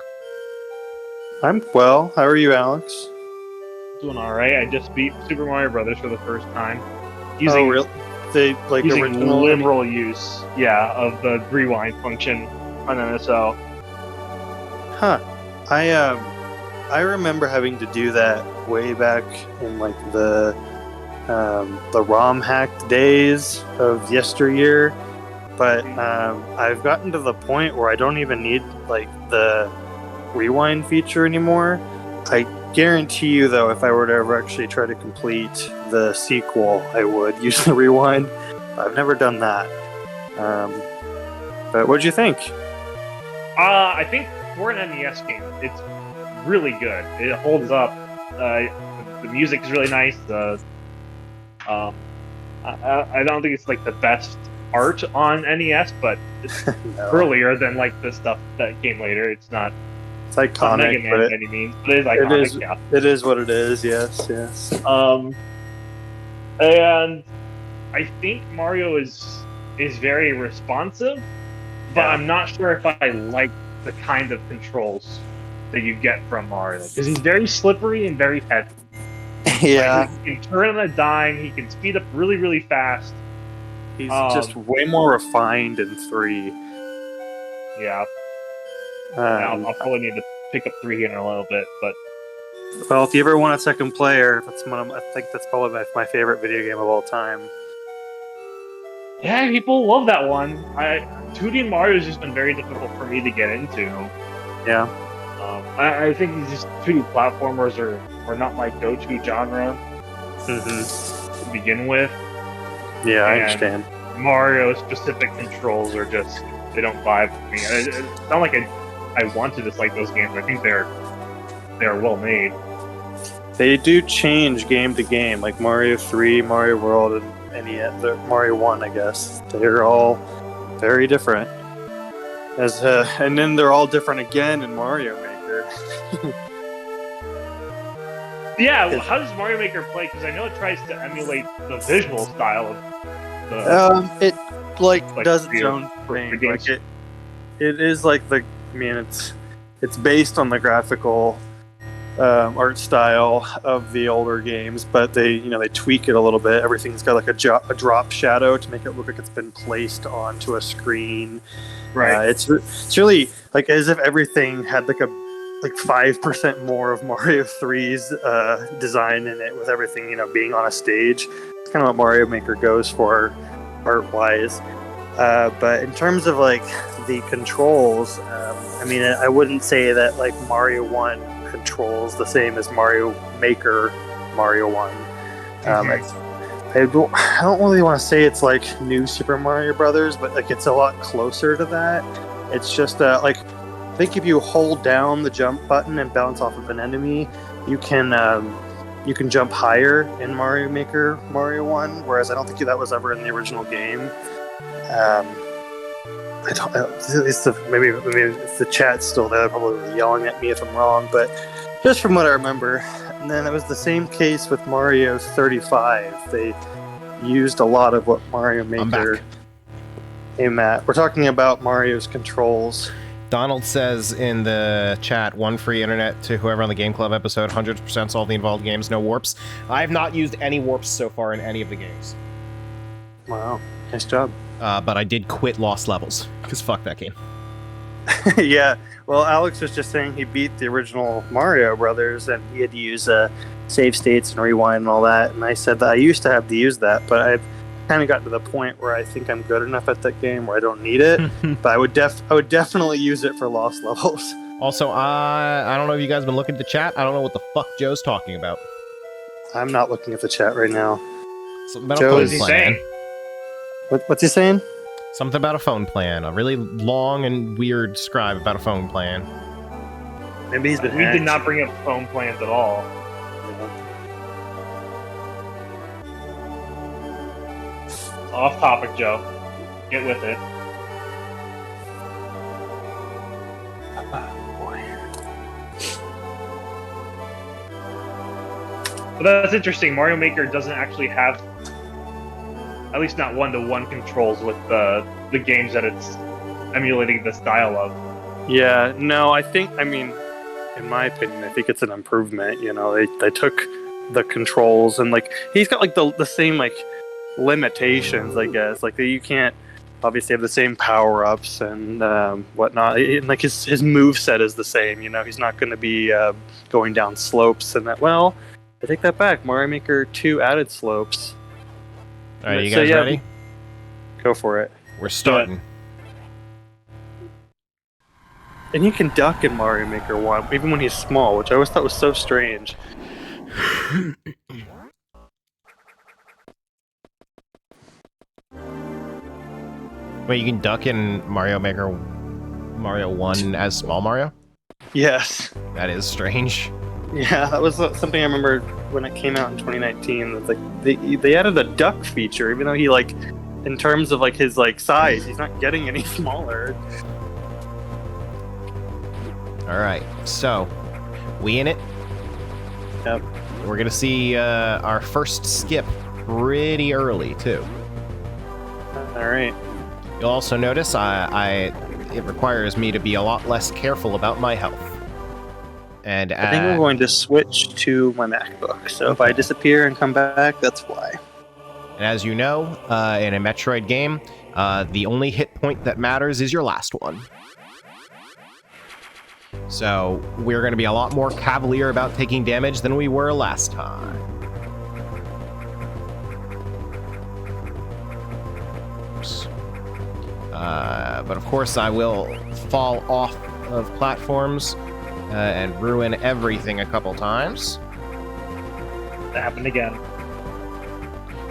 I'm well. How are you, Alex? Doing alright. I just beat Super Mario Brothers for the first time. Oh, really? They, like, using original... liberal use, yeah, of the rewind function on NSO. Huh. I remember having to do that way back in, like, the ROM hacked days of yesteryear, but I've gotten to the point where I don't even need like the rewind feature anymore. I guarantee you, though, if I were to ever actually try to complete the sequel, I would use the rewind. I've never done that. But what'd you think? I think for an NES game, it's really good. It holds up. The music is really nice. I don't think it's like the best art on NES, but it's No. earlier than like the stuff that came later. It's not. It's iconic, Mega Man but by any means, but it is iconic. Yeah. It is what it is. Yes. And I think Mario is very responsive, but I'm not sure if I like the kind of controls that you get from Mario, because he's very slippery and very heavy. Yeah. Like, he can turn on a dime. He can speed up really, really fast. He's just way more refined in 3. Yeah. I'll probably need to pick up 3 here in a little bit, but Well, if you ever want a second player, I think that's probably my favorite video game of all time. yeah, people love that one. 2D Mario has just been very difficult for me to get into. Yeah. I think these just 2D platformers are not my go-to genre to begin with. Yeah, I And understand. Mario-specific controls are just, they don't vibe with me. It's not like I want to dislike those games. I think they're well made. They do change game to game, like Mario 3, Mario World, and Mario 1, I guess. They're all very different. And then they're all different again in Mario Maker. Yeah, well, how does Mario Maker play? Because I know it tries to emulate the visual style of the... It does its real- own thing. games. Like it is like it's based on the graphical art style of the older games, but they tweak it a little bit. Everything's got like a drop shadow to make it look like it's been placed onto a screen. Right. It's really like as if everything had like 5% more of Mario 3's design in it, with everything being on a stage. It's kind of what Mario Maker goes for art-wise. But in terms of like the controls, I wouldn't say that like Mario 1 controls the same as Mario Maker Mario 1. I don't really want to say it's like new Super Mario Brothers, but like it's a lot closer to that. It's just I think if you hold down the jump button and bounce off of an enemy, you can jump higher in Mario Maker Mario 1, whereas I don't think that was ever in the original game. Maybe if the chat's still there, they're probably yelling at me if I'm wrong, but just from what I remember. And then it was the same case with Mario 35. They used a lot of what Mario Maker came at. We're talking about Mario's controls. Donald says in the chat, one free internet to whoever on the Game Club episode, 100% all the involved games, no warps. I've not used any warps so far in any of the games. Wow, nice job. But I did quit Lost Levels, because fuck that game. Yeah, well, Alex was just saying he beat the original Mario Brothers, and he had to use save states and rewind and all that, and I said that I used to have to use that, but I've kind of got to the point where I think I'm good enough at that game where I don't need it, but I would definitely use it for Lost Levels. Also, I don't know if you guys have been looking at the chat. I don't know what the fuck Joe's talking about. I'm not looking at the chat right now. Something about a phone plan. What's he saying? Something about a phone plan. A really long and weird describe about a phone plan. Maybe he's been We hacked. did not bring up phone plans at all. Off topic, Joe. Get with it. But that's interesting. Mario Maker doesn't actually have, at least not one-to-one controls with the games that it's emulating the style of. Yeah, no, I mean, in my opinion, I think it's an improvement. You know, they took the controls and like he's got like the same like limitations, I guess. Like you can't obviously have the same power ups and whatnot. And like his moveset is the same. You know, he's not going to be going down slopes and that. Well, I take that back. Mario Maker 2 added slopes. All right, you guys ready? Go for it. We're starting. And you can duck in Mario Maker 1, even when he's small, which I always thought was so strange. Wait, you can duck in Mario 1 as small Mario? Yes. That is strange. Yeah, that was something I remember when it came out in 2019. It's like they added a duck feature, even though he like, in terms of like his like size, he's not getting any smaller. All right, so we in it. Yep. We're gonna see our first skip pretty early too. All right. You'll also notice it requires me to be a lot less careful about my health. And I think we're going to switch to my MacBook. So if I disappear and come back, that's why. And as you know, in a Metroid game, the only hit point that matters is your last one. So we're going to be a lot more cavalier about taking damage than we were last time. Oops. But of course I will fall off of platforms and ruin everything a couple times. That happened again.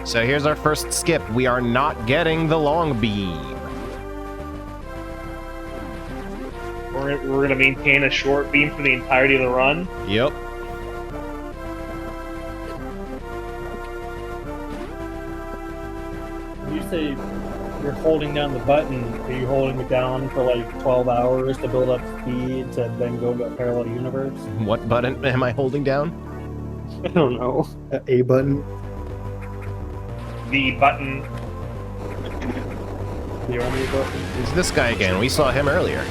So here's our first skip. We are not getting the long beam. We're going to maintain a short beam for the entirety of the run. Yep. When you say you're holding down the button, are you holding it down for like 12 hours to build up speed to then go to a parallel universe? What button am I holding down? I don't know. A button. The button. The only button. It's this guy again. We saw him earlier.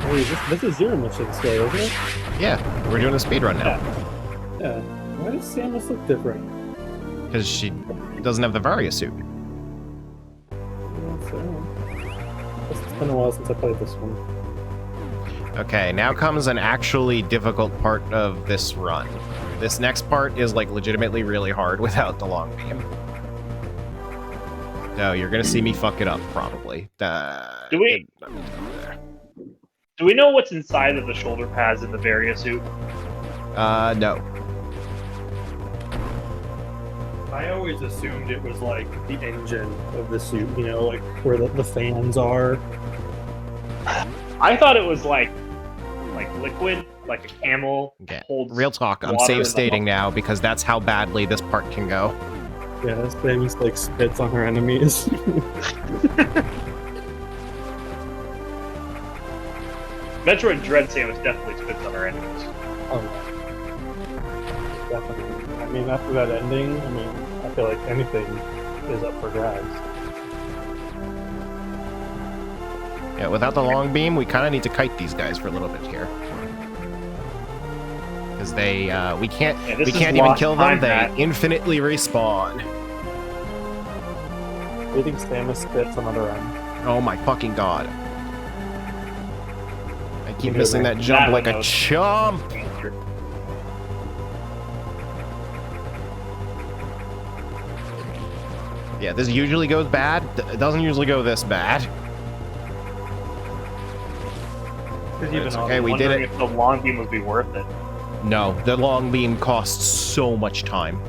Hey, this is your mission today, isn't it? Yeah, we're doing a speed run now. Yeah. Why does Samus look different? Because she doesn't have the Varia suit. It's been a while since I played this one. Okay, now comes an actually difficult part of this run. This next part is like legitimately really hard without the long beam. So you're gonna see me fuck it up probably. Do we know what's inside of the shoulder pads in the Varia suit? No. I always assumed it was like the engine of the suit, you know, like where the fans are. I thought it was like liquid, like a camel holds. Real talk, I'm water in the save stating now because that's how badly this part can go. Yeah, Samus like spits on her enemies. Metroid Dread Samus definitely spits on her enemies. Oh, definitely. I mean, after that ending, I mean, feel like anything is up for grabs. Yeah, without the long beam, we kind of need to kite these guys for a little bit here. Because we can't even kill them. They infinitely respawn. Do you think Samus gets another end? Oh my fucking god! I keep missing that jump like a chump. Yeah, this usually goes bad. It doesn't usually go this bad. It's okay, we did it. If the long beam would be worth it. No, the long beam costs so much time.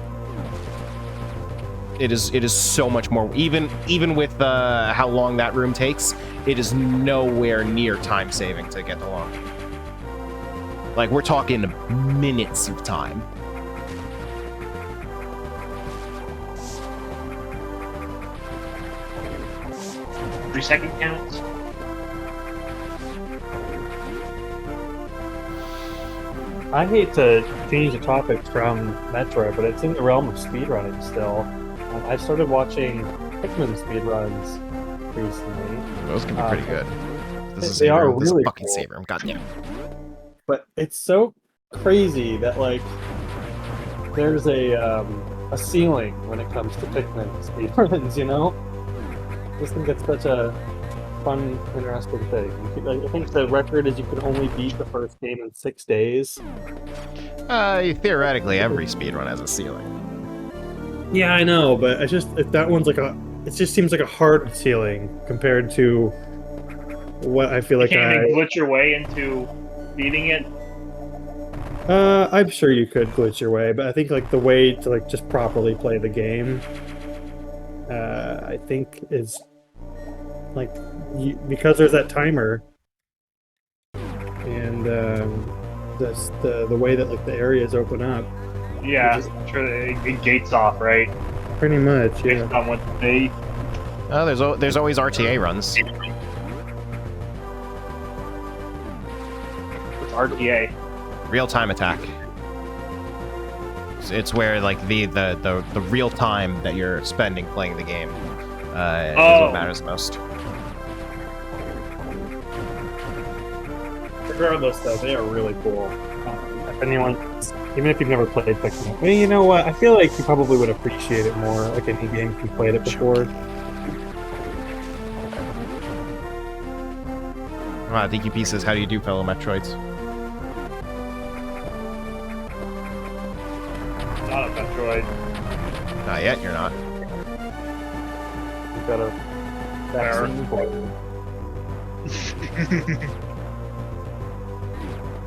It is so much more. Even with how long that room takes, it is nowhere near time saving to get the long beam. Like, we're talking minutes of time. Second counts. I hate to change the topic from Metroid, but it's in the realm of speedrunning still. I started watching Pikmin speedruns recently. Those can be pretty good. They are really fucking cool. saver. Goddamn. But it's so crazy that like there's a ceiling when it comes to Pikmin speedruns, you know? I just think it's such a fun, interesting thing. I think the record is you can only beat the first game in 6 days. Theoretically, every speedrun has a ceiling. Yeah, I know, but it just seems like a hard ceiling compared to what I feel like Can't even glitch your way into beating it. I'm sure you could glitch your way, but I think like the way to like just properly play the game, I think is like because there's that timer, and the way that like the areas open up. Yeah, sure. It gates off, right? Pretty much, yeah. Based on what they. Oh, there's always RTA runs. What's RTA? Real-time attack. It's where like the real time that you're spending playing the game is what matters most. Regardless, though, they are really cool. If anyone, even if you've never played Pikmin, I mean, you know what? I feel like you probably would appreciate it more, like any game if you played it before. DQP says, how do you do, fellow Metroids? Not a Metroid. Not yet, you're not. You got a vaccine for it.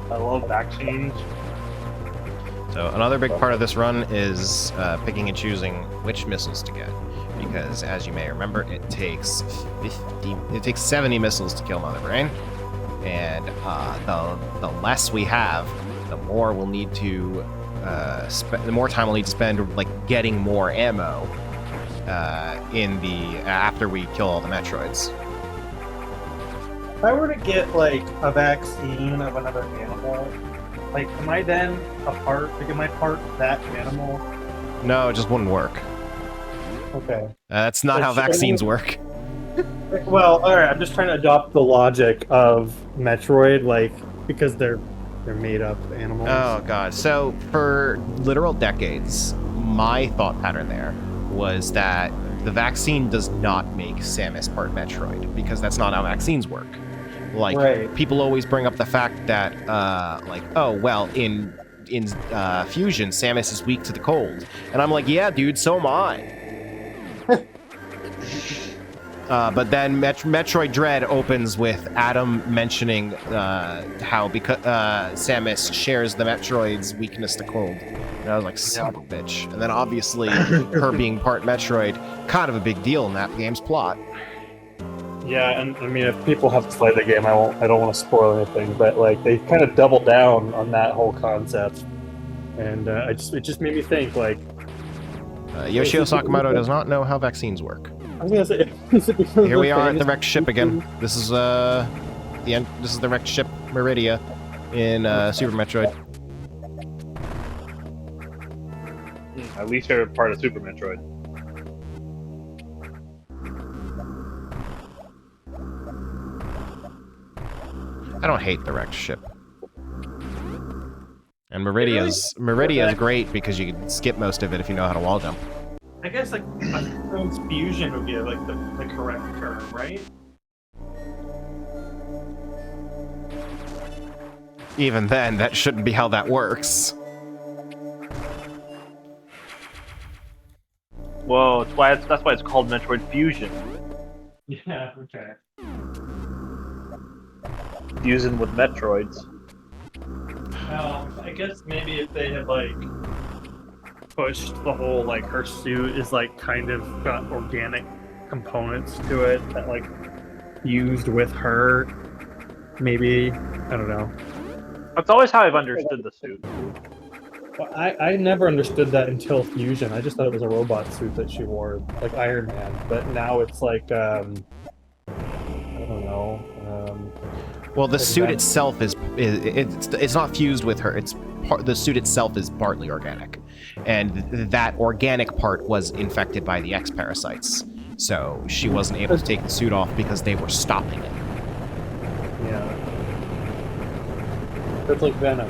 I love vaccines. So another big part of this run is picking and choosing which missiles to get, because as you may remember, it takes 70 missiles to kill Mother Brain, and the less we have, the more we'll need to the more time we'll need to spend like getting more ammo after we kill all the Metroids. If I were to get like a vaccine of another animal, like am I then am I part that animal? No, it just wouldn't work. Okay. That's not how vaccines work. Well, alright, I'm just trying to adopt the logic of Metroid, like, because they're made up animals. Oh god. So for literal decades, my thought pattern there was that the vaccine does not make Samus part Metroid, because that's not how vaccines work. Like, right. People always bring up the fact that, like, oh, well, in Fusion, Samus is weak to the cold. And I'm like, yeah, dude, so am I. But then Metroid Dread opens with Adam mentioning how because Samus shares the Metroid's weakness to cold. And I was like, son of a bitch. And then obviously her being part Metroid, kind of a big deal in that game's plot. Yeah, and I mean, if people have played the game, I don't want to spoil anything, but like they kind of doubled down on that whole concept, and it just made me think like. Yoshio Sakamoto does not know how vaccines work. I was gonna say, is it because here we are at the wrecked ship again. This is the end. This is the wrecked ship Meridia in Super Metroid. My least favorite part of Super Metroid. I don't hate the wrecked ship. And Meridia's great because you can skip most of it if you know how to wall jump. I guess like a transfusion would be like the correct term, right? Even then, that shouldn't be how that works. Whoa, that's why it's called Metroid Fusion. Yeah, okay. Fusing with Metroids. Well, I guess maybe if they had like pushed the whole like her suit is like kind of got organic components to it that like fused with her, maybe, I don't know. That's always how I've understood the suit. Well, I never understood that until Fusion. I just thought it was a robot suit that she wore, like Iron Man. But now it's like, I don't know. Well, the suit itself it's not fused with her. The suit itself is partly organic, and that organic part was infected by the X parasites. So she wasn't able to take the suit off because they were stopping it. Yeah. It's like Venom.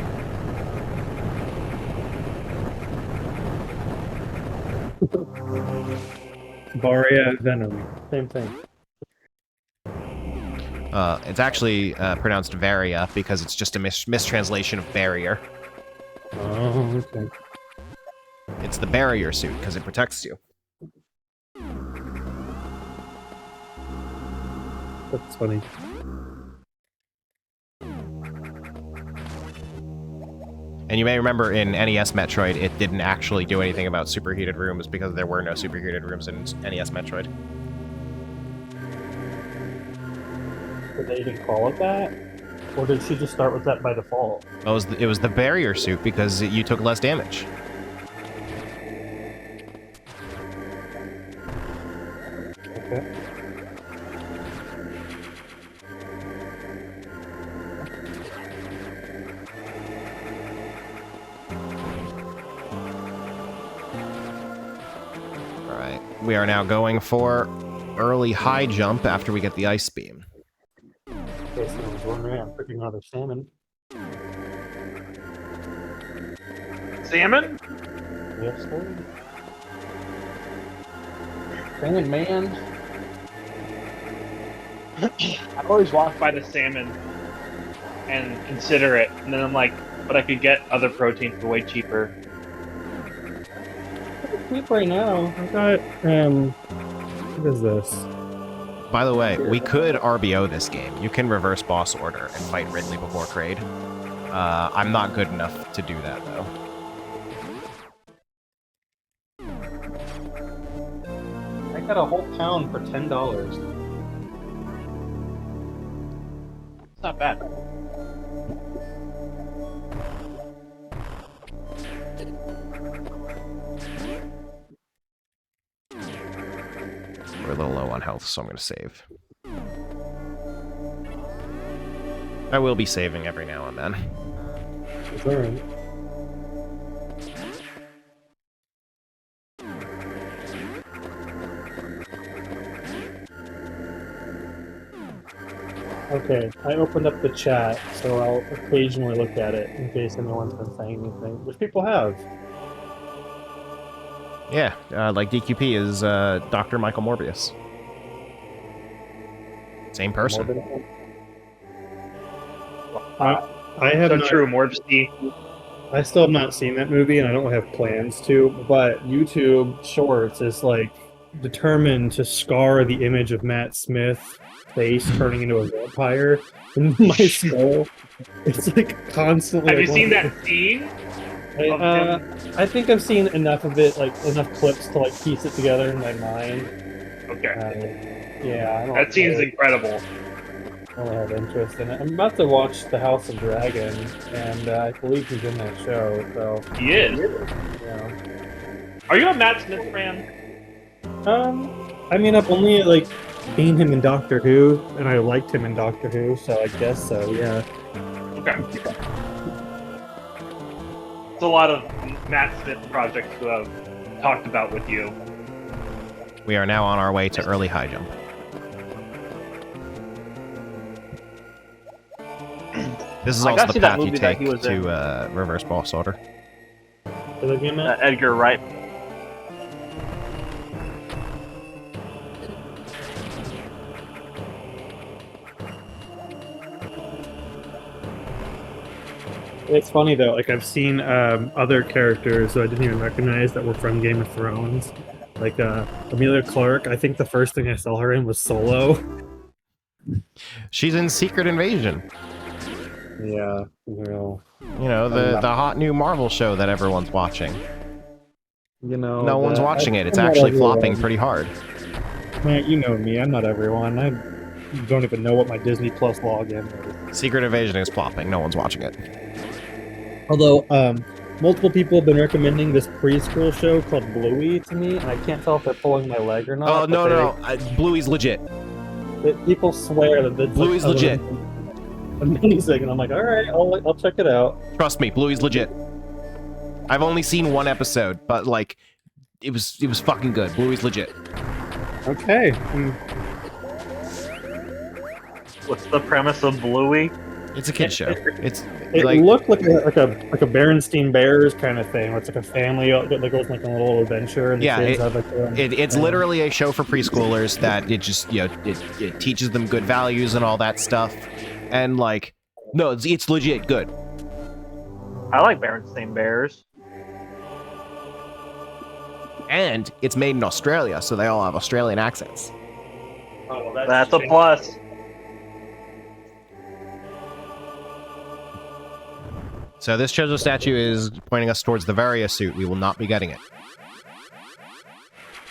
Varia Venom. Same thing. It's actually pronounced Varia because it's just a mistranslation of barrier. Oh, okay. It's the barrier suit because it protects you. That's funny. And you may remember in NES Metroid, it didn't actually do anything about superheated rooms because there were no superheated rooms in NES Metroid. Did they even call it that? Or did she just start with that by default? It was the barrier suit because you took less damage. Okay. Alright, we are now going for early high jump after we get the ice beam. Okay, so I was wondering, I'm picking another salmon. Salmon? Yes, sir. Salmon man. I always walk by the salmon and consider it, and then I'm like, but I could get other protein for way cheaper. Cheap right now. I got what is this? By the way, we could RBO this game. You can reverse boss order and fight Ridley before Kraid. I'm not good enough to do that, though. I got a whole pound for $10. It's not bad. We're a little low on health, so I'm going to save. I will be saving every now and then. It's alright. Okay, I opened up the chat, so I'll occasionally look at it in case anyone's been saying anything, which people have. Yeah, like DQP is Dr. Michael Morbius. Same person. I have so not, true, Morbsy. I still have not seen that movie, and I don't have plans to, but YouTube Shorts is like determined to scar the image of Matt Smith's face turning into a vampire in my skull. It's like constantly. Have like, you seen that scene? I think I've seen enough of it, like enough clips to like piece it together in my mind. Okay. Yeah, that scene's incredible. I don't have interest in it. I'm about to watch The House of Dragon, and I believe he's in that show. So he is. Yeah. Are you a Matt Smith fan? I mean, I've only like seen him in Doctor Who, and I liked him in Doctor Who, so I guess so. Yeah. Okay. It's a lot of Matt Smith projects who have talked about with you. We are now on our way to early high jump. This is I also gotta the see that path you movie that take he was in. to reverse boss order. Edgar Wright. It's funny though, like I've seen other characters that I didn't even recognize that were from Game of Thrones. Like Emilia Clarke, I think the first thing I saw her in was Solo. She's in Secret Invasion. Yeah, well, You know, the hot new Marvel show that everyone's watching. you know, No one's watching it. It's I'm not actually everyone. flopping pretty hard. Man, you know me, I'm not everyone. I don't even know what my Disney Plus login is. Secret Invasion is flopping. No one's watching it. Although, multiple people have been recommending this preschool show called Bluey to me, and I can't tell if they're pulling my leg or not. Oh, no. Bluey's legit. People swear that it's Bluey's legit. Amazing, and I'm like, all right, I'll check it out. Trust me, Bluey's legit. I've only seen one episode, but like, it was fucking good. Bluey's legit. Okay. What's the premise of Bluey? It's a kid show. It looked like a Berenstain Bears kind of thing. Where it's like a family that goes like on a little adventure. And the kids have like it's literally a show for preschoolers that it just it teaches them good values and all that stuff. And like, no, it's legit good. I like Berenstain Bears. And it's made in Australia, so they all have Australian accents. Oh, that's a plus. So this Chozo statue is pointing us towards the Varia suit. We will not be getting it.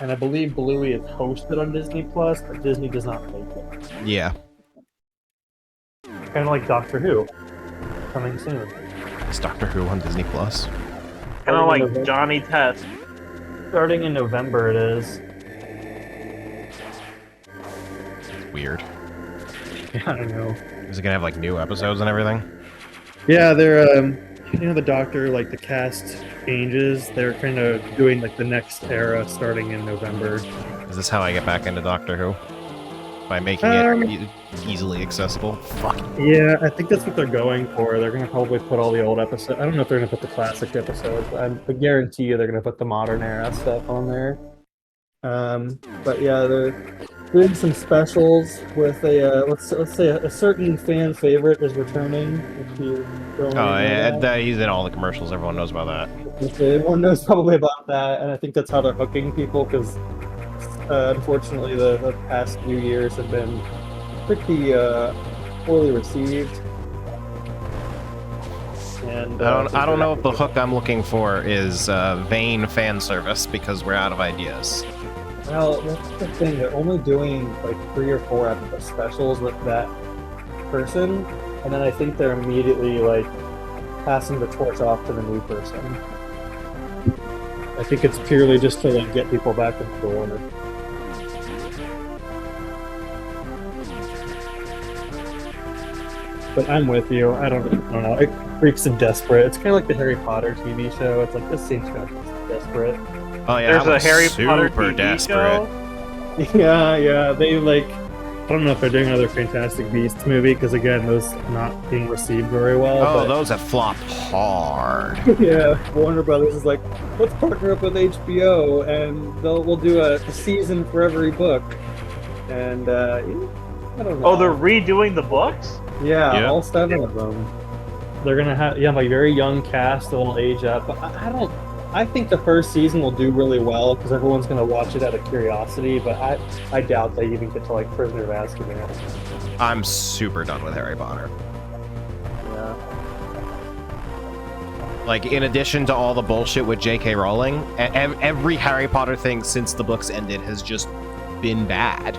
And I believe Bluey is hosted on Disney Plus, but Disney does not make it. Yeah. Kind of like Doctor Who, coming soon. It's Doctor Who on Disney Plus. Kind of like Johnny Test. Starting in November, it is. It's weird. Yeah, I know. Is it gonna have like new episodes and everything? Yeah, they're the Doctor, like the cast changes. They're kind of doing like the next era starting in November. Is this how I get back into Doctor Who? By making it easily accessible? Fuck. Yeah, I think that's what they're going for. They're gonna probably put all the old episodes. I don't know if they're gonna put the classic episodes, but I guarantee you they're gonna put the modern era stuff on there. But yeah, they're doing some specials with a let's say a certain fan favorite is returning. If you don't he's in all the commercials. Everyone knows about that. Everyone knows probably about that, and I think that's how they're hooking people because unfortunately the past few years have been pretty poorly received. And I don't know if the hook I'm looking for is vain fan service because we're out of ideas. Well, that's the thing. They're only doing like 3 or 4 episode specials with that person, and then I think they're immediately like passing the torch off to the new person. I think it's purely just to like get people back in the door. But I'm with you. I don't know. It reeks of desperate. It's kind of like the Harry Potter TV show. It's like this seems kind of desperate. Oh yeah, there's a Harry Potter super TV desperate. show? Yeah. They like. I don't know if they're doing another Fantastic Beasts movie because again, those not being received very well. Oh, but... those have flopped hard. Yeah, Warner Brothers is like, let's partner up with HBO and we'll do a season for every book. And I don't know. Oh, they're redoing the books? Yeah, all 7 of them. They're gonna have a very young cast that'll age up. But I think the first season will do really well because everyone's gonna watch it out of curiosity. But I doubt they even get to like Prisoner of Azkaban. I'm super done with Harry Potter. Yeah. Like, in addition to all the bullshit with J.K. Rowling, every Harry Potter thing since the books ended has just been bad.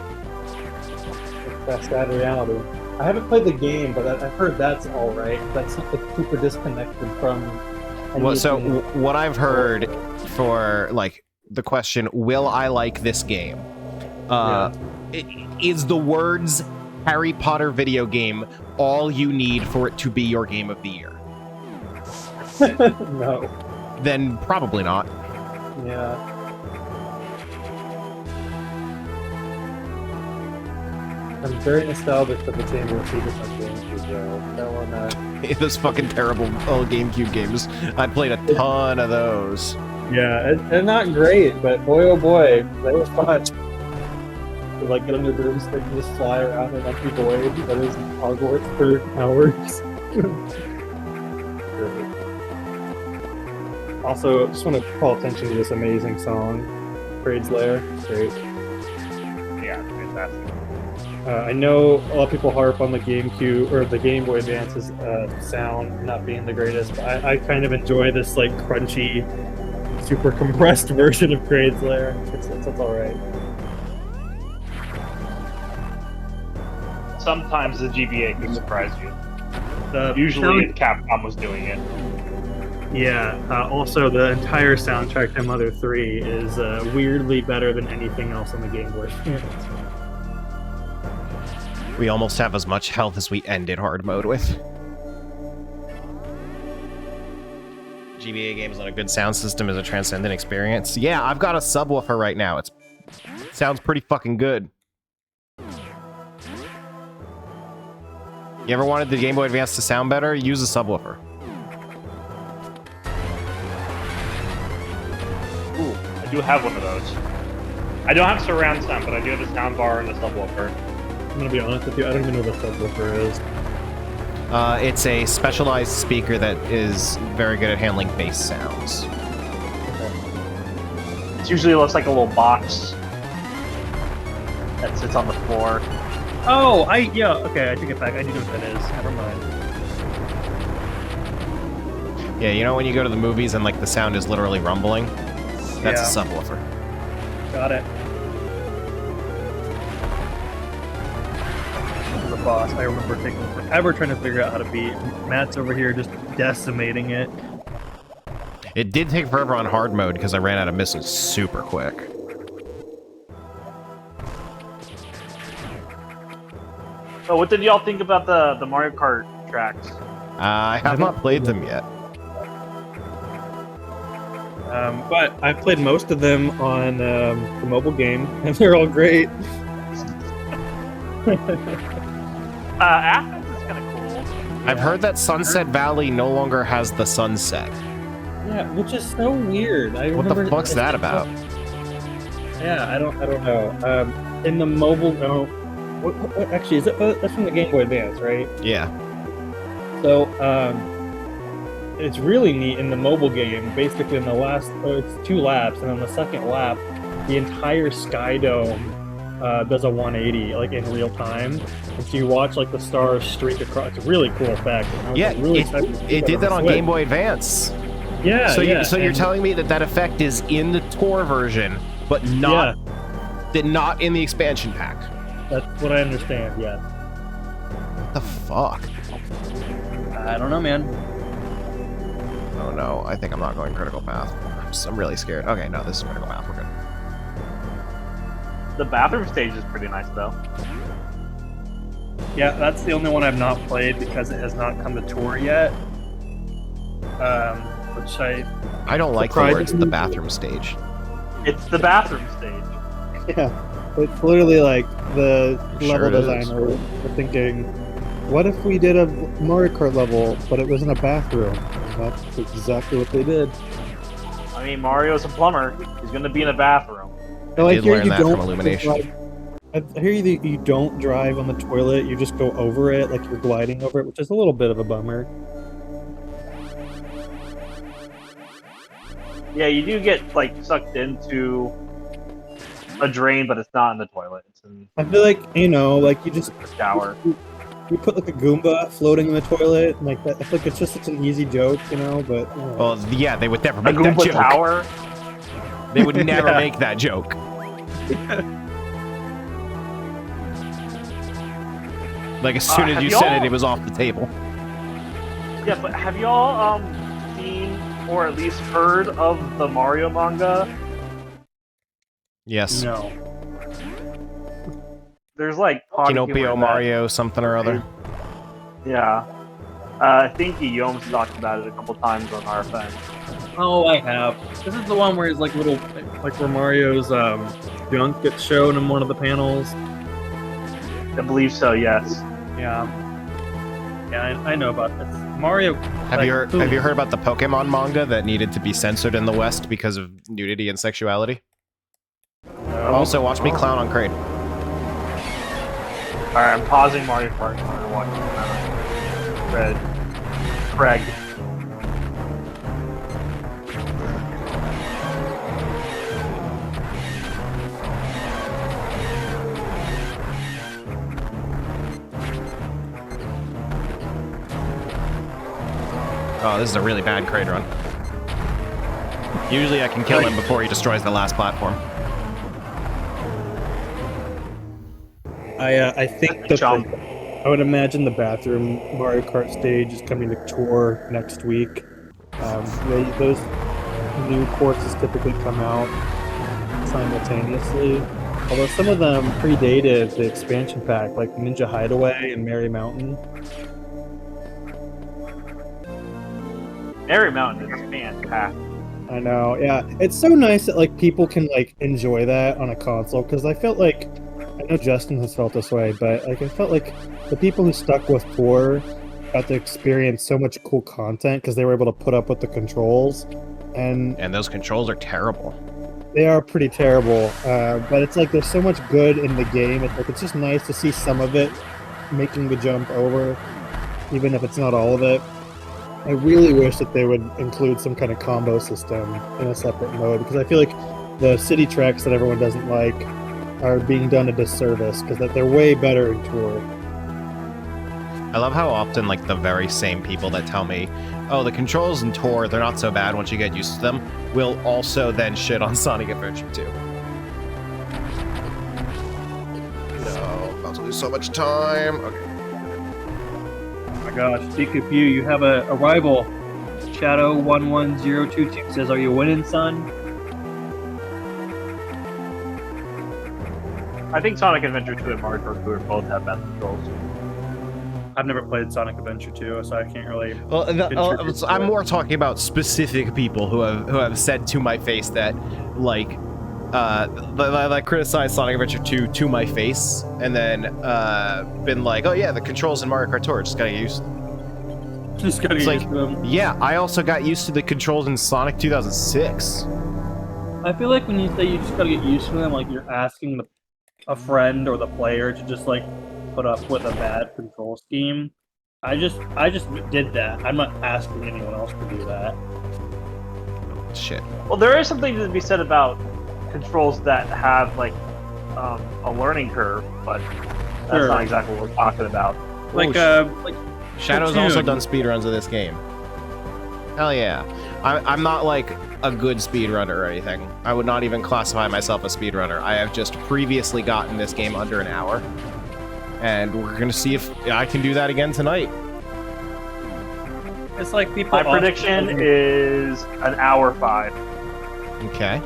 That's sad reality. I haven't played the game, but I've heard that's all right. That's like super disconnected from. Well, so what I've heard for like the question, will I like this game? Is the words Harry Potter video game all you need for it to be your game of the year? No. Then probably not. Yeah. I'm very nostalgic for the Chamber of Secrets on GameCube, though. That one, Those fucking terrible old GameCube games. I played a ton of those. yeah, they're not great, but boy oh boy, they were fun. To, like, get on your broomstick and just fly around an empty void that is Hogwarts for hours. Great. Also, just want to call attention to this amazing song, Kraid's Lair. Great. Yeah, fantastic. I know a lot of people harp on the GameCube or the Game Boy Advance's sound not being the greatest, but I kind of enjoy this like crunchy, super compressed version of Kraid's Lair. It's all right. Sometimes the GBA can surprise you. The Usually sound- Capcom was doing it. Yeah. Also, the entire soundtrack to Mother 3 is weirdly better than anything else on the Game Boy Advance. We almost have as much health as we ended hard mode with. GBA games on a good sound system is a transcendent experience. Yeah, I've got a subwoofer right now. It sounds pretty fucking good. You ever wanted the Game Boy Advance to sound better? Use a subwoofer. Ooh, I do have one of those. I don't have surround sound, but I do have a sound bar and a subwoofer. I'm gonna be honest with you, I don't even know what a subwoofer is. It's a specialized speaker that is very good at handling bass sounds. It usually looks like a little box that sits on the floor. Oh, yeah, okay, I take it back. I do know what that is. Never mind. Yeah, you know when you go to the movies and like the sound is literally rumbling? That's a subwoofer. Got it. The boss, I remember taking forever trying to figure out how to beat. Matt's over here just decimating it. It did take forever on hard mode because I ran out of missiles super quick. So what did y'all think about the Mario Kart tracks? I have not played them yet. But I've played most of them on the mobile game, and they're all great. Athens is kind of cool. I've heard that Sunset Valley no longer has the sunset. Yeah, which is so weird. What the fuck's that about? Yeah, I don't know. In the mobile, no. What, actually, is it? That's from the Game Boy Advance, right? Yeah. So, it's really neat in the mobile game. Basically, in the last, it's 2 laps, and on the second lap, the entire Sky Dome does a 180, like in real time. And so you watch like the stars streak across. It's a really cool effect. And I was, Yeah, really excited to see it did that on Switch. Game Boy Advance. Yeah, So, yeah. you're telling me that effect is in the tour version, but not not in the expansion pack. That's what I understand. Yes. What the fuck? I don't know, man. Oh no, I think I'm not going critical path. I'm really scared. Okay, no, this is critical path. We're good. The bathroom stage is pretty nice though. Yeah, that's the only one I've not played because it has not come to tour yet. Which I don't like the words the bathroom stage. It's the bathroom stage. Yeah, it's literally like the Sure level it is. designer were thinking, what if we did a Mario Kart level, but it was in a bathroom? And that's exactly what they did. I mean, Mario's a plumber. He's gonna be in a bathroom. No, I did hear learn you that don't from Illumination. I hear you that you don't drive on the toilet, you just go over it, like you're gliding over it, which is a little bit of a bummer. Yeah, you do get like sucked into a drain, but it's not in the toilet. It's in I feel like, you know, like you just the shower. you put like a Goomba floating in the toilet, and like that. I feel like it's just such an easy joke, you know. But Well, yeah, they would never A make that Goomba joke. tower. They would never Yeah. make that joke. Like as soon as have you said y'all- it, it was off the table. Yeah, but have y'all seen or at least heard of the Mario manga? Yes. no. There's like potty humor Pinocchio in that. Mario something or other. Yeah. I think Guillaume's talked about it a couple times on our thing. Oh, I have. This is the one where it's like little, like where Mario's junk gets shown in one of the panels. I believe so. Yes. Yeah. Yeah, I know about this. Mario. Have you heard about the Pokemon manga that needed to be censored in the West because of nudity and sexuality? No. Also, watch me clown on Crane. Alright, I'm pausing Mario Kart and I'm watching Craig. Oh, this is a really bad Crane run. Usually I can kill him before he destroys the last platform. I think that I would imagine the bathroom Mario Kart stage is coming to tour next week. Those new courses typically come out simultaneously, although some of them predated the expansion pack, like Ninja Hideaway and Merry Mountain. Merry Mountain is fantastic. I know, yeah. It's so nice that like people can like enjoy that on a console, because I felt like, I know Justin has felt this way, but like I felt like the people who stuck with 4 got to experience so much cool content because they were able to put up with the controls, and those controls are terrible. They are pretty terrible, but it's like there's so much good in the game. It's like it's just nice to see some of it making the jump over, even if it's not all of it. I really wish that they would include some kind of combo system in a separate mode, because I feel like the city tracks that everyone doesn't like are being done a disservice, because they're way better in Tour. I love how often like the very same people that tell me, oh, the controls in Tour, they're not so bad once you get used to them, will also then shit on Sonic Adventure 2. No, about to lose so much time. Okay. Oh my gosh, DQP, you have a rival. Shadow11022 says, are you winning, son? I think Sonic Adventure 2 and Mario Kart 2 both have bad controls. I've never played Sonic Adventure 2, so I can't really. Well, I'm more talking about specific people who have said to my face that, like, criticized Sonic Adventure 2 to my face, and then been like, oh yeah, the controls in Mario Kart Tour, just gotta get used to them. Just gotta get used to them. Yeah, I also got used to the controls in Sonic 2006. I feel like when you say you just gotta get used to them, like you're asking a friend or the player to just like put up with a bad control scheme. I just did that. I'm not asking anyone else to do that. Shit. Well, there is something to be said about controls that have like a learning curve, but that's not exactly what we're talking about. Like Shadow's also done speedruns of this game. Hell yeah. I'm not like a good speedrunner or anything. I would not even classify myself a speedrunner. I have just previously gotten this game under an hour. And we're gonna see if I can do that again tonight. It's like people. My prediction is an hour 5. Okay.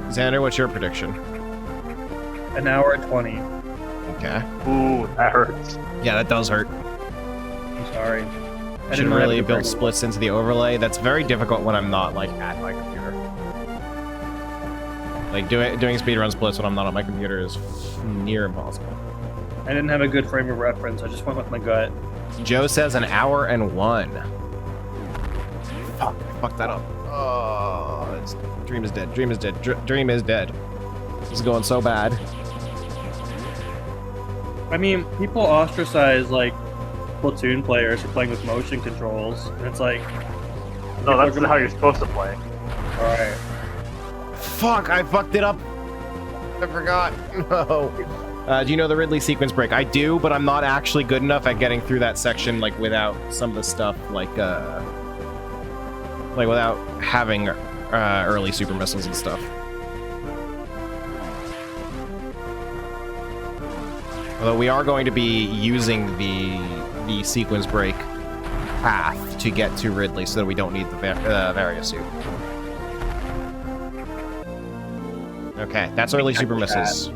Xander, what's your prediction? An hour 20. Okay. Ooh, that hurts. Yeah, that does hurt. I'm sorry. I should really build splits into the overlay. That's very difficult when I'm not like at my computer. Like doing speedrun splits when I'm not on my computer is near impossible. I didn't have a good frame of reference. I just went with my gut. Joe says an hour and 1. Fuck, I fucked that up. Oh, Dream is dead. Dream is dead. Dream is dead. This is going so bad. I mean, people ostracize like Splatoon players for playing with motion controls, and it's like, no, that's how you're supposed to play. All right. Fuck, I fucked it up. I forgot. No. Do you know the Ridley sequence break? I do, but I'm not actually good enough at getting through that section like without some of the stuff like without having early super missiles and stuff. Although we are going to be using the sequence break path to get to Ridley so that we don't need the Varia suit. Okay, that's early super missiles.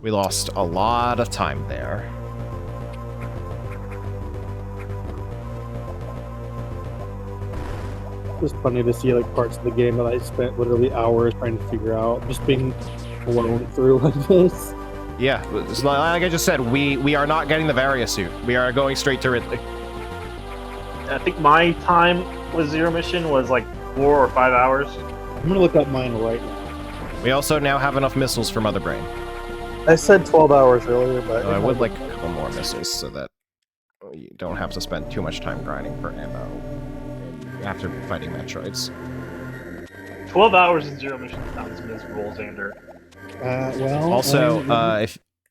We lost a lot of time there. just funny to see like parts of the game that I spent literally hours trying to figure out, just being blown through like this. Yeah, like I just said, we are not getting the Varia suit. We are going straight to Ridley. I think my time with Zero Mission was like 4 or 5 hours. I'm gonna look up mine right now. We also now have enough missiles for Mother Brain. I said 12 hours earlier, but I would like a couple more missiles so that you don't have to spend too much time grinding for ammo after fighting Metroids. 12 hours in Zero Mission sounds miserable, Xander. Well. Also,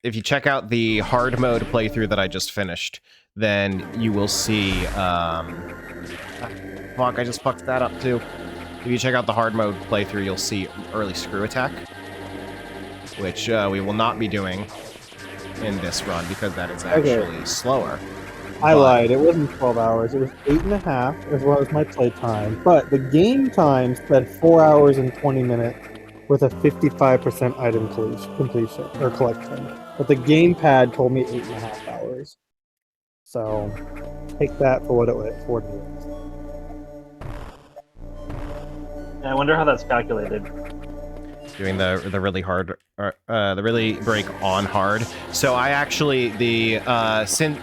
if you check out the hard mode playthrough that I just finished, then you will see. Fuck! I just fucked that up too. If you check out the hard mode playthrough, you'll see early screw attack, which we will not be doing in this run because that is actually slower. I lied. It wasn't 12 hours. It was 8.5 as well as my play time. But the game time said 4 hours and 20 minutes with a 55% item completion or collection. But the gamepad told me 8.5 hours. So take that for what it was. I wonder how that's calculated. Doing the really hard, the really break on hard. So I actually since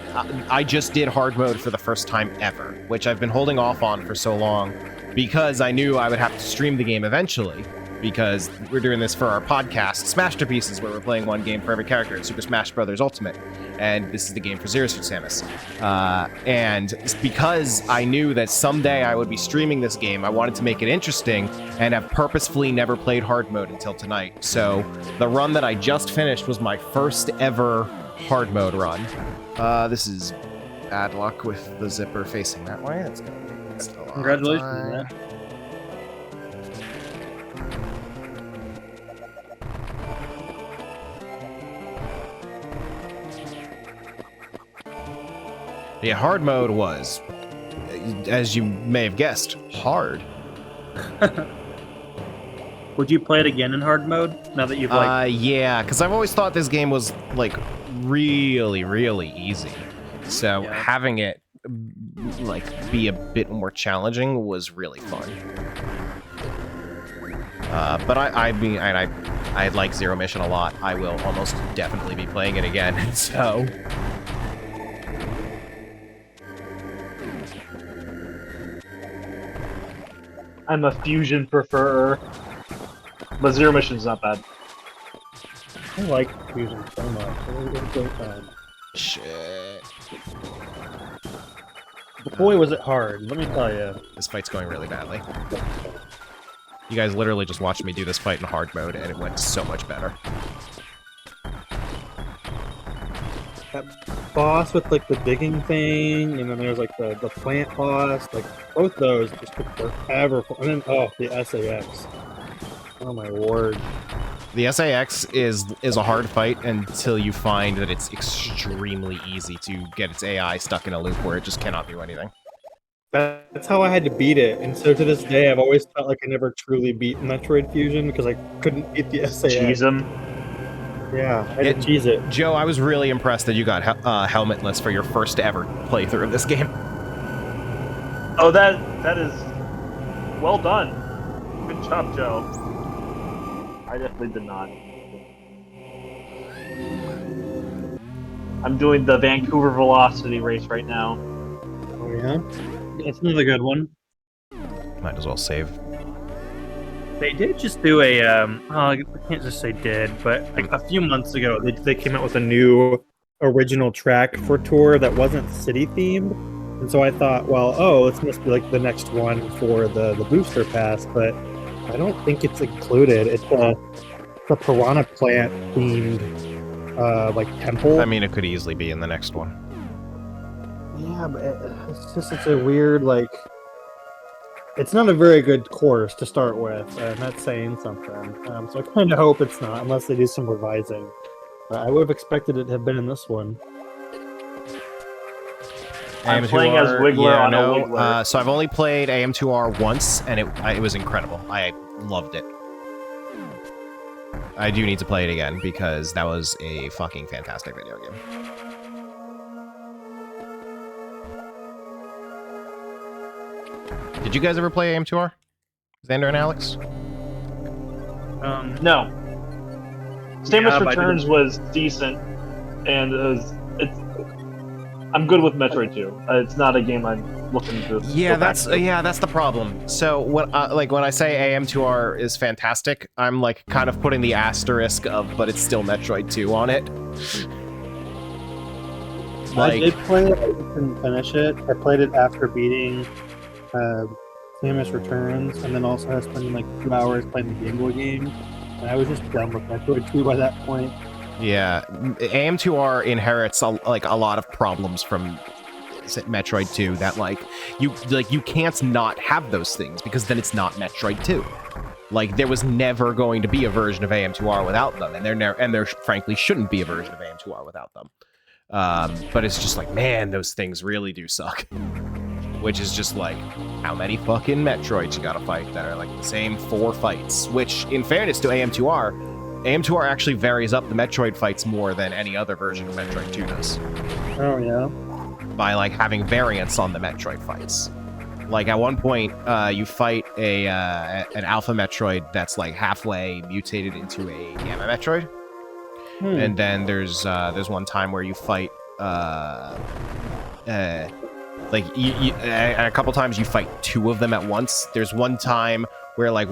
I just did hard mode for the first time ever, which I've been holding off on for so long because I knew I would have to stream the game eventually. Because we're doing this for our podcast, Smashterpieces, where we're playing one game for every character in Super Smash Bros. Ultimate, and this is the game for Zero Suit Samus. And because I knew that someday I would be streaming this game, I wanted to make it interesting and have purposefully never played hard mode until tonight. So the run that I just finished was my first ever hard mode run. This is bad luck with the zipper facing that way. That's gonna be still on Congratulations, time. man. Yeah, hard mode was, as you may have guessed, hard. Would you play it again in hard mode now that you've like? Yeah, because I've always thought this game was like really, really easy. So having it like be a bit more challenging was really fun. But I mean, I like Zero Mission a lot. I will almost definitely be playing it again. So. I'm a fusion preferer, but Zero Mission's not bad. I like fusion so much. It was a great time. Shit. Boy, was it hard. Let me tell you. This fight's going really badly. You guys literally just watched me do this fight in hard mode, and it went so much better. That boss with like the digging thing, and then there's like the plant boss, like both those just took forever. And then the SAX. Oh my word. The SAX is a hard fight until you find that it's extremely easy to get its AI stuck in a loop where it just cannot do anything. That's how I had to beat it, and so to this day I've always felt like I never truly beat Metroid Fusion because I couldn't beat the SAX. Cheese him. Yeah, I did cheese it. Joe, I was really impressed that you got helmetless for your first ever playthrough of this game. Oh, that is well done. Good job, Joe. I definitely did not. I'm doing the Vancouver Velocity race right now. Oh yeah? That's another good one. Might as well save. They did just do a, I can't just say did, but like a few months ago, they came out with a new original track for tour that wasn't city themed. And so I thought, well, this must be like the next one for the booster pass, but I don't think it's included. It's a piranha plant themed, like temple. I mean, it could easily be in the next one. Yeah, but it's a weird, like, it's not a very good course to start with, and that's saying something. So I kind of hope it's not, unless they do some revising. I would have expected it to have been in this one. I'm playing as Wiggler on a Wiggler. So I've only played AM2R once, and it was incredible. I loved it. I do need to play it again, because that was a fucking fantastic video game. Did you guys ever play AM2R? Xander and Alex? No. Samus Yeah, but I Returns didn't- was decent, and I'm good with Metroid 2. It's not a game I'm looking to. Yeah, go back to. that's the problem. So when I say AM2R is fantastic, I'm like kind of putting the asterisk of, but it's still Metroid 2 on it. I did play it, I didn't finish it. I played it after beating Samus Returns, and then also I was spending like 2 hours playing the Game Boy game, and I was just done with Metroid 2 by that point. Yeah, AM2R inherits a lot of problems from Metroid 2 that you can't not have those things because then it's not Metroid 2. Like there was never going to be a version of AM2R without them, and there frankly shouldn't be a version of AM2R without them. But it's just like, man, those things really do suck. Which is just like, how many fucking Metroids you gotta fight that are like the same 4 fights? Which, in fairness to AM2R actually varies up the Metroid fights more than any other version of Metroid 2 does. Oh, yeah? By, like, having variants on the Metroid fights. Like, at one point, you fight an Alpha Metroid that's, like, halfway mutated into a Gamma Metroid. And then there's one time where you fight, like, a couple times you fight 2 of them at once. There's one time where, like,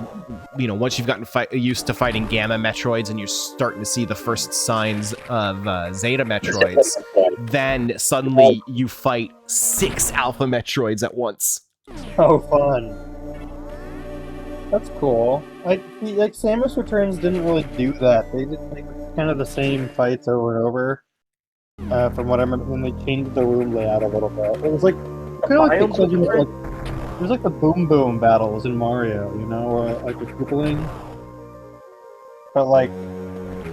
you know, once you've gotten used to fighting Gamma Metroids and you're starting to see the first signs of Zeta Metroids, then suddenly you fight 6 Alpha Metroids at once. Oh, fun. That's cool. Like Samus Returns didn't really do that. They did like kind of the same fights over and over. From what I remember, when they changed the room layout a little bit, it was like kind of like the equivalent of, like, it was like the Boom Boom battles in Mario, you know, or like the Koopaling, but like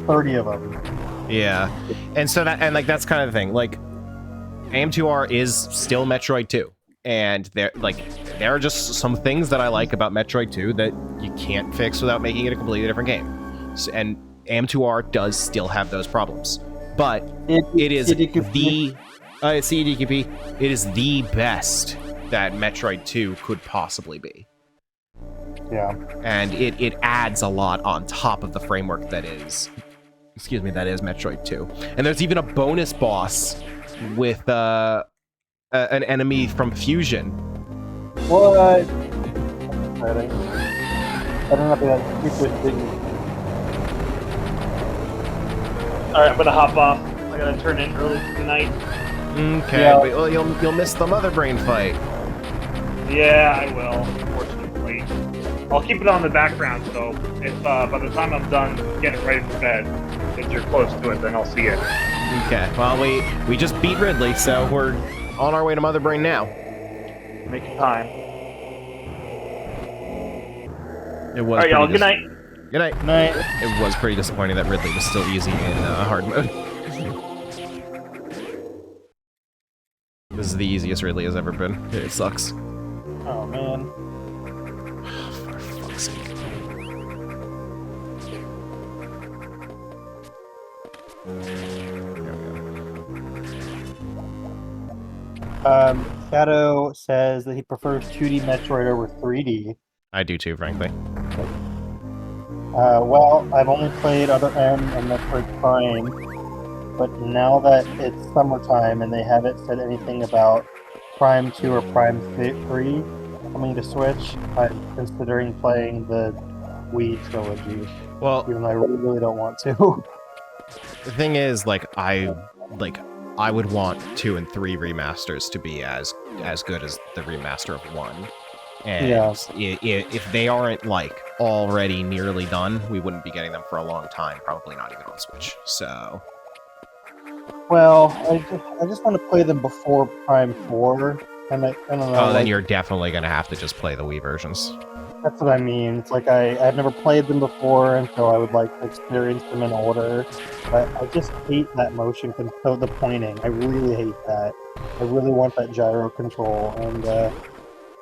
30 of them. Yeah, and so that's kind of the thing. Like, AM2R is still Metroid 2, and there are just some things that I like about Metroid 2 that you can't fix without making it a completely different game. And AM2R does still have those problems. But it is the CDQP. It is the best that Metroid 2 could possibly be. Yeah. And it adds a lot on top of the framework that is Metroid 2. And there's even a bonus boss with an enemy from Fusion. What? I don't know if that's super thing. Alright, I'm gonna hop off. I gotta turn in early tonight. Okay, Yeah. but well, you'll miss the Mother Brain fight. Yeah, I will, unfortunately. I'll keep it on the background, so if by the time I'm done getting ready for bed, if you're close to it, then I'll see it. Okay, well, we just beat Ridley, so we're on our way to Mother Brain now. Making time. It was. Alright, y'all, good night. Good night. Night. It was pretty disappointing that Ridley was still easy in hard mode. This is the easiest Ridley has ever been. It sucks. Oh, man. For fuck's sake. Shadow says that he prefers 2D Metroid over 3D. I do too, frankly. Well, I've only played Other M and Metroid Prime, but now that it's summertime and they haven't said anything about Prime 2 or Prime 3 coming to Switch, I'm considering playing the Wii trilogy. Well, even though I really don't want to. The thing is, I would want 2 and 3 remasters to be as good as the remaster of 1. And Yeah. if they aren't already nearly done, we wouldn't be getting them for a long time. Probably not even on Switch. So, Well, I just want to play them before Prime 4, and I don't know. oh, then you're definitely gonna have to just play the Wii versions. That's what I mean. It's like I've never played them before, and so I would like to experience them in order. But I just hate that motion control, the pointing. I really hate that. I really want that gyro control, and I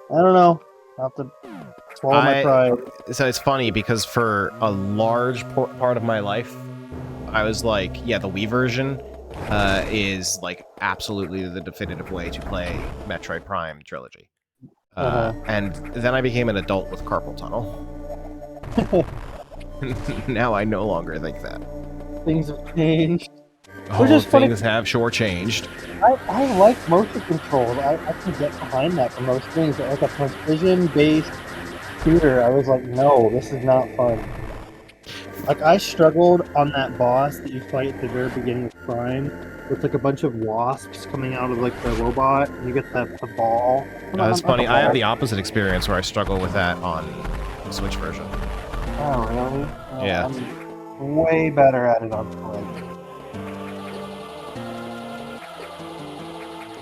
don't know. I'll have to swallow my pride. So it's funny because for a large part of my life, I was like, yeah, the Wii version is absolutely the definitive way to play Metroid Prime trilogy. And then I became an adult with carpal tunnel. Now I no longer think that. Things have changed. Oh, Which is funny. things have sure changed. I like motion controls. I can get behind that for most things, but like a precision-based shooter, I was like, no, this is not fun. Like, I struggled on that boss that you fight at the very beginning of Prime, with like a bunch of wasps coming out of like the robot, and you get the ball. That's funny. I have the opposite experience where I struggle with that on the Switch version. Oh, really? Yeah. I'm way better at it on Switch.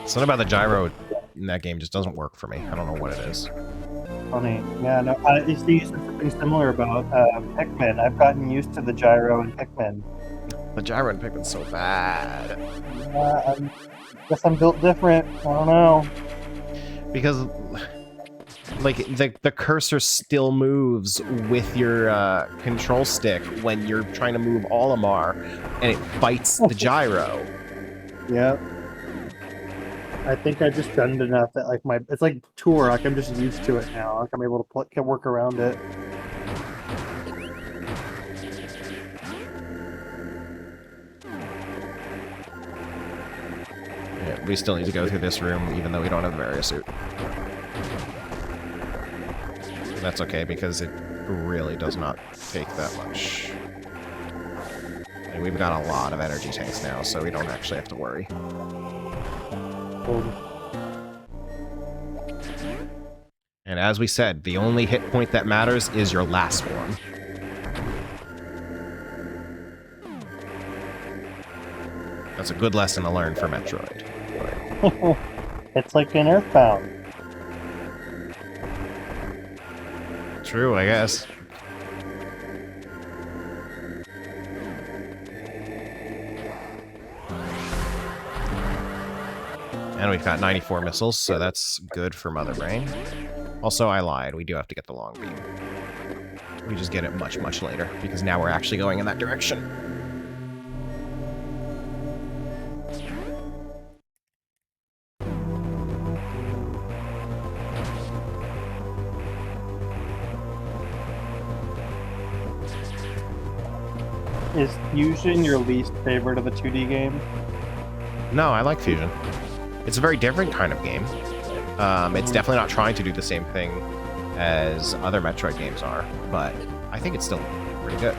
Something about the gyro in that game just doesn't work for me. I don't know what it is. Funny. Yeah, no, you see something similar about Pikmin. I've gotten used to the gyro in Pikmin. The gyro in Pikmin's so bad. I guess I'm built different. I don't know. Because, like, the cursor still moves with your control stick when you're trying to move Olimar, and it fights the gyro. Yeah. I think I just done it enough that like it's like tour, like I'm just used to it now. Like I'm able to work around it. Yeah, we still need to go through this room even though we don't have the Varia suit. That's okay because it really does not take that much. And we've got a lot of energy tanks now, so we don't actually have to worry. And as we said, the only hit point that matters is your last one. That's a good lesson to learn for Metroid. It's like in Earthbound. True, I guess. And we've got 94 missiles, so that's good for Mother Brain. Also, I lied. We do have to get the long beam. We just get it much, much later, because now we're actually going in that direction. Is Fusion your least favorite of the 2D games? No, I like Fusion. It's a very different kind of game. It's definitely not trying to do the same thing as other Metroid games are, but I think it's still pretty good.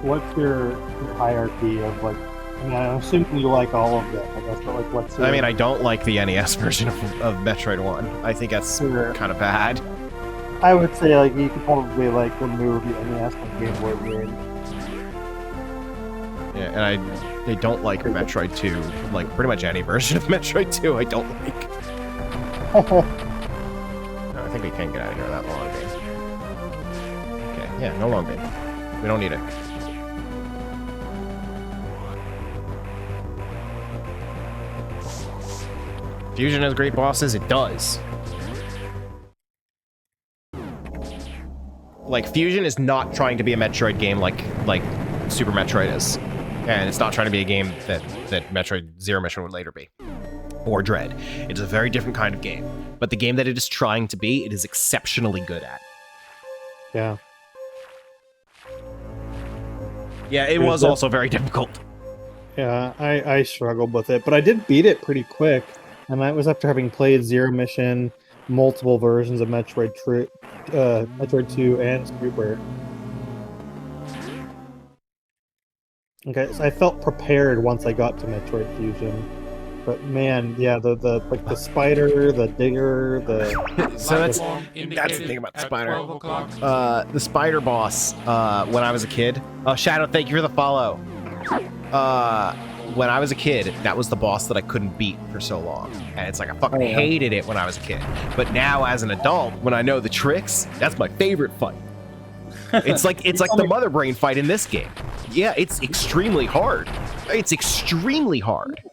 What's your hierarchy of like? I mean, I'm assuming you like all of them, I guess, but like, what's? I mean, I don't like the NES version of Metroid 1. I think that's kind of bad. I would say like you could probably like remove the NES from Game Boy game. Yeah, and I don't like Metroid 2. Like, pretty much any version of Metroid 2 I don't like. No, I think we can get out of here without the long beam. Okay, yeah, no long beam. We don't need it. Fusion has great bosses? It does. Like, Fusion is not trying to be a Metroid game like Super Metroid is. And it's not trying to be a game that Metroid Zero Mission would later be. Or Dread. It's a very different kind of game. But the game that it is trying to be, it is exceptionally good at. Yeah. Yeah, it was also very difficult. Yeah, I struggled with it, but I did beat it pretty quick. And that was after having played Zero Mission, multiple versions of Metroid 2 and Super. Okay, so I felt prepared once I got to Metroid Fusion. But man, yeah, the spider, the digger, the so that's the thing about the spider. The spider boss, when I was a kid. Oh, Shadow, thank you for the follow. When I was a kid, that was the boss that I couldn't beat for so long. And it's like I fucking hated it when I was a kid. But now as an adult, when I know the tricks, that's my favorite fight. It's like the Mother Brain fight in this game. Yeah, it's extremely hard. It's extremely hard.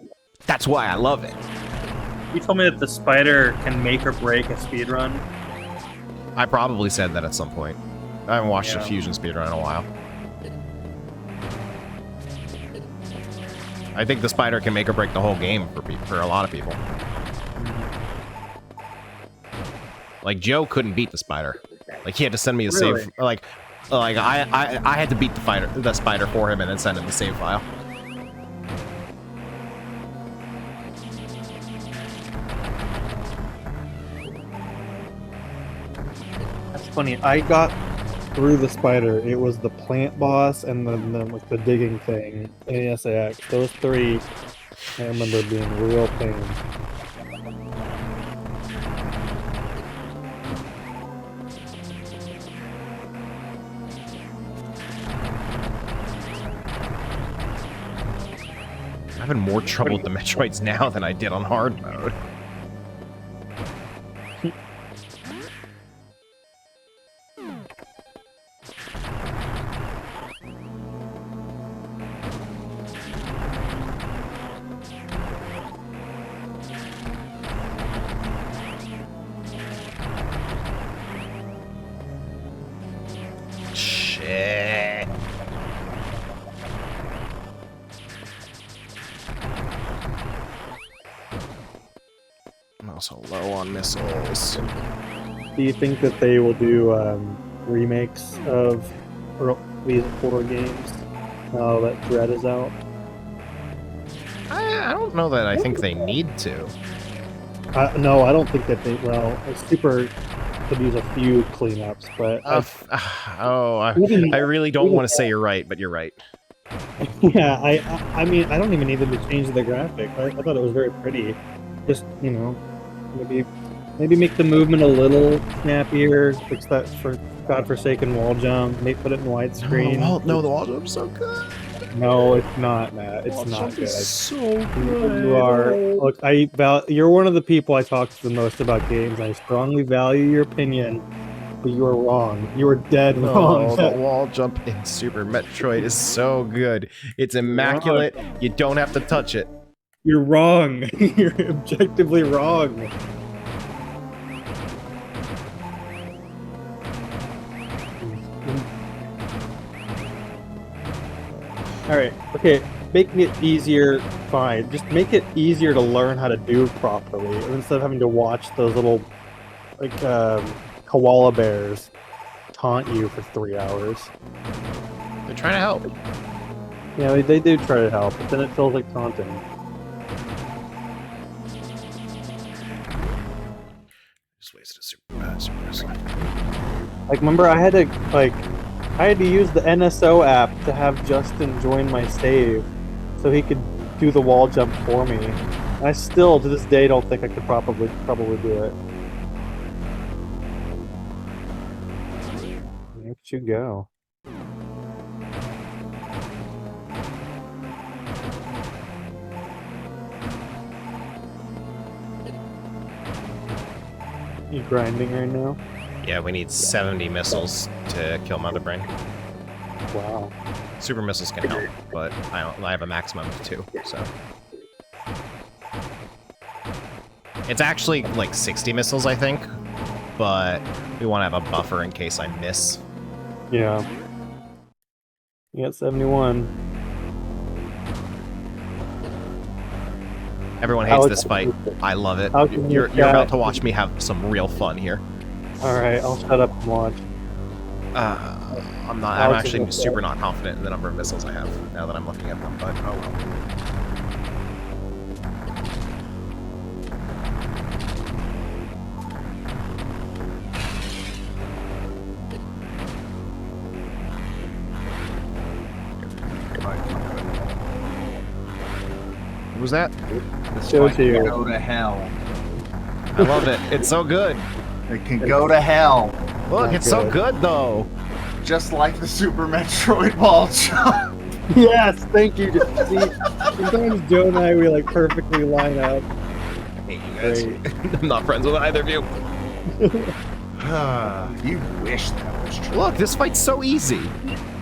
That's why I love it. You told me that the spider can make or break a speedrun. I probably said that at some point. I haven't watched a Fusion speedrun in a while. I think the spider can make or break the whole game for a lot of people. Like Joe couldn't beat the spider. Like he had to send me a Really? save. Like I had to beat the spider for him and then send him the save file. That's funny. I got through the spider. It was the plant boss and then like the digging thing in the SAX. Those three, I remember being real pain. I'm having more trouble with the Metroids now than I did on hard mode. Shit. I'm also low on missiles. Do you think that they will do remakes of these horror games now that Dread is out? I don't know that I think they need to. No, I don't think that they. Well, Super could use a few cleanups, but I really don't want to say you're right, but you're right. yeah, I mean, I don't even need them to change the graphic. I thought it was very pretty. Just maybe make the movement a little snappier. Fix that for godforsaken wall jump. Maybe put it in widescreen. No, the wall jump's so good. No, it's not, Matt. It's not good. So good. You are. Look, you're one of the people I talk to the most about games. I strongly value your opinion, but you are wrong. You are dead wrong. The wall jump in Super Metroid is so good. It's immaculate. You don't have to touch it. You're wrong. You're objectively wrong. Alright, okay, making it easier, fine. Just make it easier to learn how to do properly, instead of having to watch those little, like, koala bears taunt you for 3 hours. They're trying to help. Yeah, they do try to help, but then it feels like taunting. Just wasted a super missile. Like, remember, I had to use the NSO app to have Justin join my save so he could do the wall jump for me. I still, to this day, don't think I could probably do it. Where did you go? You grinding right now? Yeah, we need 70 missiles to kill Mother Brain. Wow. Super missiles can help, but I have a maximum of 2, so. It's actually like 60 missiles, I think, but we want to have a buffer in case I miss. Yeah. You got 71. Everyone hates this fight. I love it. You're about to watch me have some real fun here. Alright, I'll shut up and watch. I'm actually super not confident in the number of missiles I have now that I'm looking at them, but oh well. What was that? This fight can go to hell. I love it. It's so good. It can go to hell. Look, it's so good though. Just like the Super Metroid wall jump. Yes, thank you. See, sometimes Joe and I, we like perfectly line up. I hate you guys. I'm not friends with either of you. You wish that was true. Look, this fight's so easy.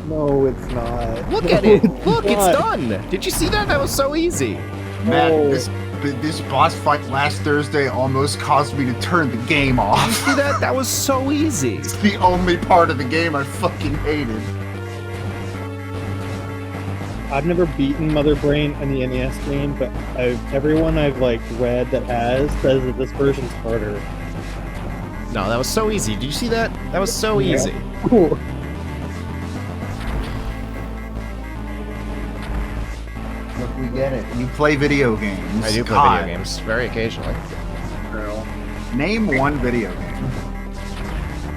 No, it's not. Look at it. Look, it's done. Did you see that? That was so easy. Matt, this boss fight last Thursday almost caused me to turn the game off. You see that? That was so easy. It's the only part of the game I fucking hated. I've never beaten Mother Brain in the NES game, but everyone I've like read that has says that this version's harder. No, that was so easy. Did you see that? That was so easy. Look, we get it. You play video games. I do play God. video games very occasionally. Name one video game.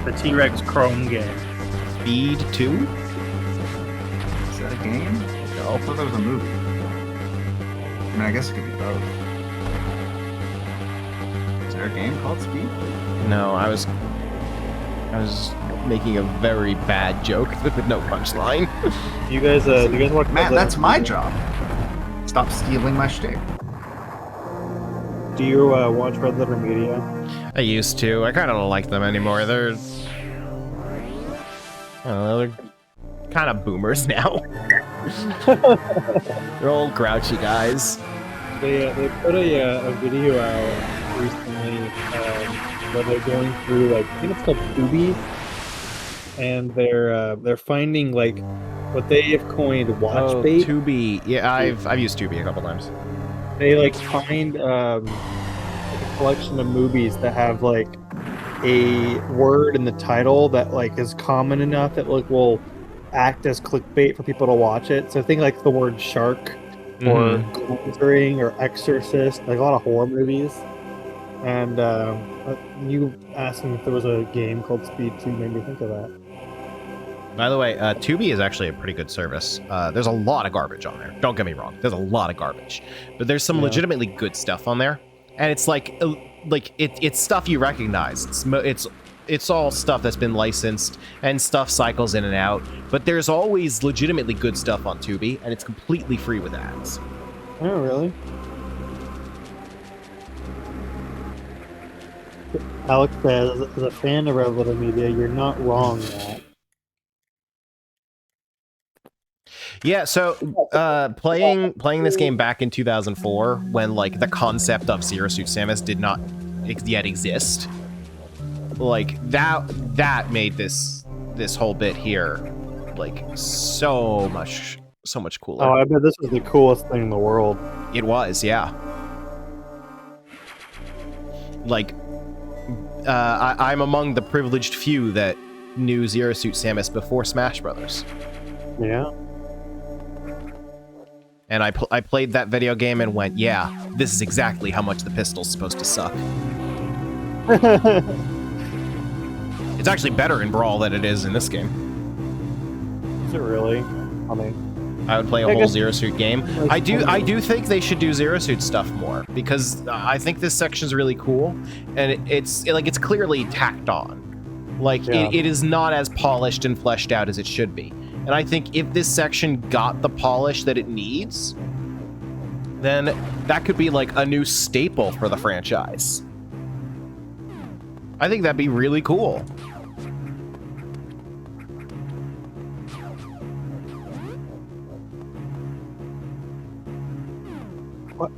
The T-Rex Chrome game. Speed 2? Is that a game? No. I thought that was a movie. I mean, I guess it could be both. Is there a game called Speed? No, I was making a very bad joke with no punchline. You guys watch Matt, that's my job. Stop stealing my shtick. Do you watch Red Letter Media? I used to. I kind of don't like them anymore. They're kind of boomers now. They're old grouchy guys. They put a video out recently where they're going through, like, I think it's called Tubi, and they're finding, like, what they have coined watch bait. Tubi. Yeah, I've used Tubi a couple times. They like find like a collection of movies that have like a word in the title that like is common enough that like will act as clickbait for people to watch it. So think like the word shark or Conjuring or Exorcist, like a lot of horror movies. And you asked me if there was a game called Speed 2, made me think of that. By the way, Tubi is actually a pretty good service. There's a lot of garbage on there. Don't get me wrong. There's a lot of garbage, but there's some legitimately good stuff on there, and it's it's stuff you recognize. It's all stuff that's been licensed, and stuff cycles in and out. But there's always legitimately good stuff on Tubi, and it's completely free with ads. Oh, really? Alex says, as a fan of Red Letter Media, you're not wrong, Matt. Yeah, so playing this game back in 2004, when like the concept of Zero Suit Samus did not yet exist, like that made this whole bit here like so much cooler. Oh, I bet this was the coolest thing in the world. It was, yeah. Like, I'm among the privileged few that knew Zero Suit Samus before Smash Brothers. Yeah. And I played that video game and went, yeah, this is exactly how much the pistol's supposed to suck. It's actually better in Brawl than it is in this game. Is it really? I mean, I would play a whole Zero Suit game. I do think they should do Zero Suit stuff more, because I think this section's really cool, and it's clearly tacked on. Like, it is not as polished and fleshed out as it should be. And I think if this section got the polish that it needs, then that could be like a new staple for the franchise. I think that'd be really cool.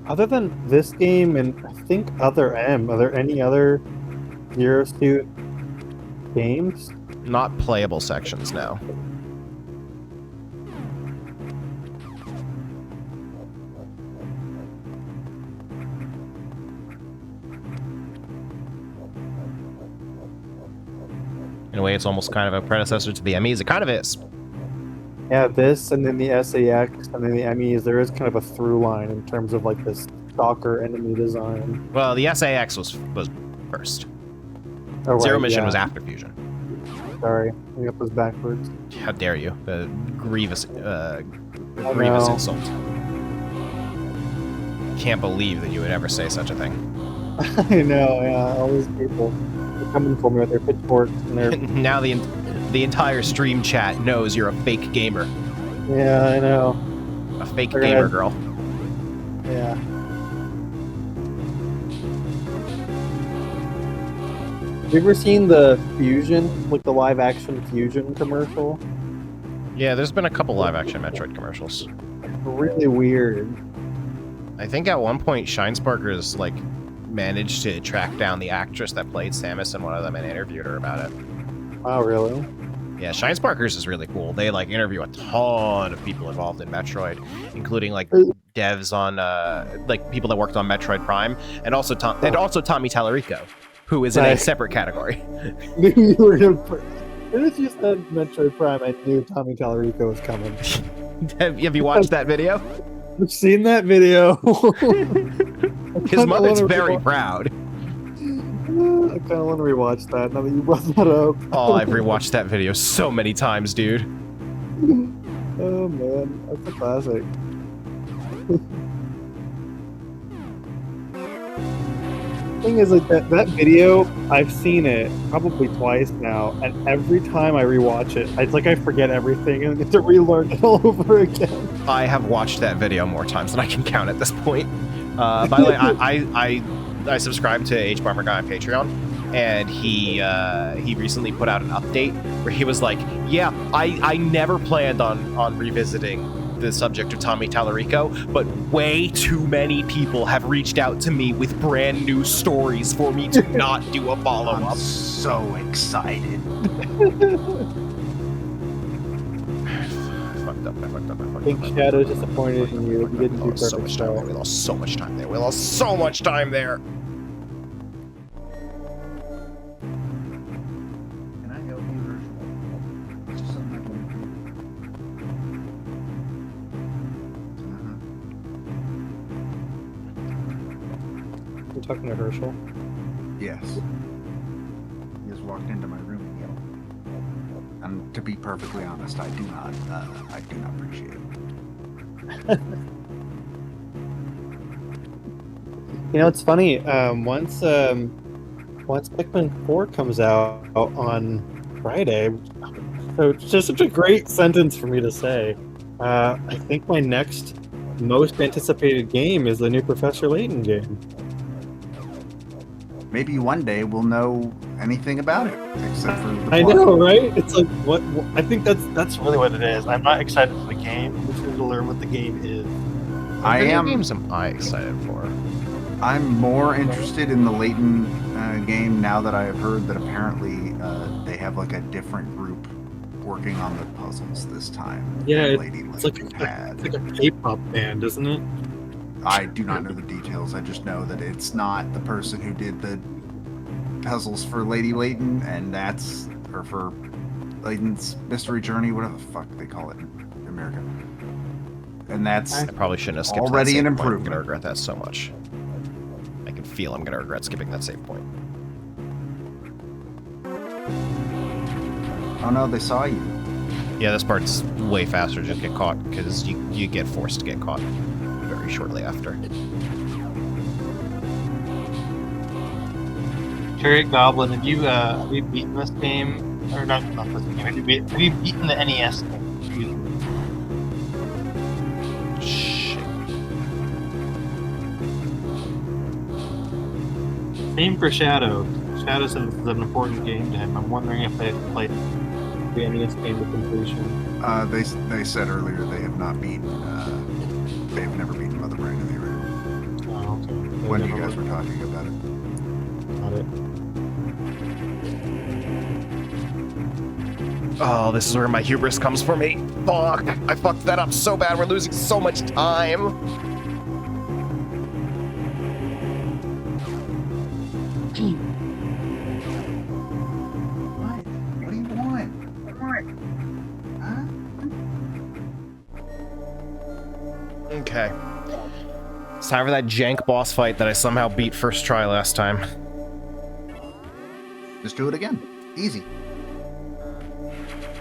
Other than this game and I think Other M, are there any other Zero Suit games? Not playable sections, no. In a way, it's almost kind of a predecessor to the MEs. It kind of is. Yeah, this and then the SAX and then the MEs, there is kind of a through line in terms of like this stalker enemy design. Well, the SAX was first. Oh, right, Zero Mission yeah. was after Fusion. Sorry, I think it was backwards. How dare you? The grievous know. insult. Can't believe that you would ever say such a thing. I know, yeah, all these people are coming for me with their pitchforks and their... Now the entire stream chat knows you're a fake gamer. Yeah, I know. A fake gamer girl. Yeah. Have you ever seen the Fusion, like the live action Fusion commercial? Yeah, there's been a couple live action Metroid commercials. Really weird. I think at one point Shinesparkers like managed to track down the actress that played Samus in one of them and interviewed her about it. Oh, really? Yeah, Shinesparkers is really cool. They like interview a ton of people involved in Metroid, including like devs on like people that worked on Metroid Prime, and also Tommy Tallarico, who is in a separate category. Knew you were gonna put. As soon as you said Metroid Prime, I knew Tommy Tallarico was coming. Have you watched that video? I've seen that video. His mother's very proud. I kind of want to rewatch that now that you brought that up. Oh, I've rewatched that video so many times, dude. Oh man, that's a classic. Thing is, like that video, I've seen it probably twice now, and every time I rewatch it, it's like I forget everything and get to relearn it all over again. I have watched that video more times than I can count at this point. By the way, I subscribe to H Bomber Guy on Patreon, and he recently put out an update where he was like, "Yeah, I never planned on revisiting the subject of Tommy Tallarico, but way too many people have reached out to me with brand new stories for me to not do a follow-up." I'm so excited. I think Shadow's disappointed in you. You didn't do so perfect much time there. We lost so much time there. We lost so much time there. Can I help you, Virtual? It's just something I want to do. You're talking to Herschel? Yes. He just walked into my room and yelled. And to be perfectly honest, I do not appreciate it. You know, it's funny. Once Pikmin 4 comes out on Friday, so it's just such a great sentence for me to say. I think my next most anticipated game is the new Professor Layton game. Maybe one day we'll know anything about it, except for the I plot. know, right? It's like what I think that's really what it is. I'm not excited for the game. I'm excited to learn what the game is. What video games am I excited for? I'm more interested in the Layton game now that I have heard that apparently they have like a different group working on the puzzles this time. Yeah, than it's Lady like Layton had. it's like a K-pop band, isn't it? I do not know the details. I just know that it's not the person who did the puzzles for Lady Layton, and that's or for Layton's Mystery Journey, whatever the fuck they call it in America. And that's I probably shouldn't have skipped already that an save point. I'm improvement. gonna regret that so much. I can feel I'm gonna regret skipping that save point. Oh no, they saw you. Yeah, this part's way faster to just get caught, because you get forced to get caught very shortly after. Cherry Goblin, have you beaten this game? Or not this game, have you beaten the NES game? Shit. Same for Shadow. Shadow said this is an important game to him. I'm wondering if they've played the NES game to completion. They said earlier they have not beaten. They have never beaten Mother Brain in the original. Oh, okay. When you guys were talking about it. Got it. Oh, this is where my hubris comes for me. Fuck! I fucked that up so bad. We're losing so much time. What? What do you want? Huh? Okay. It's time for that jank boss fight that I somehow beat first try last time. Just do it again. Easy.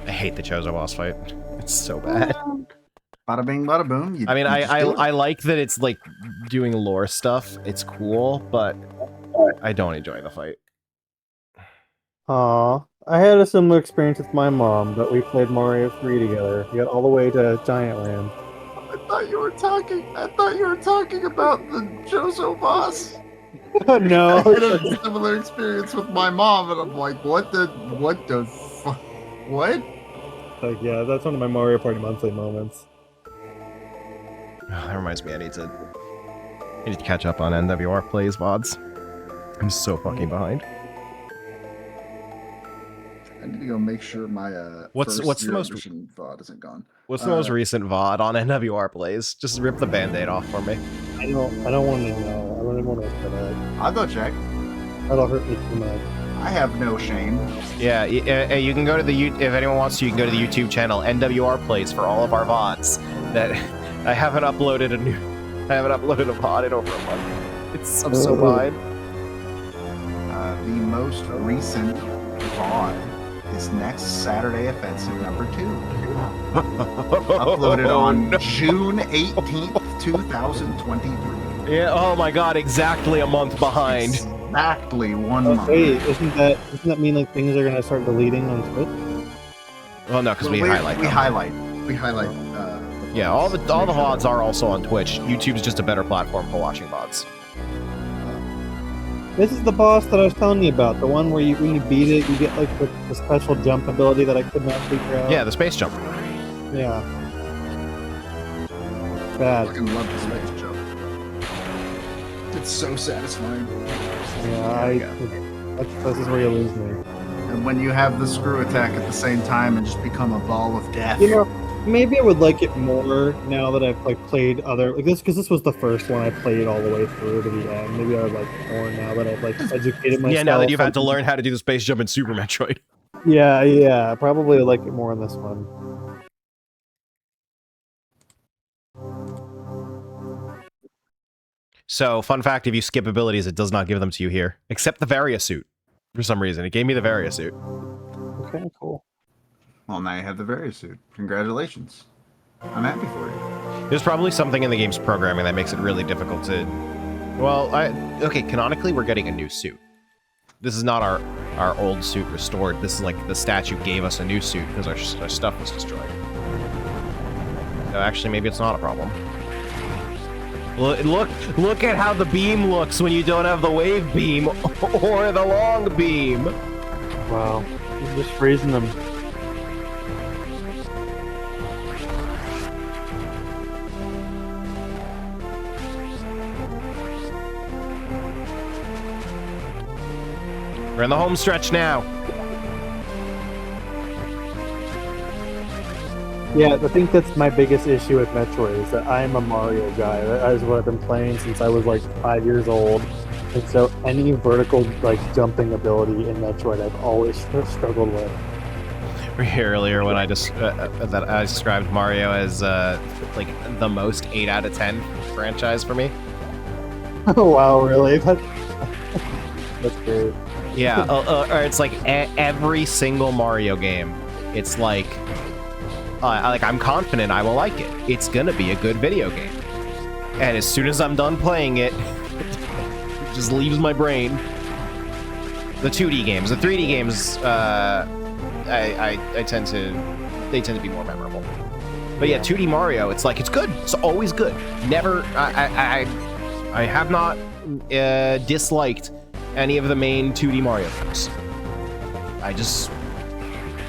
I hate the Chozo boss fight. It's so bad. Bada bing, bada boom. I mean, you just do it. I like that it's like doing lore stuff. It's cool, but I don't enjoy the fight. Aw, I had a similar experience with my mom, but we played Mario 3 together. We got all the way to Giant Land. I thought you were talking about the Jozo boss. No. I had a similar experience with my mom, and I'm like, what the fuck? What? Like, yeah, that's one of my Mario Party monthly moments. Oh, that reminds me, I need to catch up on NWR plays VODs. I'm so fucking behind. I need to go make sure my What's the most VOD isn't gone. What's the most recent VOD on NWR plays? Just rip the band-aid off for me. I don't want to know. I really want to look for that. I'll go check. That'll hurt me too much. I have no shame. Yeah, you can go to the if anyone wants to, you can go to the YouTube channel NWR Plays for all of our VODs. That I haven't uploaded a VOD in over a month. I'm so behind. The most recent VOD is next Saturday Offensive number 2. Uploaded on June 18th, 2023. Yeah. Oh my God! Exactly a month behind. Exactly 1 month. Wait, doesn't that mean like things are gonna start deleting on Twitch? Well, no, because we highlight. We highlight. Yeah, all the VODs are also on Twitch. YouTube's just a better platform for watching VODs. This is the boss that I was telling you about. The one where when you beat it, you get like the special jump ability that I could not figure out. Yeah, the space jump. Yeah. Bad. I fucking love the space jump. It's so satisfying. Yeah, this is where you lose me. And when you have the screw attack at the same time and just become a ball of death. You know, maybe I would like it more now that I've like played other because this was the first one I played all the way through to the end. Maybe I would like it more now that I've like educated myself. Yeah, now that you've had to learn how to do the space jump in Super Metroid. Yeah, I probably would like it more in this one. So, fun fact, if you skip abilities, it does not give them to you here. Except the Varia suit. For some reason. It gave me the Varia suit. Okay, cool. Well, now you have the Varia suit. Congratulations. I'm happy for you. There's probably something in the game's programming that makes it really difficult to... Well, okay, canonically, we're getting a new suit. This is not our old suit restored. This is like the statue gave us a new suit because our stuff was destroyed. So actually, maybe it's not a problem. Look at how the beam looks when you don't have the wave beam or the long beam. Wow, you're just freezing them. We're in the home stretch now. Yeah, I think that's my biggest issue with Metroid is that I'm a Mario guy. That is what I've been playing since I was like 5 years old. And so any vertical like jumping ability in Metroid I've always struggled with. Here earlier when I just that I described Mario as like the most 8 out of 10 franchise for me. Oh wow, really? That's great. Yeah, or it's like every single Mario game. It's like I'm confident I will like it. It's gonna be a good video game. And as soon as I'm done playing it, it just leaves my brain. The 2D games, the 3D games, they tend to be more memorable. But yeah, 2D Mario, it's like it's good. It's always good. Never, I have not disliked any of the main 2D Mario games. I just,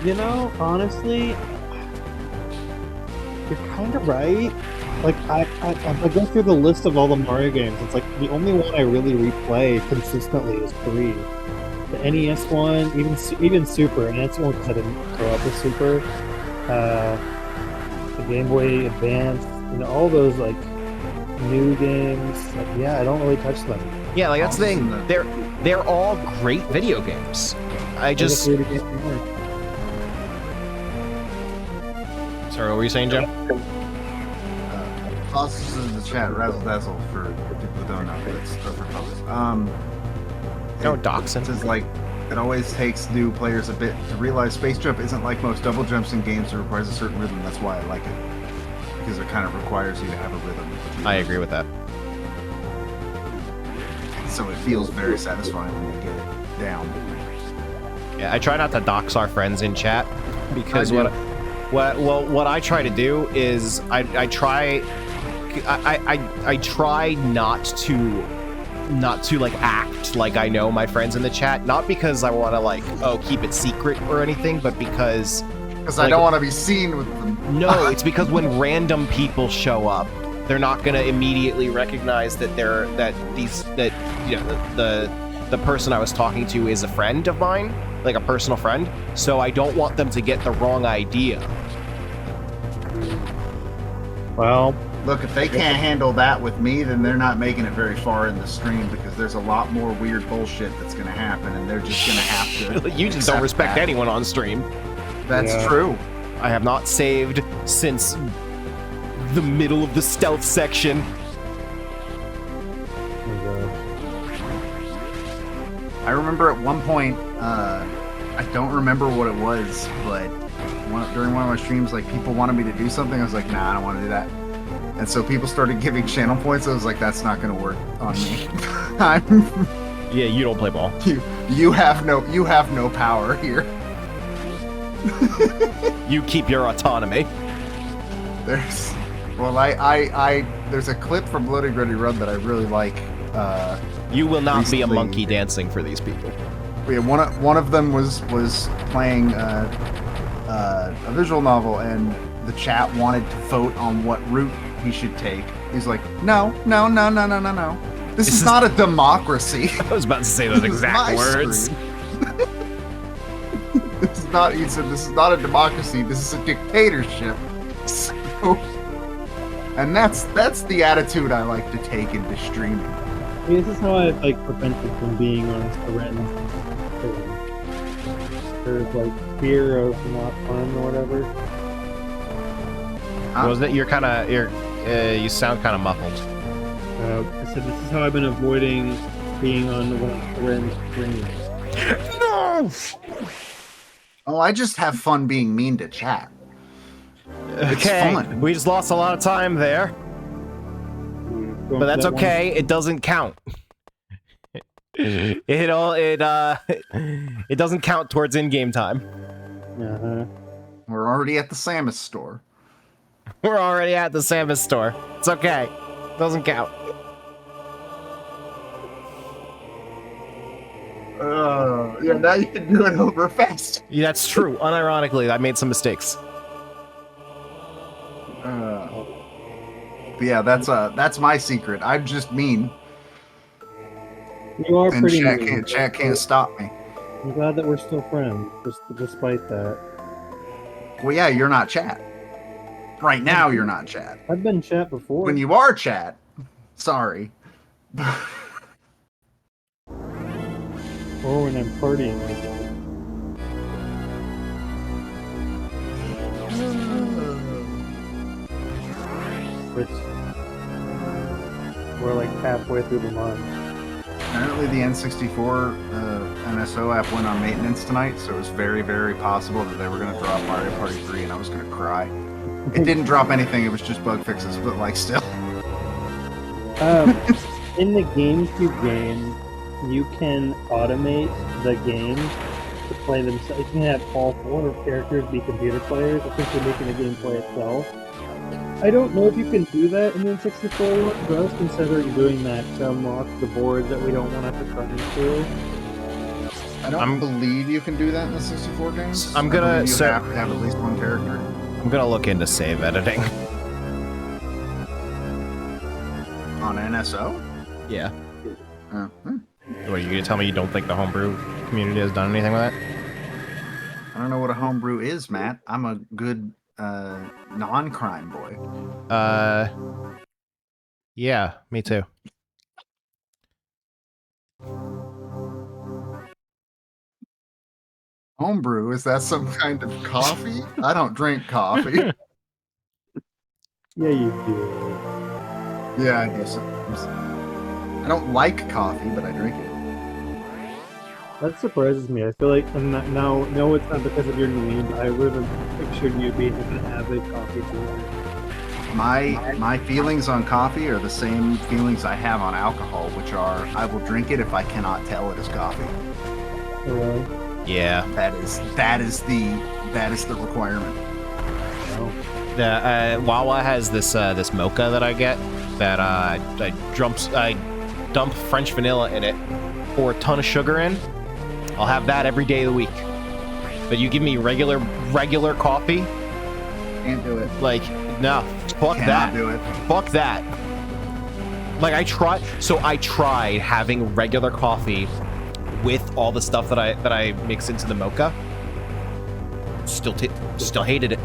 you know, honestly, you're kind of right. Like I go through the list of all the Mario games. It's like the only one I really replay consistently is 3. The NES one, even Super, and that's the one because I didn't grow up with Super. The Game Boy Advance, you know, all those like new games. Like, yeah, I don't really touch them. Yeah, like that's the thing. They're all great video games. I just. Sorry, what were you saying, Joe? Also in the chat, Razzle Dazzle for people who don't know. It's for puzzles. No, Dachshund. It's like it always takes new players a bit to realize space jump isn't like most double jumps in games that requires a certain rhythm. That's why I like it, because it kind of requires you to have a rhythm. I agree with that. So it feels very satisfying when you get it down. Yeah, I try not to dox our friends in chat because what I try to do is I try not to like act like I know my friends in the chat, not because I want to like keep it secret or anything, but because I don't want to be seen with them. No, it's because when random people show up, they're not gonna immediately recognize that the person I was talking to is a friend of mine, like a personal friend. So I don't want them to get the wrong idea. Well, Look, if they can't handle that with me, then they're not making it very far in the stream because there's a lot more weird bullshit that's going to happen, and they're just going to have to. You just don't respect anyone on stream. That's true. I have not saved since the middle of the stealth section. I remember at one point, I don't remember what it was, but during one of my streams, like people wanted me to do something. I was like, nah, I don't want to do that. And so people started giving channel points. I was like, that's not going to work on me. Yeah, you don't play ball. You have no power here. You keep your autonomy. There's a clip from Bloody Gritty Run that I really like. You will not recently. be a monkey dancing for these people. Yeah, one of them was playing a visual novel, and the chat wanted to vote on what route he should take. He's like, no. This is not a democracy. I was about to say those exact words. He said, this is not a democracy. This is a dictatorship. So, and that's the attitude I like to take into streaming. This is how I like prevented from being on horrendous. There's like fear of not fun or whatever. Was it? You sound kind of muffled. I said this is how I've been avoiding being on the horrendous streams. No. Oh, I just have fun being mean to chat. It's Okay, fun. we just lost a lot of time there. But that's okay. It doesn't count. It doesn't count towards in-game time. We're already at the Samus store. We're already at the Samus store. It's okay. Doesn't count. Yeah, now you can do it over fast. Yeah, that's true. Unironically, I made some mistakes. But yeah, that's my secret. I'm just mean. You are And pretty chat mean. can't stop me. I'm glad that we're still friends, despite that. Well, yeah, you're not chat. Right now, you're not chat. I've been chat before. When you are chat, sorry. Or when I'm partying with you. Which we're like halfway through the month. Apparently, the N64 NSO app went on maintenance tonight, so it was very, very possible that they were going to drop Mario Party 3, and I was going to cry. It didn't drop anything; it was just bug fixes, but like still. In the GameCube game, you can automate the game to play themselves. You can have all 4 characters be computer players, essentially making the game play itself. I don't know if you can do that in the N64 one, but I was considering doing that to unlock the boards that we don't want to have to cut into. I don't believe you can do that in the 64 games. I'm gonna you have to have at least one character. I'm gonna look into save editing. On NSO? Yeah. Hmm. What, are you gonna tell me you don't think the homebrew community has done anything with that? I don't know what a homebrew is, Matt. I'm a good non-crime boy. Yeah, me too. Homebrew, is that some kind of coffee? I don't drink coffee. Yeah, you do. Yeah, I do sometimes. I don't like coffee, but I drink it. That surprises me. I feel like now, no, it's not because of your name. I would have pictured you being an avid coffee drinker. My feelings on coffee are the same feelings I have on alcohol, which are I will drink it if I cannot tell it is coffee. Yeah. That is the requirement. The Wawa has this this mocha that I get that I dump French vanilla in it, pour a ton of sugar in. I'll have that every day of the week. But you give me regular coffee, can't do it. Like, no, fuck Cannot that. do it. Fuck that. Like I tried having regular coffee with all the stuff that I mix into the mocha. Still hated it.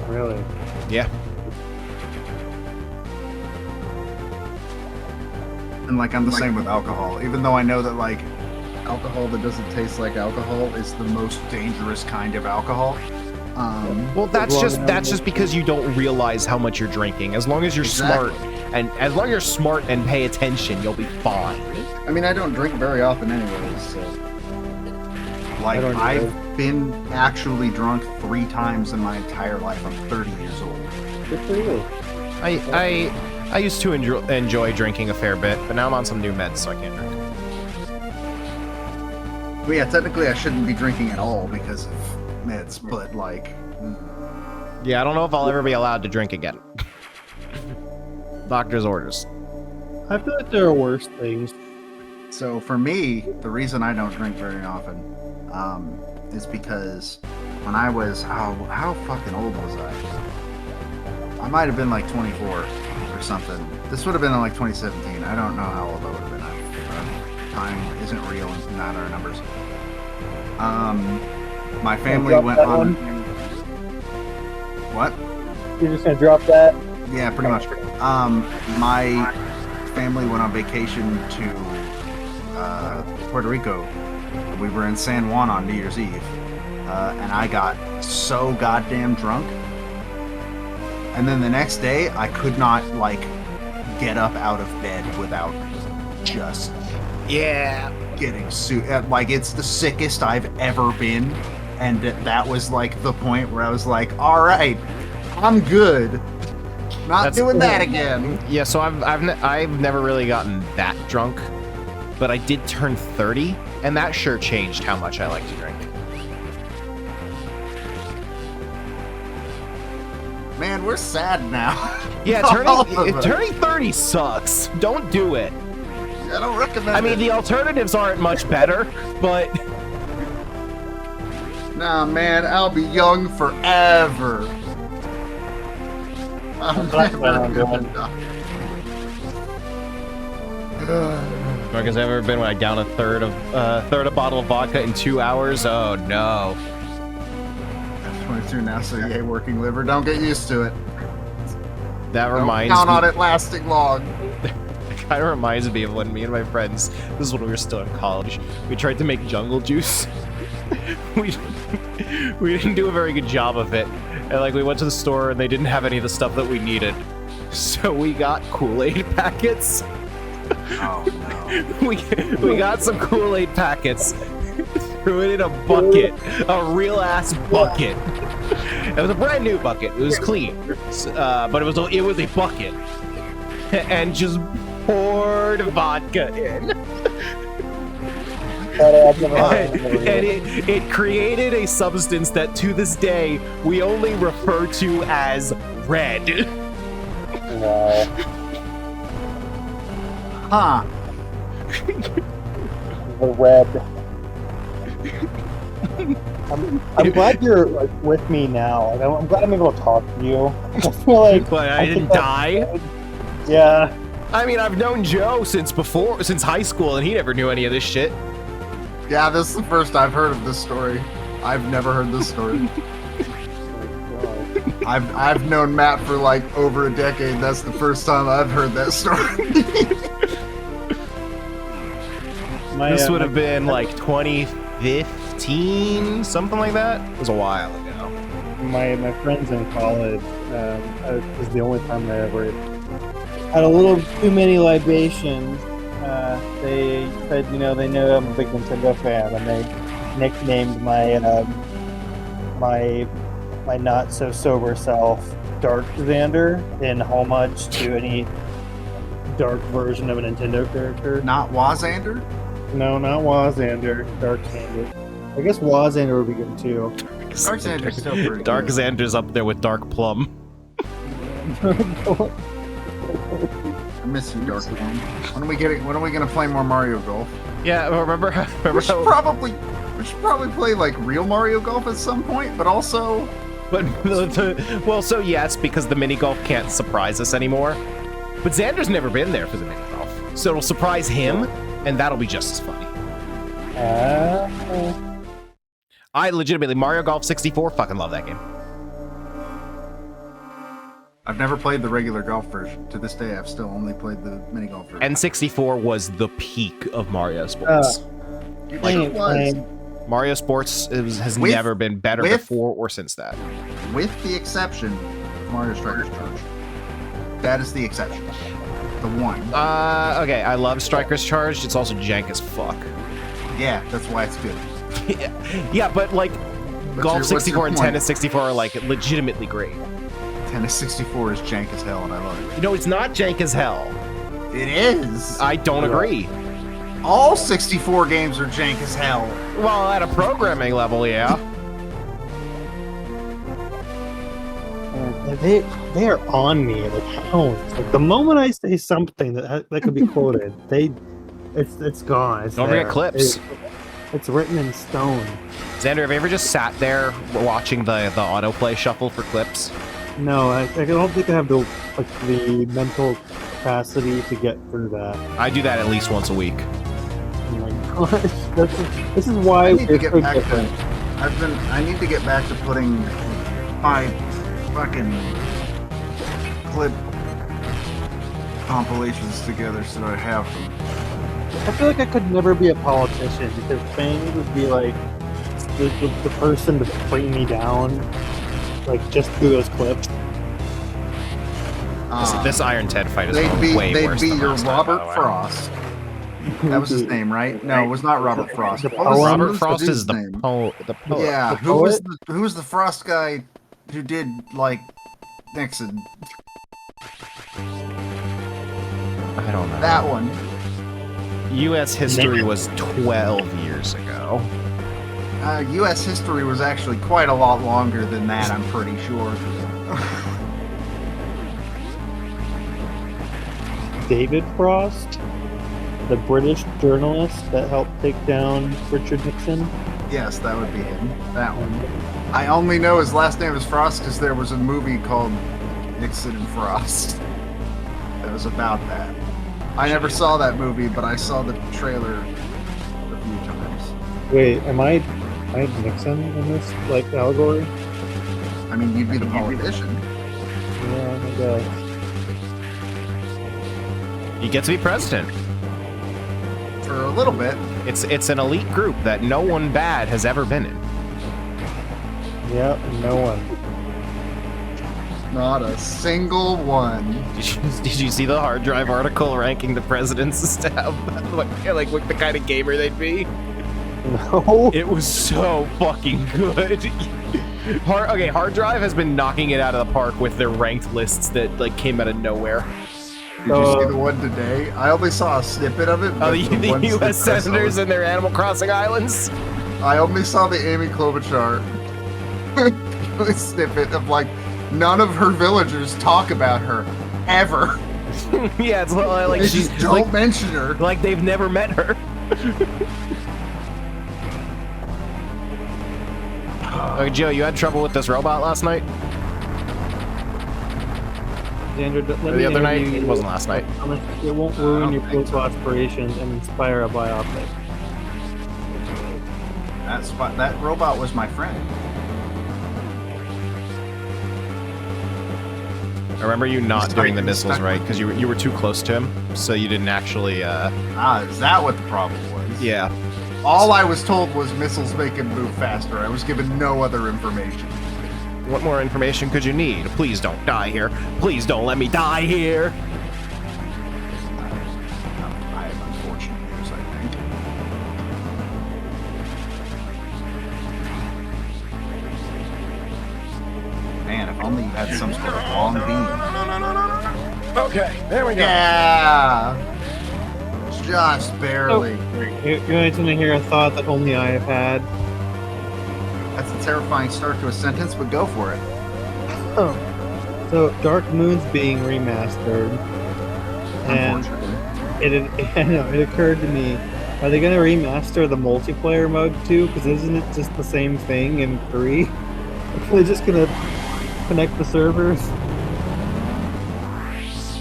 Really? Yeah. And like I'm the same with alcohol, even though I know that like alcohol that doesn't taste like alcohol is the most dangerous kind of alcohol. Well, that's just because you don't realize how much you're drinking. As long as you're smart and pay attention, you'll be fine. I mean, I don't drink very often anyways, so. Like, I've been actually drunk 3 times in my entire life. I'm 30 years old. Good for you. I used to enjoy drinking a fair bit, but now I'm on some new meds, so I can't drink. Well, yeah, technically I shouldn't be drinking at all because of meds, but like... Yeah, I don't know if I'll ever be allowed to drink again. Doctor's orders. I feel like there are worse things. So for me, the reason I don't drink very often is because when I was... How fucking old was I? I might have been like 24 or something. This would have been in like 2017. I don't know how old I would have been. Time isn't real and not our numbers. My family went on... What? You're just gonna drop that? Yeah, pretty much. My family went on vacation to Puerto Rico. We were in San Juan on New Year's Eve. And I got so goddamn drunk. And then the next day, I could not, like, get up out of bed without just... Yeah. Getting like, it's the sickest I've ever been. And that was, like, the point where I was like, all right, I'm good. Not doing that again. Yeah, so I've never really gotten that drunk, but I did turn 30, and that sure changed how much I like to drink. Man, we're sad now. Yeah, turning 30 sucks. Don't do it. I don't recommend it. I mean, the alternatives aren't much better, but... Nah, man, I'll be young forever. I'm never gonna die. Mark, has ever been when I down a third of bottle of vodka in 2 hours? Oh no. I'm 22 now, so yay, working liver. Don't get used to it. That reminds me. Count on me. it lasting long. Kind of reminds me of when me and my friends, this is when we were still in college, we tried to make jungle juice. we didn't do a very good job of it. And like we went to the store and they didn't have any of the stuff that we needed. So we got Kool-Aid packets. Oh no. we got some Kool-Aid packets. Threw it in a bucket. A real ass bucket. It was a brand new bucket. It was clean. But it was a bucket. And just poured vodka in. And it created a substance that to this day we only refer to as red. Wow. Huh. The red. I'm glad you're like with me now. Like, I'm glad I'm able to talk to you. I feel like but I didn't die. Yeah. I mean, I've known Joe since high school, and he never knew any of this shit. Yeah, this is the first I've heard of this story. I've never heard this story. I've known Matt for like over a decade. That's the first time I've heard that story. This would have been like 2015, something like that. It was a while ago. My friends in college, it was the only time I ever had a little too many libations. They said, they know I'm a big Nintendo fan, and they nicknamed my my not so sober self Dark Xander in homage to any dark version of a Nintendo character. Not Wazander? No, not Wazander. Dark Xander. I guess Wazander would be good too. Dark Xander's still pretty Dark good. Xander's up there with Dark Plum. I miss you, Dark Plum. When are we gonna play more Mario Golf? Yeah, remember we should probably play like real Mario Golf at some point, but also. But well, so yes, because the mini golf can't surprise us anymore. But Xander's never been there for the mini golf, so it'll surprise him, and that'll be just as funny. I legitimately Mario Golf 64 fucking love that game. I've never played the regular golf version. To this day, I've still only played the mini golf version. N64 was the peak of Mario Sports. It was. Mario Sports has With- never been better with- before or since that. With the exception of Mario Strikers Charge. That is the exception. The one. Okay, I love Strikers Charged. It's also jank as fuck. Yeah, that's why it's good. Yeah, but like, Golf what's 64 your and point? Tennis 64 are like legitimately great. Tennis 64 is jank as hell, and I love it. You know, it's not jank as hell. It is. I don't agree. All 64 games are jank as hell. Well, at a programming level, yeah. They are on me like hounds. Like the moment I say something that could be quoted, it's gone. It's Don't forget there. clips. It's written in stone. Xander, have you ever just sat there watching the autoplay shuffle for clips? No, I don't think I have the mental capacity to get through that. I do that at least once a week. Oh my gosh, this is why I need to we're get so back different. I need to get back to putting my fucking clip compilations together so that I have them. I feel like I could never be a politician because fame would be like the person to bring me down, like just through those clips. This Iron Ted fight is They'd be worse than your last time, by Robert the way. Frost. That was his name, right? No, it was not Robert Frost. The What was- poem? what Robert was Frost dude's is the name? poet. Yeah, The who was poet? who was the Frost guy who did like Nixon? I don't know. That one. U.S. history was 12 years ago. U.S. history was actually quite a lot longer than that, I'm pretty sure. David Frost, the British journalist that helped take down Richard Nixon. Yes, that would be him. That one. I only know his last name is Frost because there was a movie called Nixon and Frost that was about that. I never saw that movie, but I saw the trailer a few times. Wait, am I Nixon in this allegory? I mean, you'd be the politician. Yeah, I guess. You get to be president. For a little bit. It's an elite group that no one bad has ever been in. Yep, no one. Not a single one. Did you see the hard drive article ranking the presidents to have like what the kind of gamer they'd be? No. It was so fucking good. Hard drive has been knocking it out of the park with their ranked lists that like came out of nowhere. Did you see the one today? I only saw a snippet of it. Oh, but the ones that U.S. I saw- senators and their Animal Crossing islands? I only saw the Amy Klobuchar snippet of like none of her villagers talk about her ever. Yeah, it's like They she's just don't mention her. Like they've never met her. Okay, Joe, you had trouble with this robot last night? Xander, Or the other night? It wasn't last night. It won't ruin your political aspirations and inspire a biopic. That robot was my friend. I remember you not Stuck- doing the missiles stuck- right because you were too close to him, so you didn't actually. Is that what the problem was? Yeah. All I was told was missiles make him move faster. I was given no other information. What more information could you need? Please don't die here. Please don't let me die here. I have unfortunate news, I think. Man, if only you had some sort of long beam. Okay, there we go. Yeah! Just barely. You guys want to hear a thought that only I have had? That's a terrifying start to a sentence, but go for it. Oh. So Dark Moon's being remastered, and I know, it occurred to me: are they going to remaster the multiplayer mode too? Because isn't it just the same thing in 3? Are they just going to connect the servers?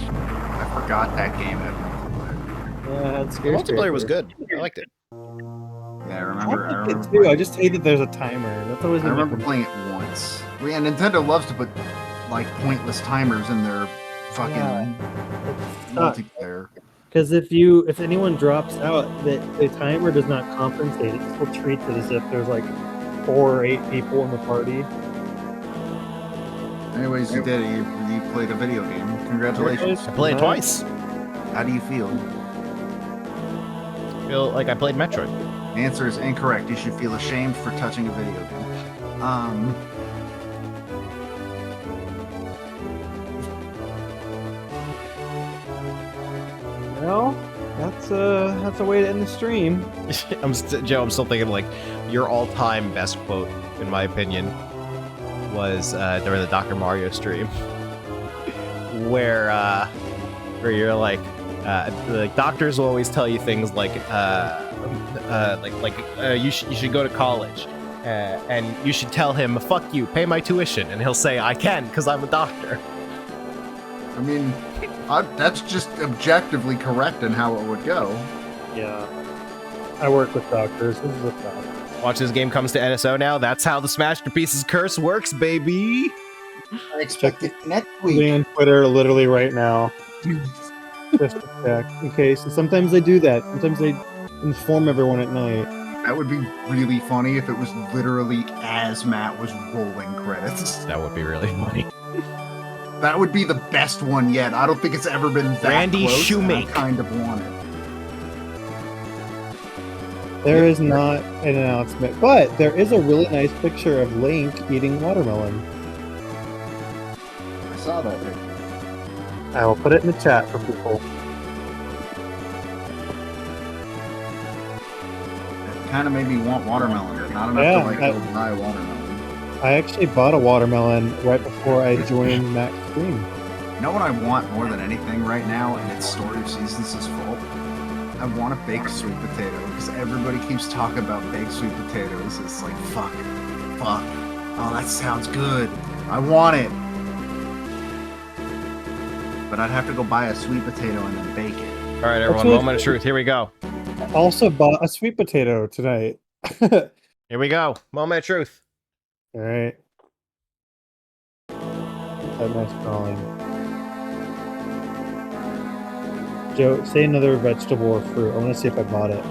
I forgot that game had multiplayer. Yeah, it's The multiplayer was good. I liked it. Yeah, I remember. I liked it too. I just hate that there's a timer. That's always I been my remember playing it once. And Nintendo loves to put like pointless timers in their fucking multiplayer. Because if anyone drops out, the timer does not compensate. It still treats it as if there's like 4 or 8 people in the party. Anyways, you did it. You played a video game. Congratulations. I played twice. How do you feel? Feel like I played Metroid. The answer is incorrect. You should feel ashamed for touching a video game. Well, that's a way to end the stream. Joe, I'm still thinking like your all-time best quote, in my opinion, was during the Dr. Mario stream, where you're like, the doctors will always tell you things like you should go to college, and you should tell him, "Fuck you, pay my tuition," and he'll say, "I can, because I'm a doctor." I mean, that's just objectively correct in how it would go. Yeah. I work with doctors. This is a fact. Watch this game comes to NSO now. That's how the Smashterpieces curse works, baby. I expect it next Be on Twitter literally right now. Just to check. Okay, so sometimes they do that. Sometimes they inform everyone at night. That would be really funny if it was literally as Matt was rolling credits. That would be really funny. That would be the best one yet. I don't think it's ever been that Randy close. Shoemake. I kind of want it. There is not an announcement, but there is a really nice picture of Link eating watermelon. I saw that picture. I will put it in the chat for people. It kind of made me want watermelon. Not enough to go buy watermelon. I actually bought a watermelon right before I joined Matt's stream. You know what I want more than anything right now, and its Story of Seasons is full? I want a baked sweet potato, because everybody keeps talking about baked sweet potatoes. It's like, fuck. Oh, that sounds good. I want it. But I'd have to go buy a sweet potato and then bake it. All right, everyone, moment of truth. Here we go. I also bought a sweet potato tonight. Here we go. Moment of truth. All right. That nice drawing. Joe, say another vegetable or fruit. I want to see if I bought it.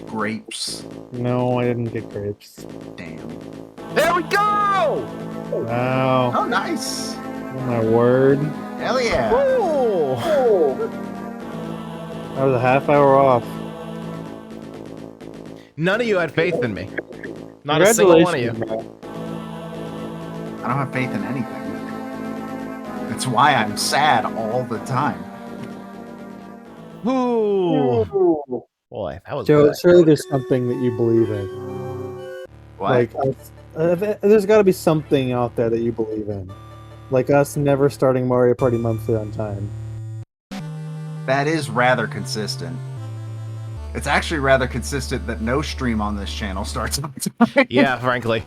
Grapes. No, I didn't get grapes. Damn. There we go! Wow. Oh, nice. Oh, my word. Hell yeah. Ooh. I was a half hour off. None of you had faith in me. Not a single one of you. I don't have faith in anything. That's why I'm sad all the time. Ooh. Boy, that was Joe, good. surely there's something that you believe in. What? Like, there's got to be something out there that you believe in. Like us never starting Mario Party Monthly on time. That is rather consistent. It's actually rather consistent that no stream on this channel starts on time. Yeah, frankly.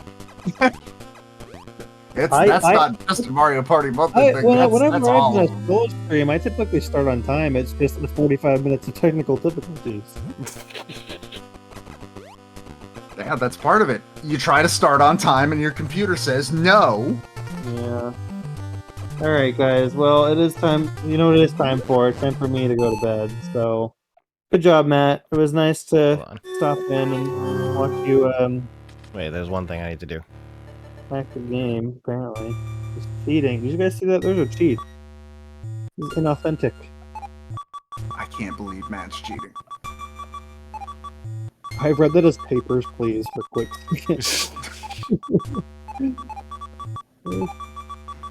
That's not just a Mario Party Monthly thing. Whenever all I of do a them. full stream, I typically start on time. It's just the 45 minutes of technical difficulties. Yeah, that's part of it. You try to start on time and your computer says no. Yeah. Alright, guys. Well, it is time. You know what it is time for? It's time for me to go to bed. So, good job, Matt. It was nice to stop in and watch you Wait, there's one thing I need to do. hack the game, apparently. Just cheating. Did you guys see that? There's a cheat. This is inauthentic. I can't believe Matt's cheating. I read that as papers, please, for quick.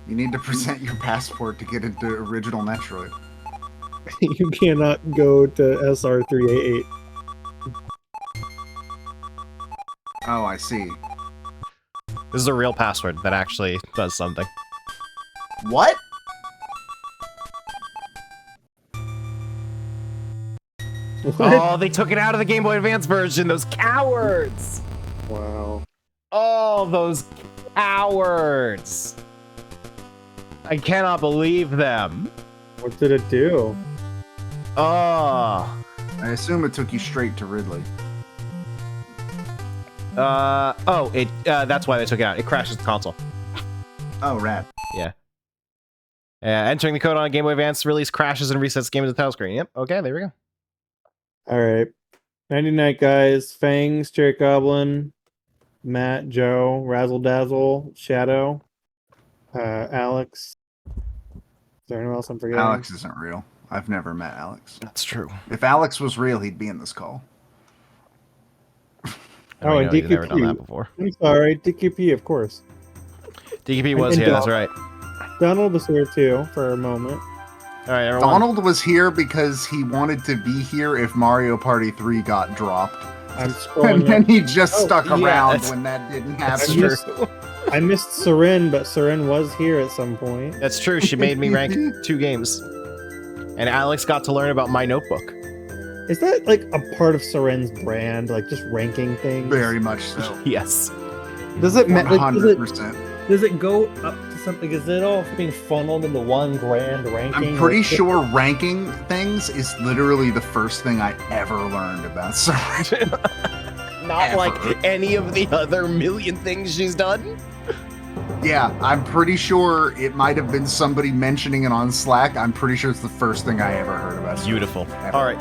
You need to present your passport to get into original Metroid. You cannot go to SR388. Oh, I see. This is a real password that actually does something. What? Oh, they took it out of the Game Boy Advance version, those cowards! Wow. Oh, those cowards! I cannot believe them. What did it do? Oh. I assume it took you straight to Ridley. That's why they took it out. It crashes the console. Oh, rad. Yeah. Entering the code on a Game Boy Advance release crashes and resets the game to the title screen. Yep. Okay, there we go. All right. 90 night, guys. Fangs, Cherry Goblin, Matt, Joe, Razzle Dazzle, Shadow, Alex. Is there anyone else I'm forgetting? Alex isn't real. I've never met Alex. That's true. If Alex was real, he'd be in this call. Oh, and you've never done that DQP. before. I'm sorry, DQP, of course. DQP was here, that's right. Donald was here too for a moment. All right, everyone. Donald was here because he wanted to be here if Mario Party 3 got dropped. I'm scrolling And then up. he just stuck yeah, around that's- when that didn't That's happen. true. I missed Seren, but Seren was here at some point. That's true. She made me rank 2 games. And Alex got to learn about my notebook. Is that like a part of Seren's brand, like just ranking things? Very much so. Yes. Does it like, 100%. does it go up to something? Is it all being funneled into one grand ranking? I'm pretty Like, sure ranking things is literally the first thing I ever learned about Seren. Not Ever. like any of the other million things she's done. Yeah, I'm pretty sure it might have been somebody mentioning it on Slack. I'm pretty sure it's the first thing I ever heard about Seren. Beautiful. Ever. All right.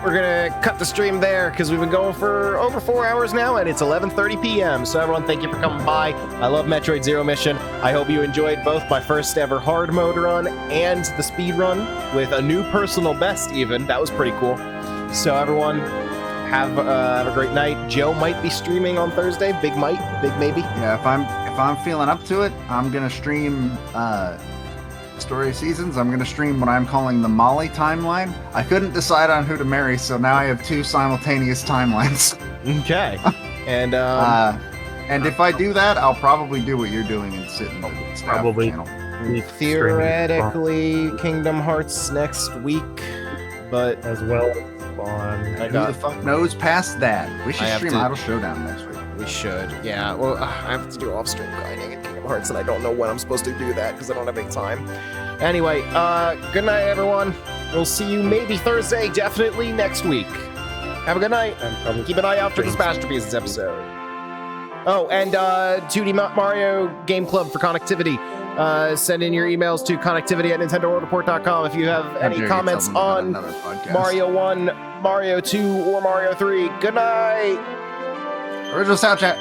We're going to cut the stream there because we've been going for over 4 hours now, and it's 11:30 p.m. So everyone, thank you for coming by. I love Metroid Zero Mission. I hope you enjoyed both my first ever hard mode run and the speed run with a new personal best even. That was pretty cool. So everyone, have a great night. Joe might be streaming on Thursday. Big maybe. Yeah, if I'm feeling up to it, I'm gonna stream Story of Seasons. I'm gonna stream what I'm calling the Molly timeline. I couldn't decide on who to marry, so now I have 2 simultaneous timelines. Okay. And and if I do that, I'll probably do what you're doing and sit in the staff Probably. channel. theoretically Kingdom Hearts next week, but as well as Spawn. I Who got the fuck knows past that? We should I have stream to- Idle Showdown next week. We should. Yeah. Well, I have to do off-stream grinding in Kingdom Hearts, and I don't know when I'm supposed to do that because I don't have any time. Anyway, good night, everyone. We'll see you maybe Thursday, definitely next week. Have a good night. Keep an eye out for the Smashterpieces episode. Oh, and 2D Mario Game Club for connectivity. Send in your emails to connectivity@nintendoworldreport.com if you have any comments on Mario 1, Mario 2, or Mario 3. Good night. Original sound chat.